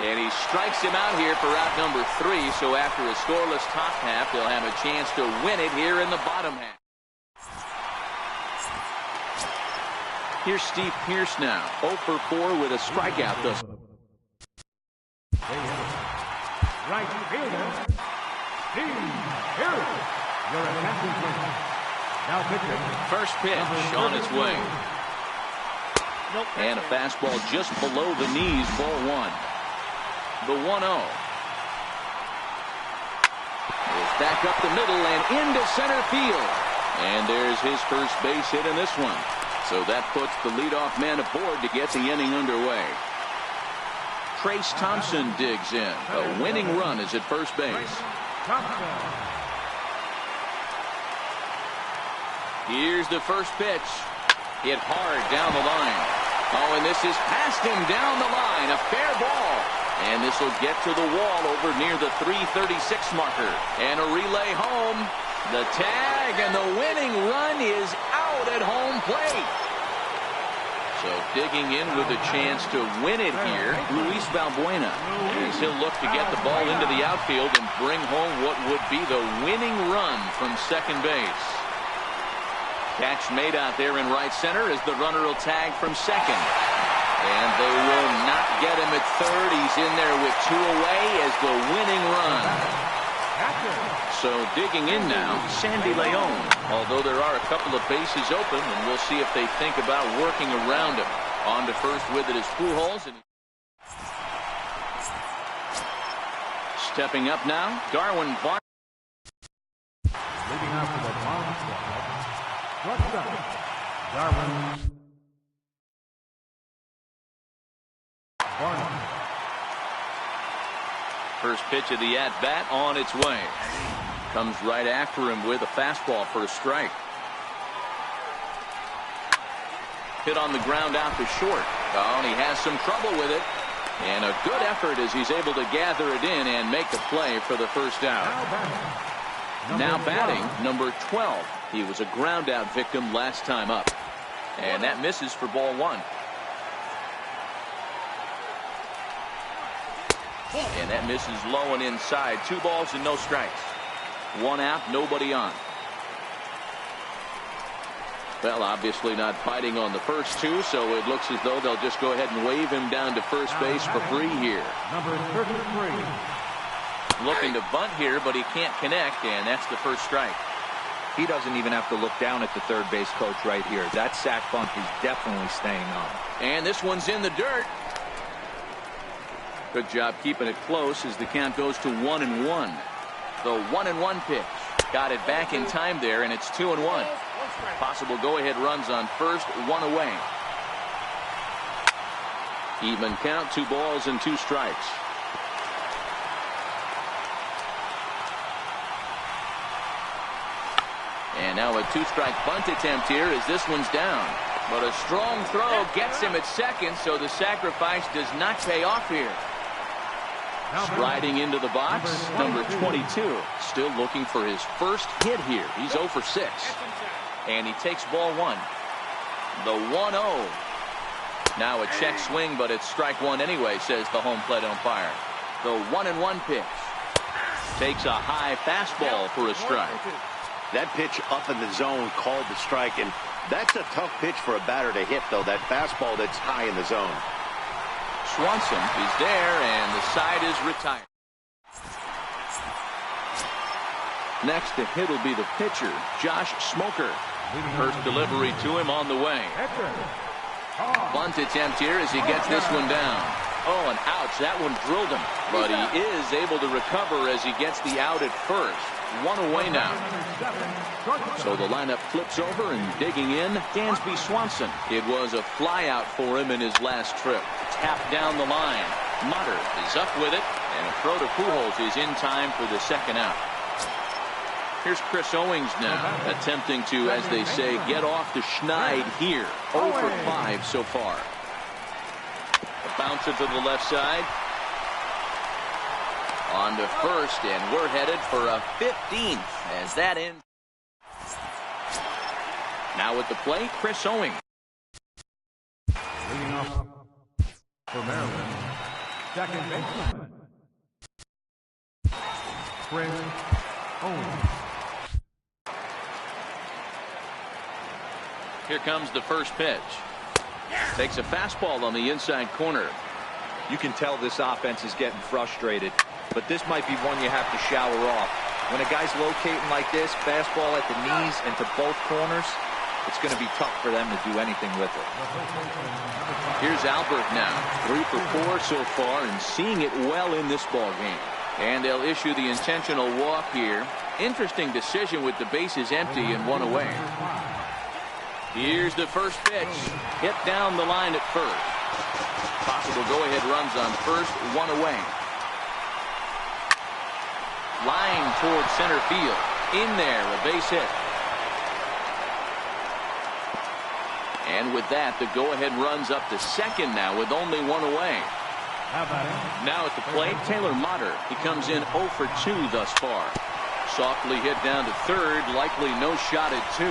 And he strikes him out here for out number 3, so after a scoreless top half, they'll have a chance to win it here in the bottom half. Here's Steve Pearce now, 0 for 4 with a strikeout thus. Right fielder, Steve Harris. Your attention, please. Now pitching. First pitch on its way. And a fastball just below the knees, ball one. The 1-0. Is back up the middle and into center field. And there's his first base hit in this one. So that puts the leadoff man aboard to get the inning underway. Trace Thompson digs in. A winning run is at first base. Here's the first pitch. Hit hard down the line. Oh, and this is past him down the line. A fair ball. And this will get to the wall over near the 336 marker. And a relay home. The tag and the winning run is out at home plate. So digging in with a chance to win it here, Luis Valbuena, as he'll look to get the ball into the outfield and bring home what would be the winning run from second base. Catch made out there in right center as the runner will tag from second. And they will not get him at third. He's in there with two away as the winning run. So digging in now, Sandy Leon. Although there are a couple of bases open, and we'll see if they think about working around him. On to first with it is Pujols. And stepping up now, Darwin Barnes. Leading out to the bottom squad. What's up? Darwin Barnes. First pitch of the at-bat on its way. Comes right after him with a fastball for a strike. Hit on the ground out to short. Oh, and he has some trouble with it. And a good effort as he's able to gather it in and make the play for the first out. Now batting, number 12. He was a ground out victim last time up. And that misses for ball one. And that misses low and inside. 2 balls and no strikes. 1 out, nobody on. Well, obviously not biting on the first 2, so it looks as though they'll just go ahead and wave him down to first base for free here. Number 33. Looking to bunt here, but he can't connect, and that's the first strike. He doesn't even have to look down at the third base coach right here. That sac bunt is definitely staying on. And this one's in the dirt. Good job keeping it close as the count goes to 1-1. The 1-1 pitch. Got it back in time there, and it's 2-1. Possible go-ahead runs on first, 1 away. Even count, 2 balls and 2 strikes. And now a 2-strike bunt attempt here as this one's down. But a strong throw gets him at second, so the sacrifice does not pay off here. Striding into the box, number 22. Still looking for his first hit here. He's 0 for 6. And he takes ball 1. The 1-0. Now a check swing, but it's strike 1 anyway, says the home plate umpire. The 1-1 pitch. Takes a high fastball for a strike. That pitch up in the zone called the strike, and that's a tough pitch for a batter to hit, though, that fastball that's high in the zone. Swanson is there, and the side is retired. Next to hit will be the pitcher, Josh Smoker. First delivery to him on the way. Bunt attempt here as he gets this one down. Oh, and ouch, that one drilled him. But he is able to recover as he gets the out at first. 1 away now. So the lineup flips over, and digging in, Dansby Swanson. It was a fly out for him in his last trip. Tap down the line. Mutter is up with it, and a throw to Pujols is in time for the second out. Here's Chris Owings now, attempting to, as they say, get off the schneid here. 0 for 5 so far. A bouncer to the left side. On to first, and we're headed for a 15th as that ends. Now at the plate, Chris Owings. Leading off for Maryland, second baseman, Chris Owings. Here comes the first pitch. Takes a fastball on the inside corner. You can tell this offense is getting frustrated. but this might be one you have to shower off. When a guy's locating like this, fastball at the knees and to both corners, it's going to be tough for them to do anything with it. Here's Albert now. 3 for 4 so far and seeing it well in this ball game. And they'll issue the intentional walk here. Interesting decision with the bases empty and 1 away. Here's the first pitch. Hit down the line at first. Possible go-ahead runs on first, 1 away. Line towards center field. In there, a base hit. And with that, the go-ahead runs up to second now with only 1 away. Now at the plate, Taylor Motter. He comes in 0 for 2 thus far. Softly hit down to third, likely no shot at 2.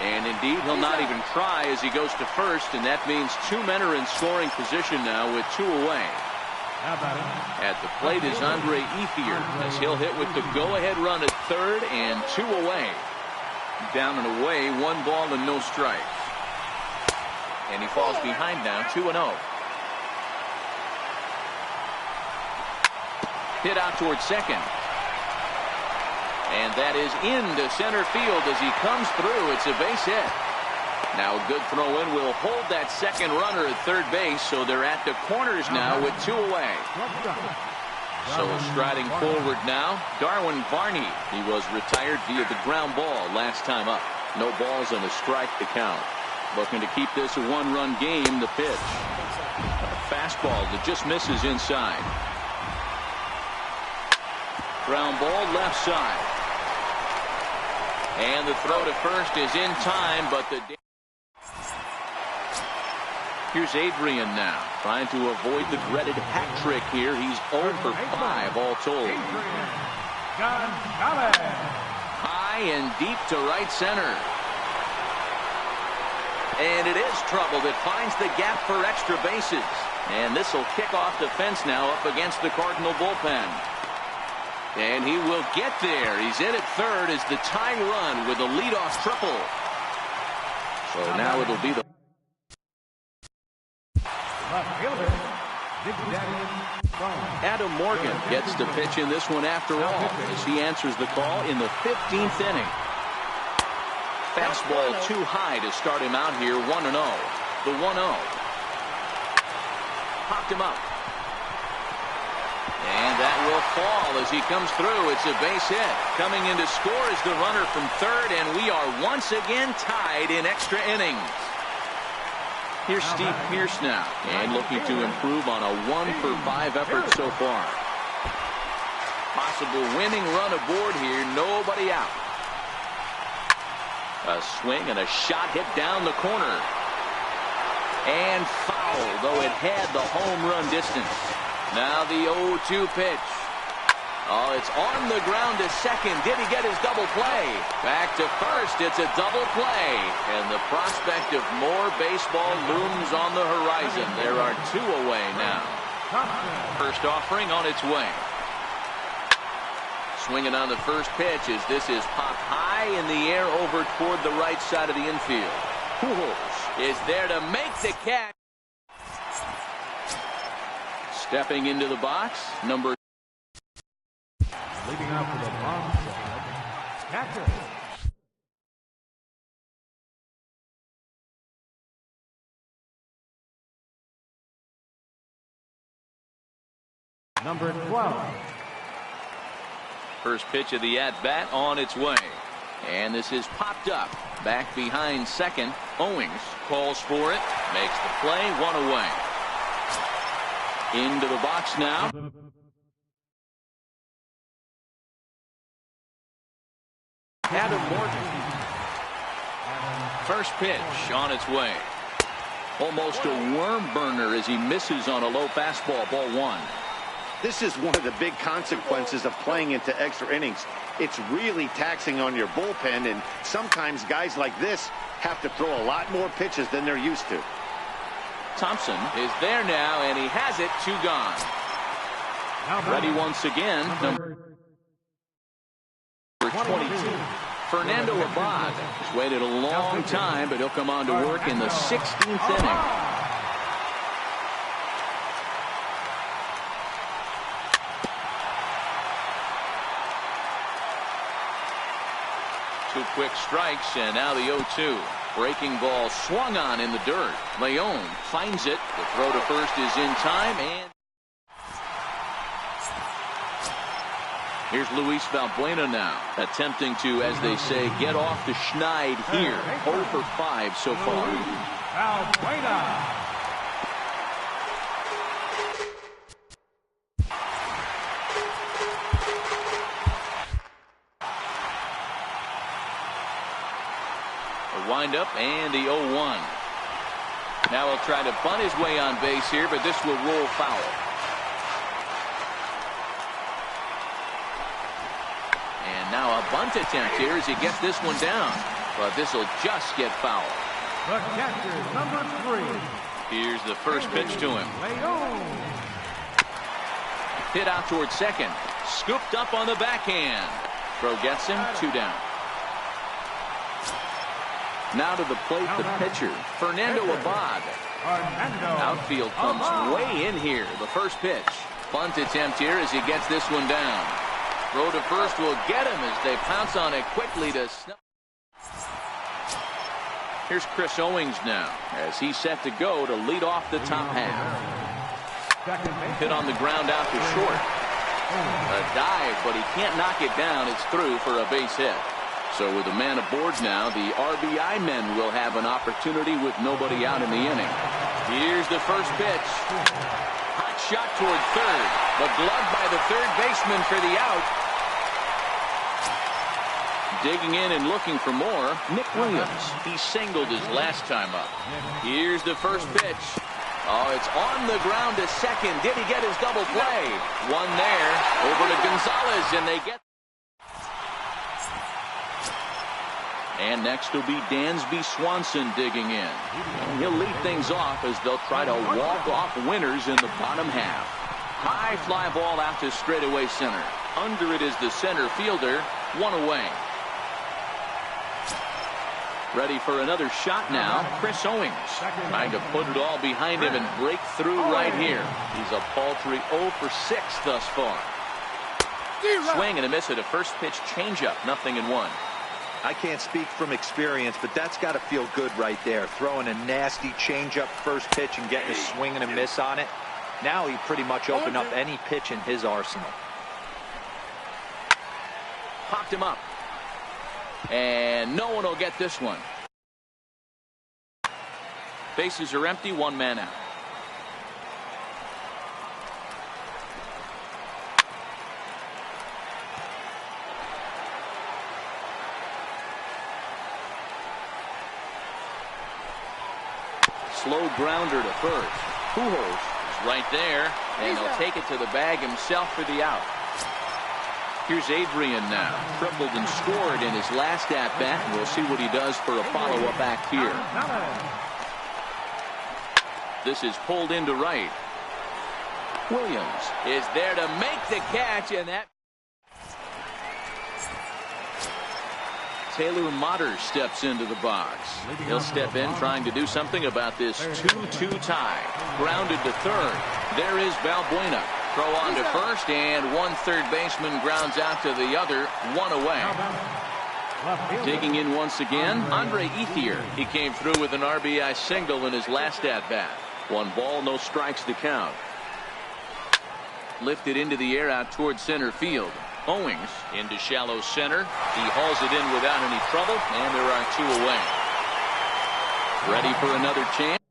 And indeed, he'll not even try as he goes to first, and that means 2 men are in scoring position now with 2 away. At the plate is Andre Ethier as he'll hit with the go-ahead run at third and 2 away. Down and away, 1 ball and no strikes. And he falls behind now, 2-0. Hit out towards second. And that is into center field as he comes through. It's a base hit. Now a good throw in will hold that second runner at third base, so they're at the corners now with 2 away. So striding forward now, Darwin Varney. He was retired via the ground ball last time up. No balls and a strike to count. Looking to keep this a 1-run game. The pitch. A fastball that just misses inside. Ground ball left side. And the throw to first is in time, but the... Here's Adrian now, trying to avoid the dreaded hat trick here. He's 0 for 5 all told. High and deep to right center. And it is trouble that finds the gap for extra bases. And this will kick off the fence now up against the Cardinal bullpen. And he will get there. He's in at third as the tying run with a leadoff triple. So now it'll be the... Adam Morgan gets the pitch in this one after all as he answers the call in the 15th inning. Fastball too high to start him out here. 1-0. The 1-0. Popped him up. And that will fall as he comes through. It's a base hit. Coming in to score is the runner from third, and we are once again tied in extra innings. Here's Steve Pearce now, and looking to improve on a 1 for 5 effort so far. Possible winning run aboard here. Nobody out. A swing and a shot hit down the corner. And foul, though it had the home run distance. Now the 0-2 pitch. Oh, it's on the ground to second. Did he get his double play? Back to first. It's a double play. And the prospect of more baseball looms on the horizon. There are 2 away now. First offering on its way. Swinging on the first pitch as this is popped high in the air over toward the right side of the infield. Pujols is there to make the catch. Stepping into the box, number... Leading out to the bomb side, catcher. Number 12. First pitch of the at-bat on its way. And this is popped up. Back behind second. Owings calls for it. Makes the play. 1 away. Into the box now. Adam Morgan. First pitch on its way. Almost a worm burner as he misses on a low fastball. Ball 1. This is one of the big consequences of playing into extra innings. It's really taxing on your bullpen, and sometimes guys like this have to throw a lot more pitches than they're used to. Thompson is there now, and he has it. 2 gone. Ready once again. Number 22. Fernando Abad has waited a long time, but he'll come on to work in the 16th inning. 2 quick strikes, and now the 0-2. Breaking ball swung on in the dirt. Leon finds it. The throw to first is in time, and here's Luis Valbuena now, attempting to, as they say, get off the schneid here. 0 for 5 so far. Valbuena. Wind up and the 0-1. Now he'll try to bunt his way on base here, but this will roll foul. And now a bunt attempt here as he gets this one down, but this will just get foul. The catcher, number 3. Here's the first pitch to him. Hit out towards second. Scooped up on the backhand. Throw gets him, 2 down. Now to the plate, the pitcher, Fernando Abad. Outfield comes way in here. The first pitch. Bunt attempt here as he gets this one down. Throw to first will get him as they pounce on it quickly to snap. Here's Chris Owings now as he's set to go to lead off the top half. Hit on the ground out to short. A dive, but he can't knock it down. It's through for a base hit. So with a man aboard now, the RBI men will have an opportunity with nobody out in the inning. Here's the first pitch. Hot shot toward third. The glove by the third baseman for the out. Digging in and looking for more, Nick Williams. He singled his last time up. Here's the first pitch. Oh, it's on the ground to second. Did he get his double play? One there. Over to Gonzalez, and they get. And next will be Dansby Swanson digging in. And he'll lead things off as they'll try to walk off winners in the bottom half. High fly ball out to straightaway center. Under it is the center fielder. 1 away. Ready for another shot now, Chris Owings. Trying to put it all behind him and break through right here. He's a paltry 0 for 6 thus far. Swing and a miss at a first pitch changeup. 0-1. I can't speak from experience, but that's got to feel good right there. Throwing a nasty changeup first pitch and getting a swing and a miss on it. Now he pretty much opened up any pitch in his arsenal. Popped him up. And no one will get this one. Bases are empty, 1 man out. Slow grounder to first. Pujols is right there, and he'll take it to the bag himself for the out. Here's Adrian now. Tripled and scored in his last at-bat, and we'll see what he does for a follow-up act here. This is pulled into right. Williams is there to make the catch, and that. Taylor Motter steps into the box. He'll step in trying to do something about this 2-2 tie. Grounded to third. There is Valbuena. Throw on to first, and one third baseman grounds out to the other. 1 away. Digging in once again, Andre Ethier. He came through with an RBI single in his last at-bat. 1 ball, no strikes to count. Lifted into the air out toward center field. Owings into shallow center. He hauls it in without any trouble, and there are 2 away. Ready for another chance.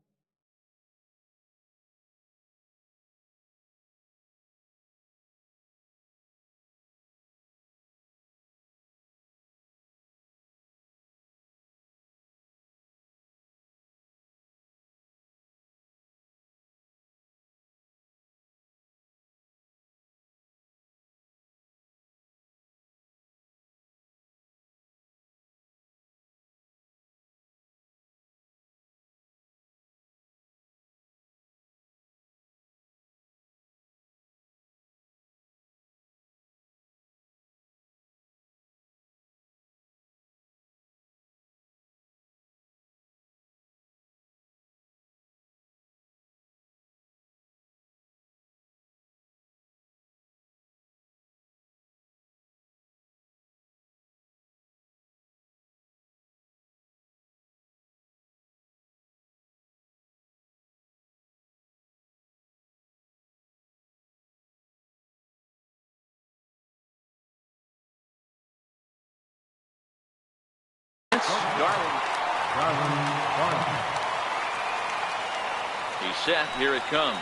He's set. Here it comes.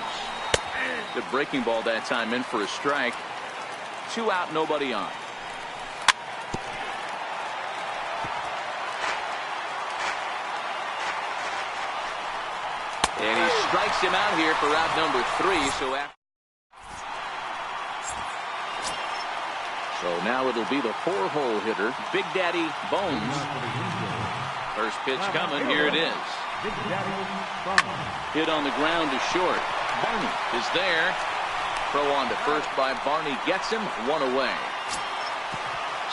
Good breaking ball that time, in for a strike. 2 out, nobody on. And he strikes him out here for out number 3. So now it'll be the 4-hole hitter, Big Daddy Bones. First pitch coming. Here it is. Hit on the ground to short. Barney is there. Throw on to first by Barney gets him. 1 away.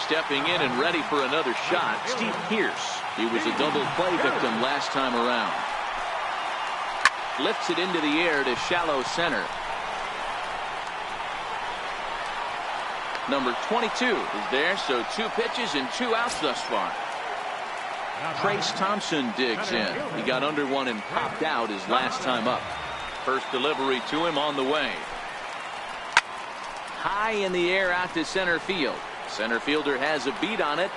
Stepping in and ready for another shot, Steve Pierce. He was a double play victim last time around. Lifts it into the air to shallow center. Number 22 is there, so 2 pitches and 2 outs thus far. Trace Thompson digs in. He got under one and popped out his last time up. First delivery to him on the way. High in the air out to center field. Center fielder has a beat on it.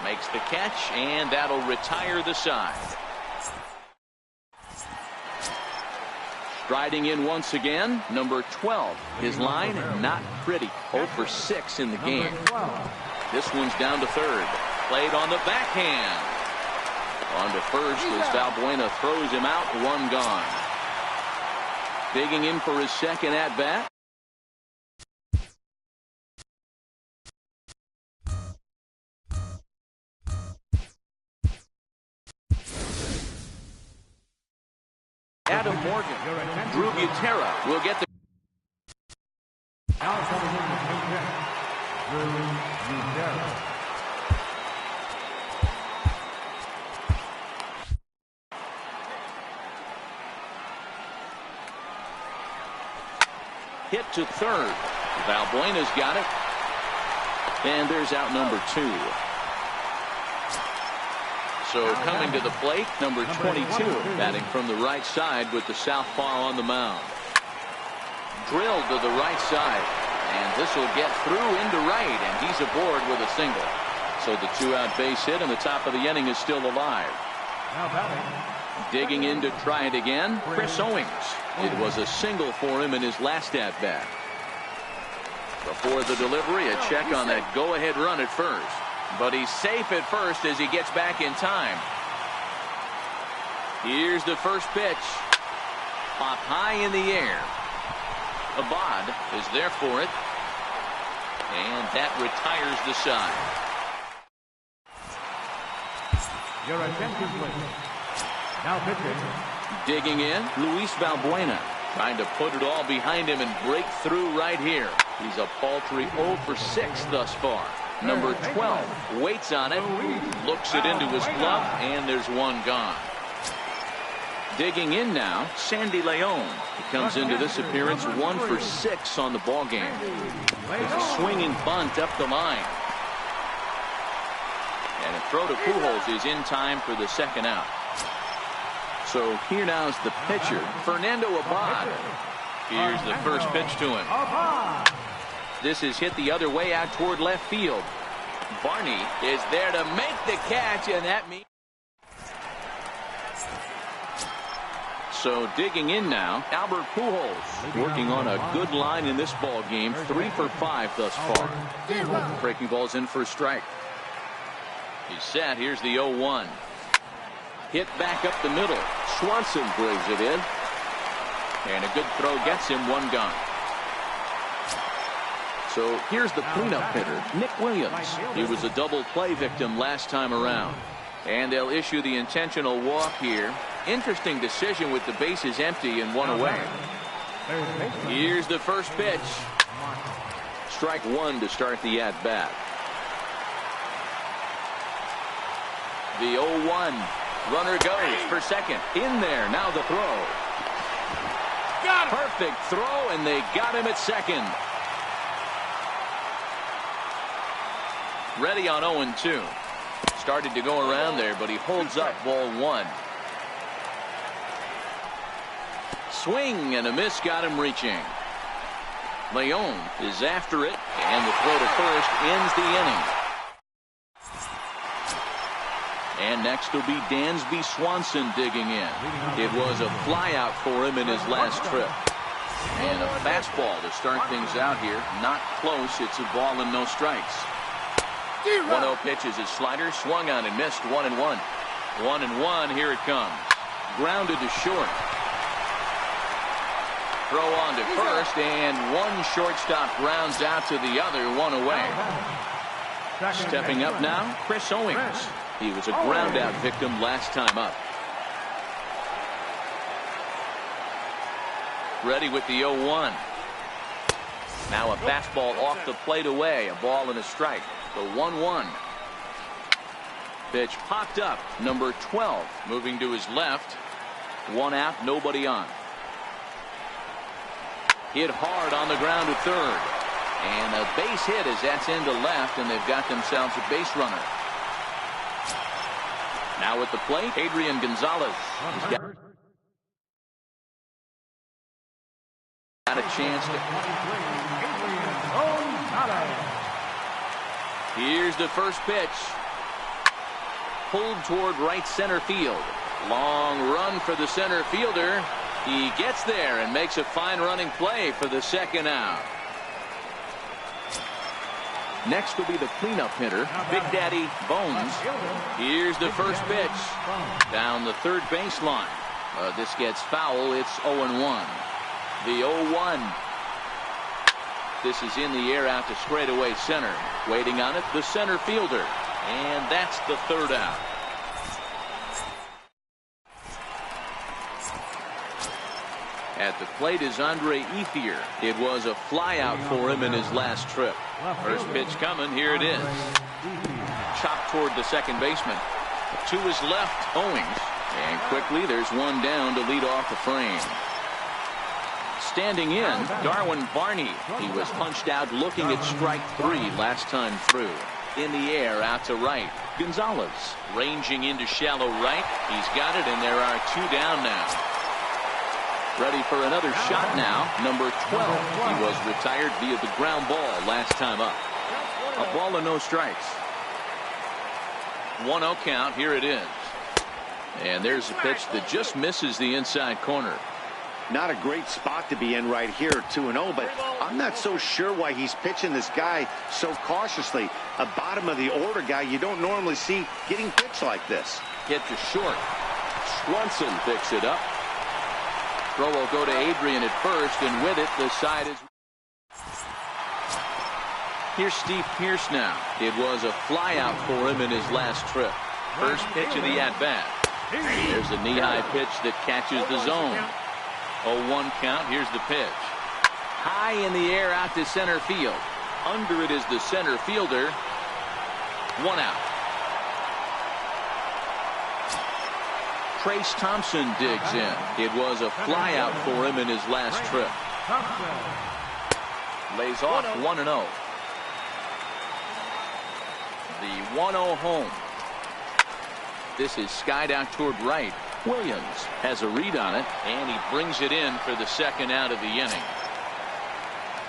Makes the catch, and that'll retire the side. Striding in once again, number 12. His line, not pretty. 0 for 6 in the game. This one's down to third. Played on the backhand. On to first as Valbuena throws him out. 1 gone. Digging in for his second at-bat. Adam Morgan. Drew Butera will get the. Hit to third. Valbuena's got it. And there's out number 2. So coming to the plate, number 22, batting from the right side with the southpaw on the mound. Drilled to the right side. And this will get through into right, and he's aboard with a single. So the 2-out base hit, and the top of the inning is still alive. Digging in to try it again, Chris Owings. It was a single for him in his last at-bat. Before the delivery, a check on that go-ahead run at first. But he's safe at first as he gets back in time. Here's the first pitch. Pop high in the air. Abad is there for it. And that retires the side. Your attention, please. Now pitching. Digging in, Luis Valbuena. Trying to put it all behind him and break through right here. He's a paltry 0 for 6 thus far. Number 12 waits on it, looks it into his glove, and there's 1 gone. Digging in now, Sandy Leon. He comes into this appearance 1 for 6 on the ball game. There's a swinging bunt up the line. And a throw to Pujols is in time for the second out. So here now is the pitcher, Fernando Abad. Here's the first pitch to him. This is hit the other way out toward left field. Barney is there to make the catch, and that means. So digging in now, Albert Pujols working on a good line in this ball game. 3 for 5 thus far. Breaking ball's in for a strike. He's set. Here's the 0-1. Hit back up the middle. Swanson brings it in. And a good throw gets him. 1 gone. So here's the cleanup hitter, Nick Williams. He was a double play victim last time around. And they'll issue the intentional walk here. Interesting decision with the bases empty and 1 away. Here's the first pitch. Strike 1 to start the at-bat. The 0-1. Runner goes for second. In there. Now the throw. Perfect throw, and they got him at second. Ready on 0-2. Started to go around there, but he holds up ball 1. Swing and a miss got him reaching. Leon is after it, and the throw to first ends the inning. And next will be Dansby Swanson digging in. It was a flyout for him in his last trip. And a fastball to start things out here. Not close. It's a ball and no strikes. 1-0 pitch is his slider. Swung on and missed. 1-1. 1-1. Here it comes. Grounded to short. Throw on to first, and one shortstop grounds out to the other, one away. Stepping up now, Chris Owings. He was a ground out victim last time up. Ready with the 0-1. Now a fastball off the plate away, a ball and a strike. The 1-1. Pitch popped up. Number 12 moving to his left. One out, nobody on. Hit hard on the ground to third. And a base hit as that's into left, and they've got themselves a base runner. Now at the plate, Adrian Gonzalez. He's got a chance to. Here's the first pitch. Pulled toward right center field. Long run for the center fielder. He gets there and makes a fine running play for the second out. Next will be the cleanup hitter, Big Daddy Bones. Here's the first pitch. Down the third baseline. This gets foul. It's 0-1. The 0-1. This is in the air out to straightaway center. Waiting on it, the center fielder. And that's the third out. At the plate is Andre Ethier. It was a flyout for him in his last trip. First pitch coming. Here it is. Chopped toward the second baseman. To his left, Owings. And quickly there's one down to lead off the frame. Standing in, Darwin Barney. He was punched out looking at strike 3 last time through. In the air out to right. Gonzalez ranging into shallow right. He's got it, and there are 2 down now. Ready for another shot now. Number 12. He was retired via the ground ball last time up. A ball and no strikes. 1-0 count. Here it is. And there's a pitch that just misses the inside corner. Not a great spot to be in right here, 2-0, but I'm not so sure why he's pitching this guy so cautiously. A bottom of the order guy you don't normally see getting pitched like this. Hit to short. Swanson picks it up. Throw will go to Adrian at first, and with it, the side is. Here's Steve Pearce now. It was a flyout for him in his last trip. First pitch of the at-bat. There's a knee-high pitch that catches the zone. 0-1 count. Here's the pitch. High in the air out to center field. Under it is the center fielder. 1 out. Trace Thompson digs in. It was a flyout for him in his last trip. Lays off 1-0. The 1-0 home. This is skied out toward right. Williams has a read on it, and he brings it in for the second out of the inning.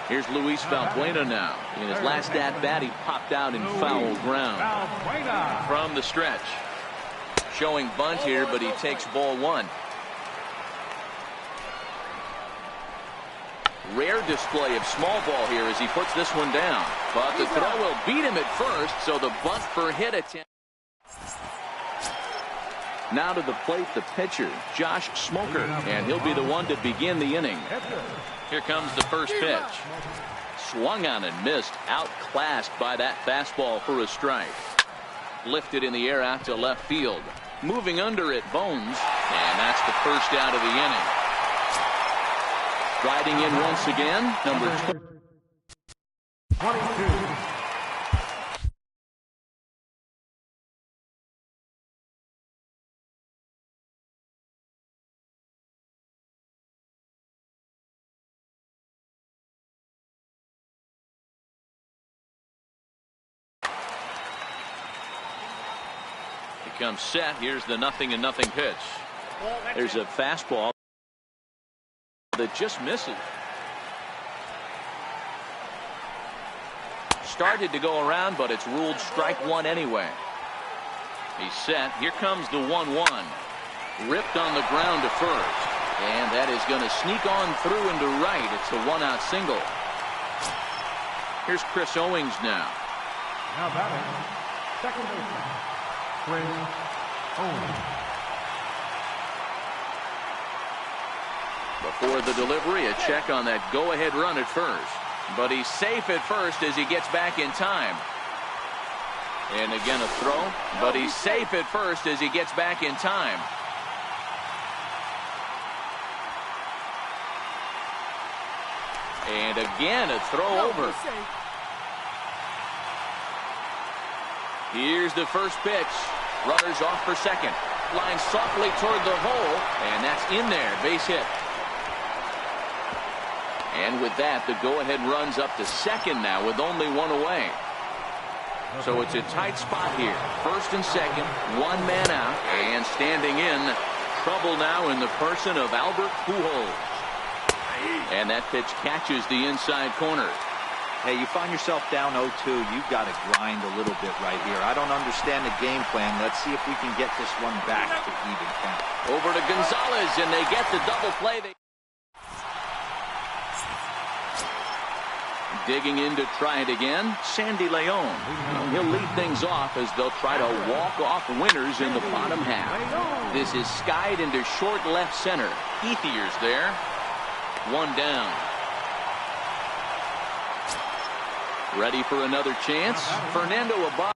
Here's Luis Valbuena now. In his last at-bat, he popped out in foul ground. From the stretch. Showing bunt here, but he takes ball 1. Rare display of small ball here as he puts this one down. But the throw will beat him at first, so the bunt for hit attempt. Now to the plate, the pitcher, Josh Smoker, and he'll be the one to begin the inning. Here comes the first pitch. Swung on and missed, outclassed by that fastball for a strike. Lifted in the air out to left field. Moving under it, Bones, and that's the first out of the inning. Riding in once again, number 22. Comes set. Here's the 0-0 pitch. There's a fastball that just misses. Started to go around, but it's ruled strike 1 anyway. He's set. Here comes the 1-1. Ripped on the ground to first. And that is going to sneak on through into right. It's a 1-out single. Here's Chris Owings now. Now batting, second baseman, Chris Owings. Before the delivery, a check on that go-ahead run at first. But he's safe at first as he gets back in time. And again a throw, but he's safe at first as he gets back in time. And again a throw over. Here's the first pitch. Runners off for second. Line softly toward the hole, and that's in there. Base hit. And with that, the go-ahead runs up to second now with only one away. So it's a tight spot here. First and second, one man out, and standing in, trouble now in the person of Albert Pujols. And that pitch catches the inside corner. Hey, you find yourself down 0-2. You've got to grind a little bit right here. I don't understand the game plan. Let's see if we can get this one back to even count. Over to Gonzalez, and they get the double play. Digging in to try it again, Sandy Leon. He'll lead things off as they'll try to walk off winners in the bottom half. This is skied into short left center. Ethier's there. One down. Ready for another chance. Fernando Abad.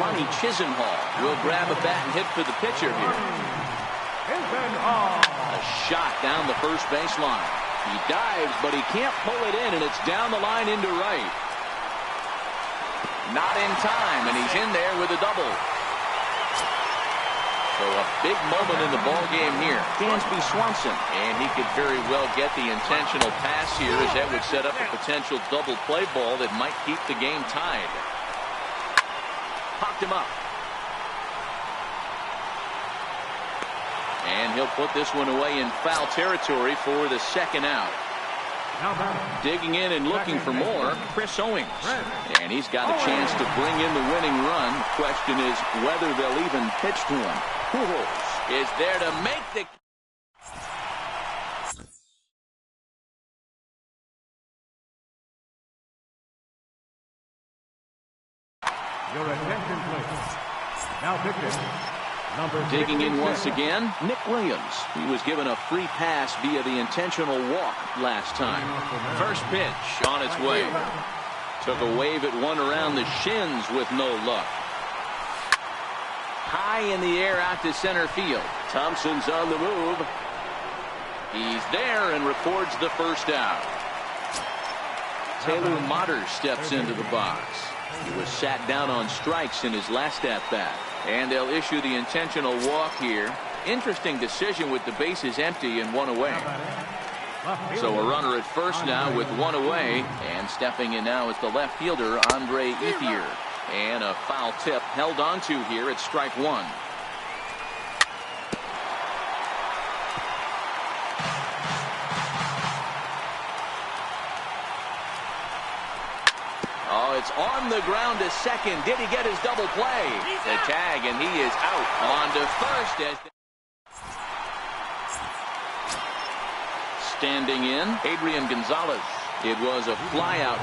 Ronnie Chisenhall will grab a bat and hit for the pitcher here. A shot down the first baseline. He dives, but he can't pull it in, and it's down the line into right. Not in time, and he's in there with a double. So a big moment in the ball game here. Dansby Swanson, and he could very well get the intentional pass here, as that would set up a potential double play ball that might keep the game tied. Popped him up. And he'll put this one away in foul territory for the second out. Digging in and looking for more, Chris Owings. And he's got a chance to bring in the winning run. The question is whether they'll even pitch to him. Pujols is there to make the... Your attention, please. Now pitching. Digging in once again, Nick Williams. He was given a free pass via the intentional walk last time. First pitch on its way. Took a wave at one around the shins with no luck. High in the air out to center field. Thompson's on the move. He's there and records the first out. Taylor Motter steps into the box. He was sat down on strikes in his last at-bat. And they'll issue the intentional walk here. Interesting decision with the bases empty and one away. So a runner at first now with one away. And stepping in now is the left fielder, Andre Ethier. And a foul tip held onto here at strike one. Oh, it's on the ground to second. Did he get his double play? The tag, and he is out. On to first as... Standing in, Adrian Gonzalez. It was a fly out.